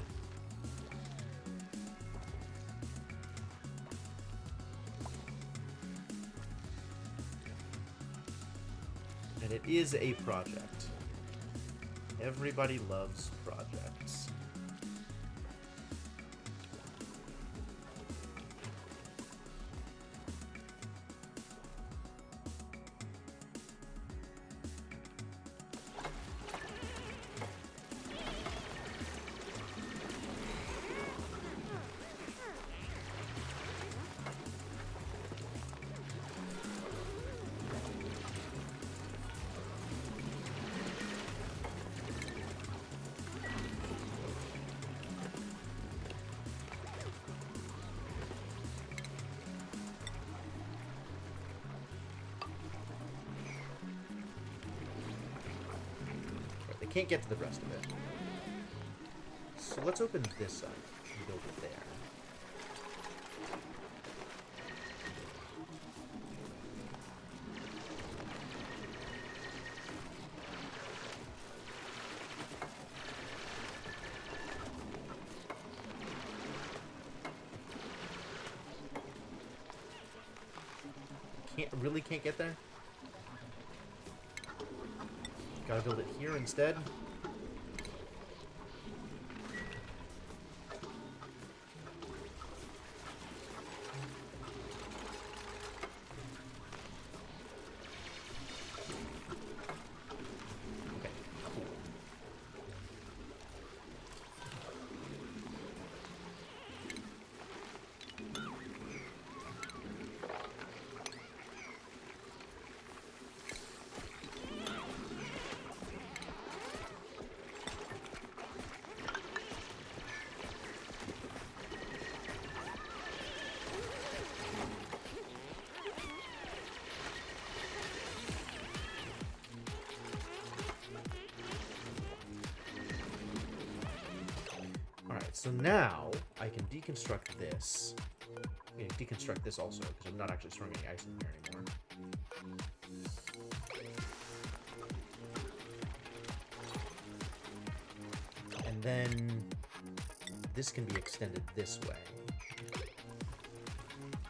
And it is a project. Everybody loves projects. can't get to the rest of it. So let's open this up and build it there. Really can't get there? Gotta build it here instead. Okay, cool. So now I can deconstruct this. I'm going to deconstruct this also because I'm not actually storing any ice in here anymore. And then this can be extended this way.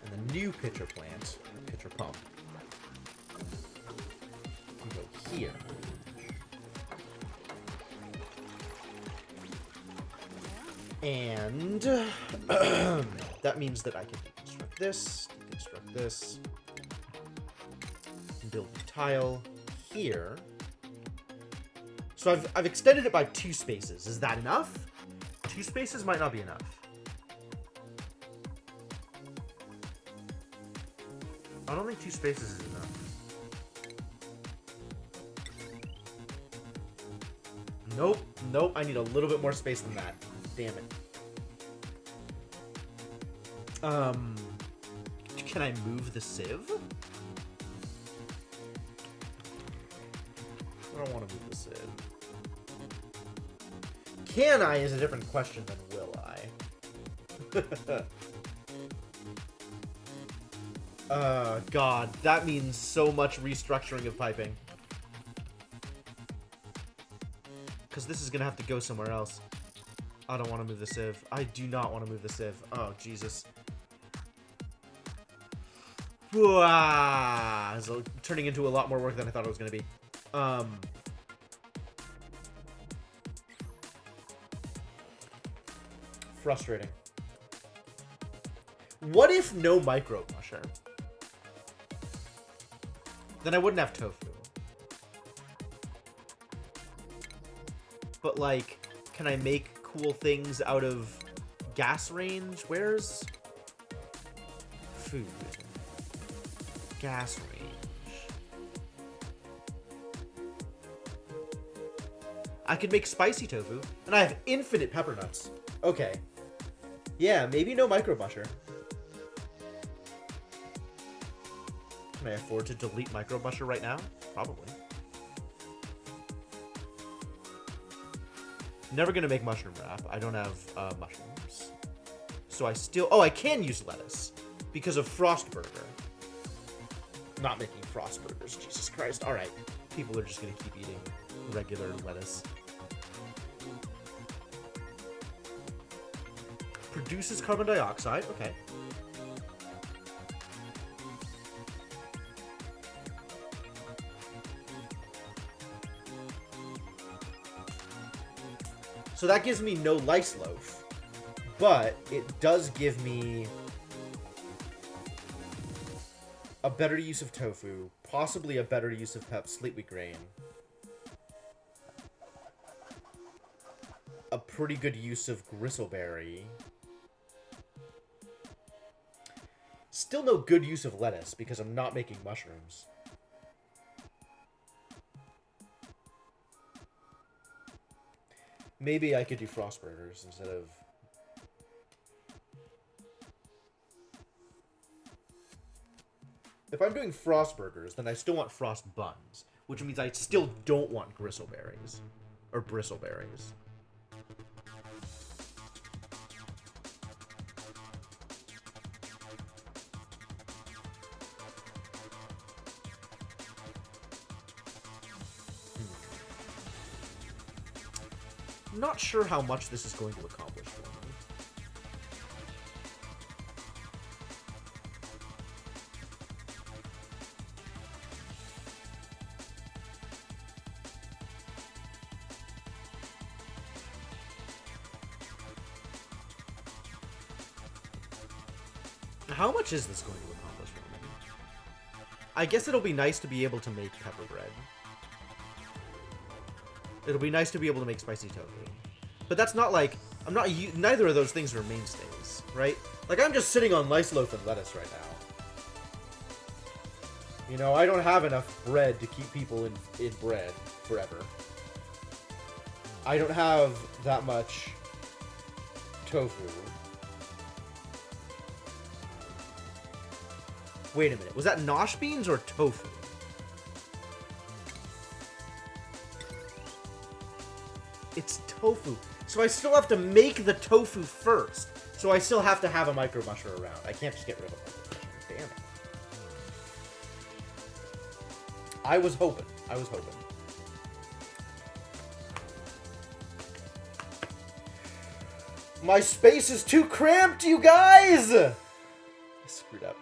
And the new pitcher plant, pitcher pump, can go here. And that means that I can deconstruct this, and build a tile here. So I've extended it by 2 spaces. Is that enough? 2 spaces might not be enough. I don't think 2 spaces is enough. Nope, I need a little bit more space than that. Damn it. Can I move the sieve? I don't want to move the sieve. Can I is a different question than will I? God, that means so much restructuring of piping. Because this is going to have to go somewhere else. I don't want to move the sieve. I do not want to move the sieve. Oh, Jesus. It's turning into a lot more work than I thought it was going to be. Frustrating. What if no micro musher? Then I wouldn't have tofu. But, like, can I make cool things out of gas range? Where's food? Gas range. I could make spicy tofu, and I have infinite pepper nuts. Okay. Yeah, maybe no micro musher. Can I afford to delete micro musher right now? Probably. Never gonna make mushroom wrap. I don't have mushrooms. So I still... Oh, I can use lettuce because of frost burger. Not making frost burgers. Jesus Christ. All right. People are just gonna keep eating regular lettuce. Produces carbon dioxide. Okay. So that gives me no lice loaf, but it does give me a better use of tofu, possibly a better use of sleet wheat grain, a pretty good use of gristleberry, still no good use of lettuce because I'm not making mushrooms. Maybe I could do frost burgers instead of... If I'm doing frost burgers, then I still want frost buns, which means I still don't want gristleberries. Or bristleberries. Not sure how much this is going to accomplish for me. How much is this going to accomplish for me? I guess it'll be nice to be able to make pepper bread. It'll be nice to be able to make spicy tofu. But that's not like... neither of those things are mainstays, right? Like, I'm just sitting on nice loaf and lettuce right now. You know, I don't have enough bread to keep people in bread forever. I don't have that much tofu. Wait a minute. Was that nosh beans or tofu? It's tofu. So I still have to make the tofu first. So I still have to have a micro musher around. I can't just get rid of a micro musher. Damn it. I was hoping. My space is too cramped, you guys! I screwed up.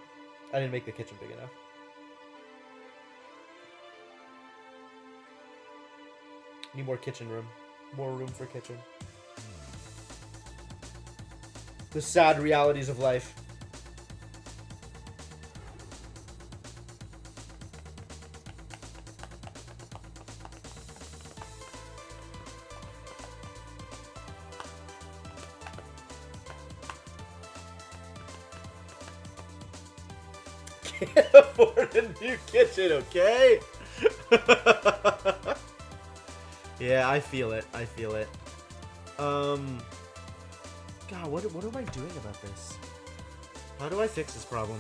I didn't make the kitchen big enough. Need more kitchen room. More room for kitchen. The sad realities of life. Can't afford a new kitchen, okay? Yeah, I feel it. God, what am I doing about this? How do I fix this problem?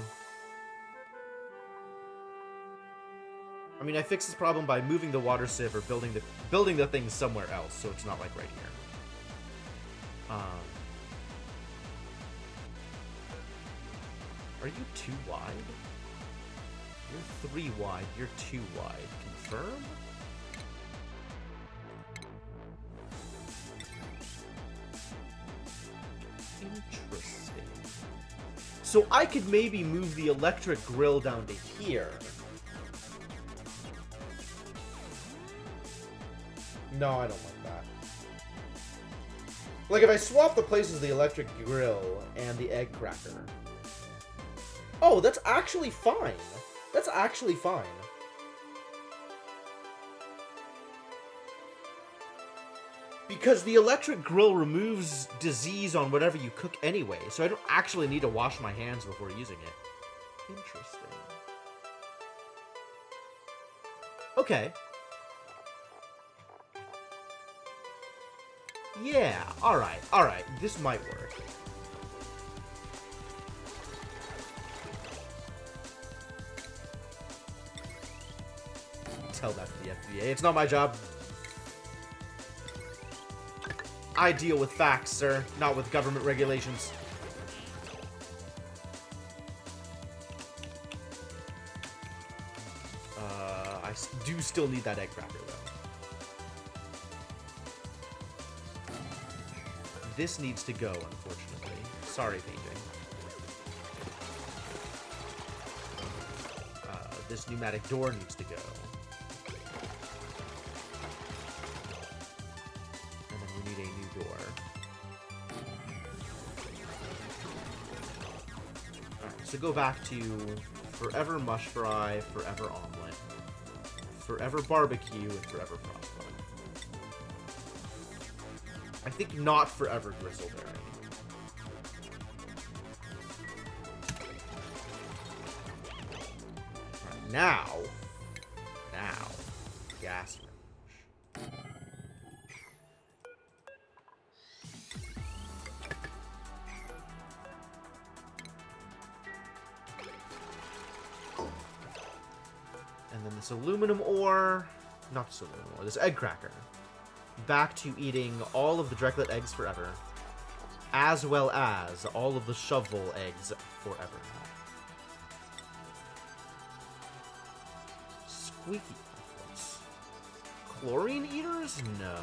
I mean, I fix this problem by moving the water sieve or building the thing somewhere else, so it's not like right here. Are you too wide? You're 3 wide. You're 2 wide. Confirm? Interesting. So I could maybe move the electric grill down to here. No, I don't like that. Like, if I swap the places of the electric grill and the egg cracker. Oh, that's actually fine. That's actually fine. Because the electric grill removes disease on whatever you cook anyway, so I don't actually need to wash my hands before using it. Interesting. Okay. Yeah, alright. This might work. Tell that to the FDA. It's not my job. I deal with facts, sir, not with government regulations. I do still need that egg cracker, though. This needs to go, unfortunately. Sorry, painting. This pneumatic door needs to go. And then we need a new door. Alright, so go back to forever mush fry, forever omelet, forever barbecue, and forever frostbun. I think not forever grizzleberry. Now, gas range. And then this aluminum ore, not this aluminum ore, this egg cracker back to eating all of the Drecklet eggs forever, as well as all of the shovel eggs forever. Squeaky pufflets. Chlorine eaters? No.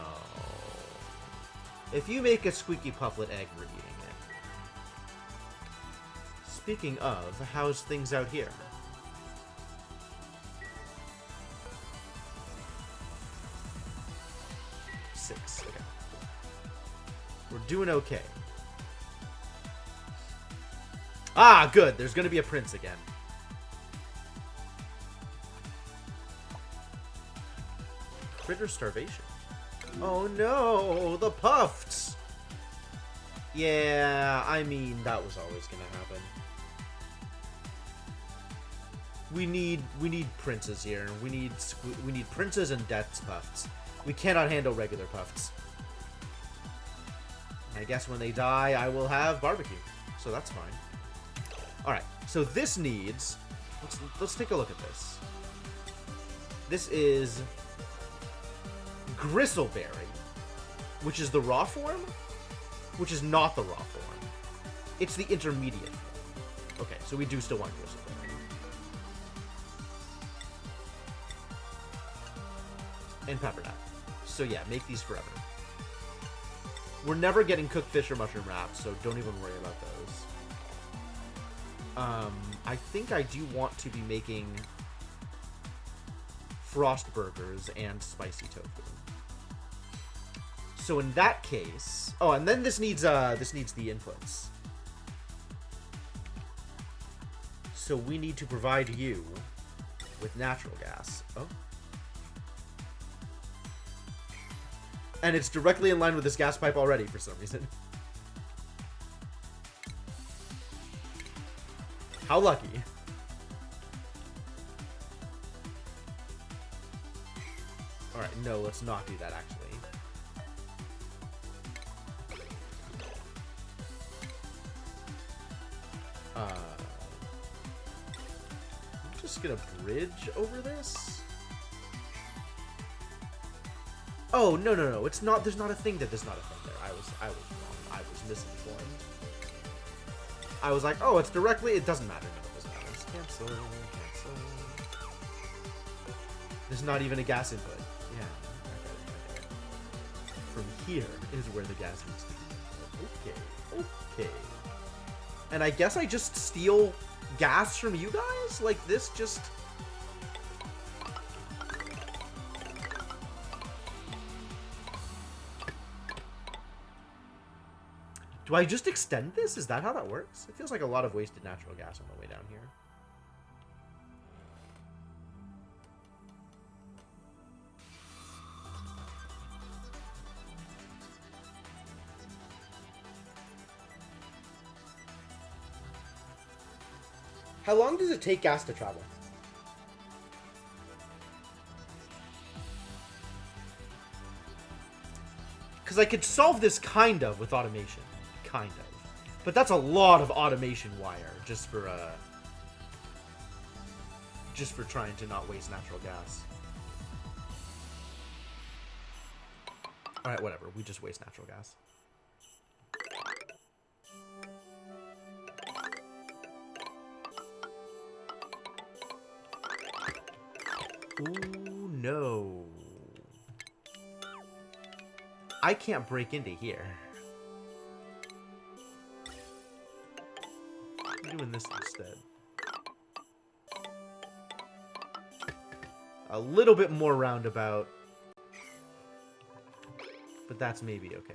If you make a squeaky pufflet egg, we're eating it. Speaking of, how's things out here? Six. Okay. We're doing okay. Ah, good. There's going to be a prince again. Critter starvation. Oh no, the puffs. Yeah, I mean, that was always going to happen. We need princes here. We need princes and death's puffs. We cannot handle regular puffs. I guess when they die, I will have barbecue. So that's fine. Alright, so this needs... Let's take a look at this. This is... Gristleberry, which is the raw form, which is not the raw form. It's the intermediate form. Okay, so we do still want Gristleberry. And peppernut. So yeah, make these forever. We're never getting cooked fish or mushroom wraps, so don't even worry about those. I think I do want to be making frost burgers and spicy tofu. So in that case, oh, and then this needs the inputs. So we need to provide you with natural gas. Oh. And it's directly in line with this gas pipe already for some reason. How lucky. Alright, no, let's not do that actually. I'm just gonna bridge over this. Oh, no, it's not, there's not a thing that there's not a thing there. I was wrong. I was misinformed. I was like, oh, it's directly, it doesn't matter. No, it doesn't matter. Let's cancel. There's not even a gas input. Yeah, I got it. From here is where the gas needs to be. Okay. And I guess I just steal gas from you guys? Like, this just... Do I just extend this? Is that how that works? It feels like a lot of wasted natural gas on the way down here. How long does it take gas to travel? Because I could solve this kind of with automation. Kind of. But that's a lot of automation wire just for trying to not waste natural gas. Alright, whatever. We just waste natural gas. Ooh, no. I can't break into here. I'm doing this instead. A little bit more roundabout. But that's maybe okay.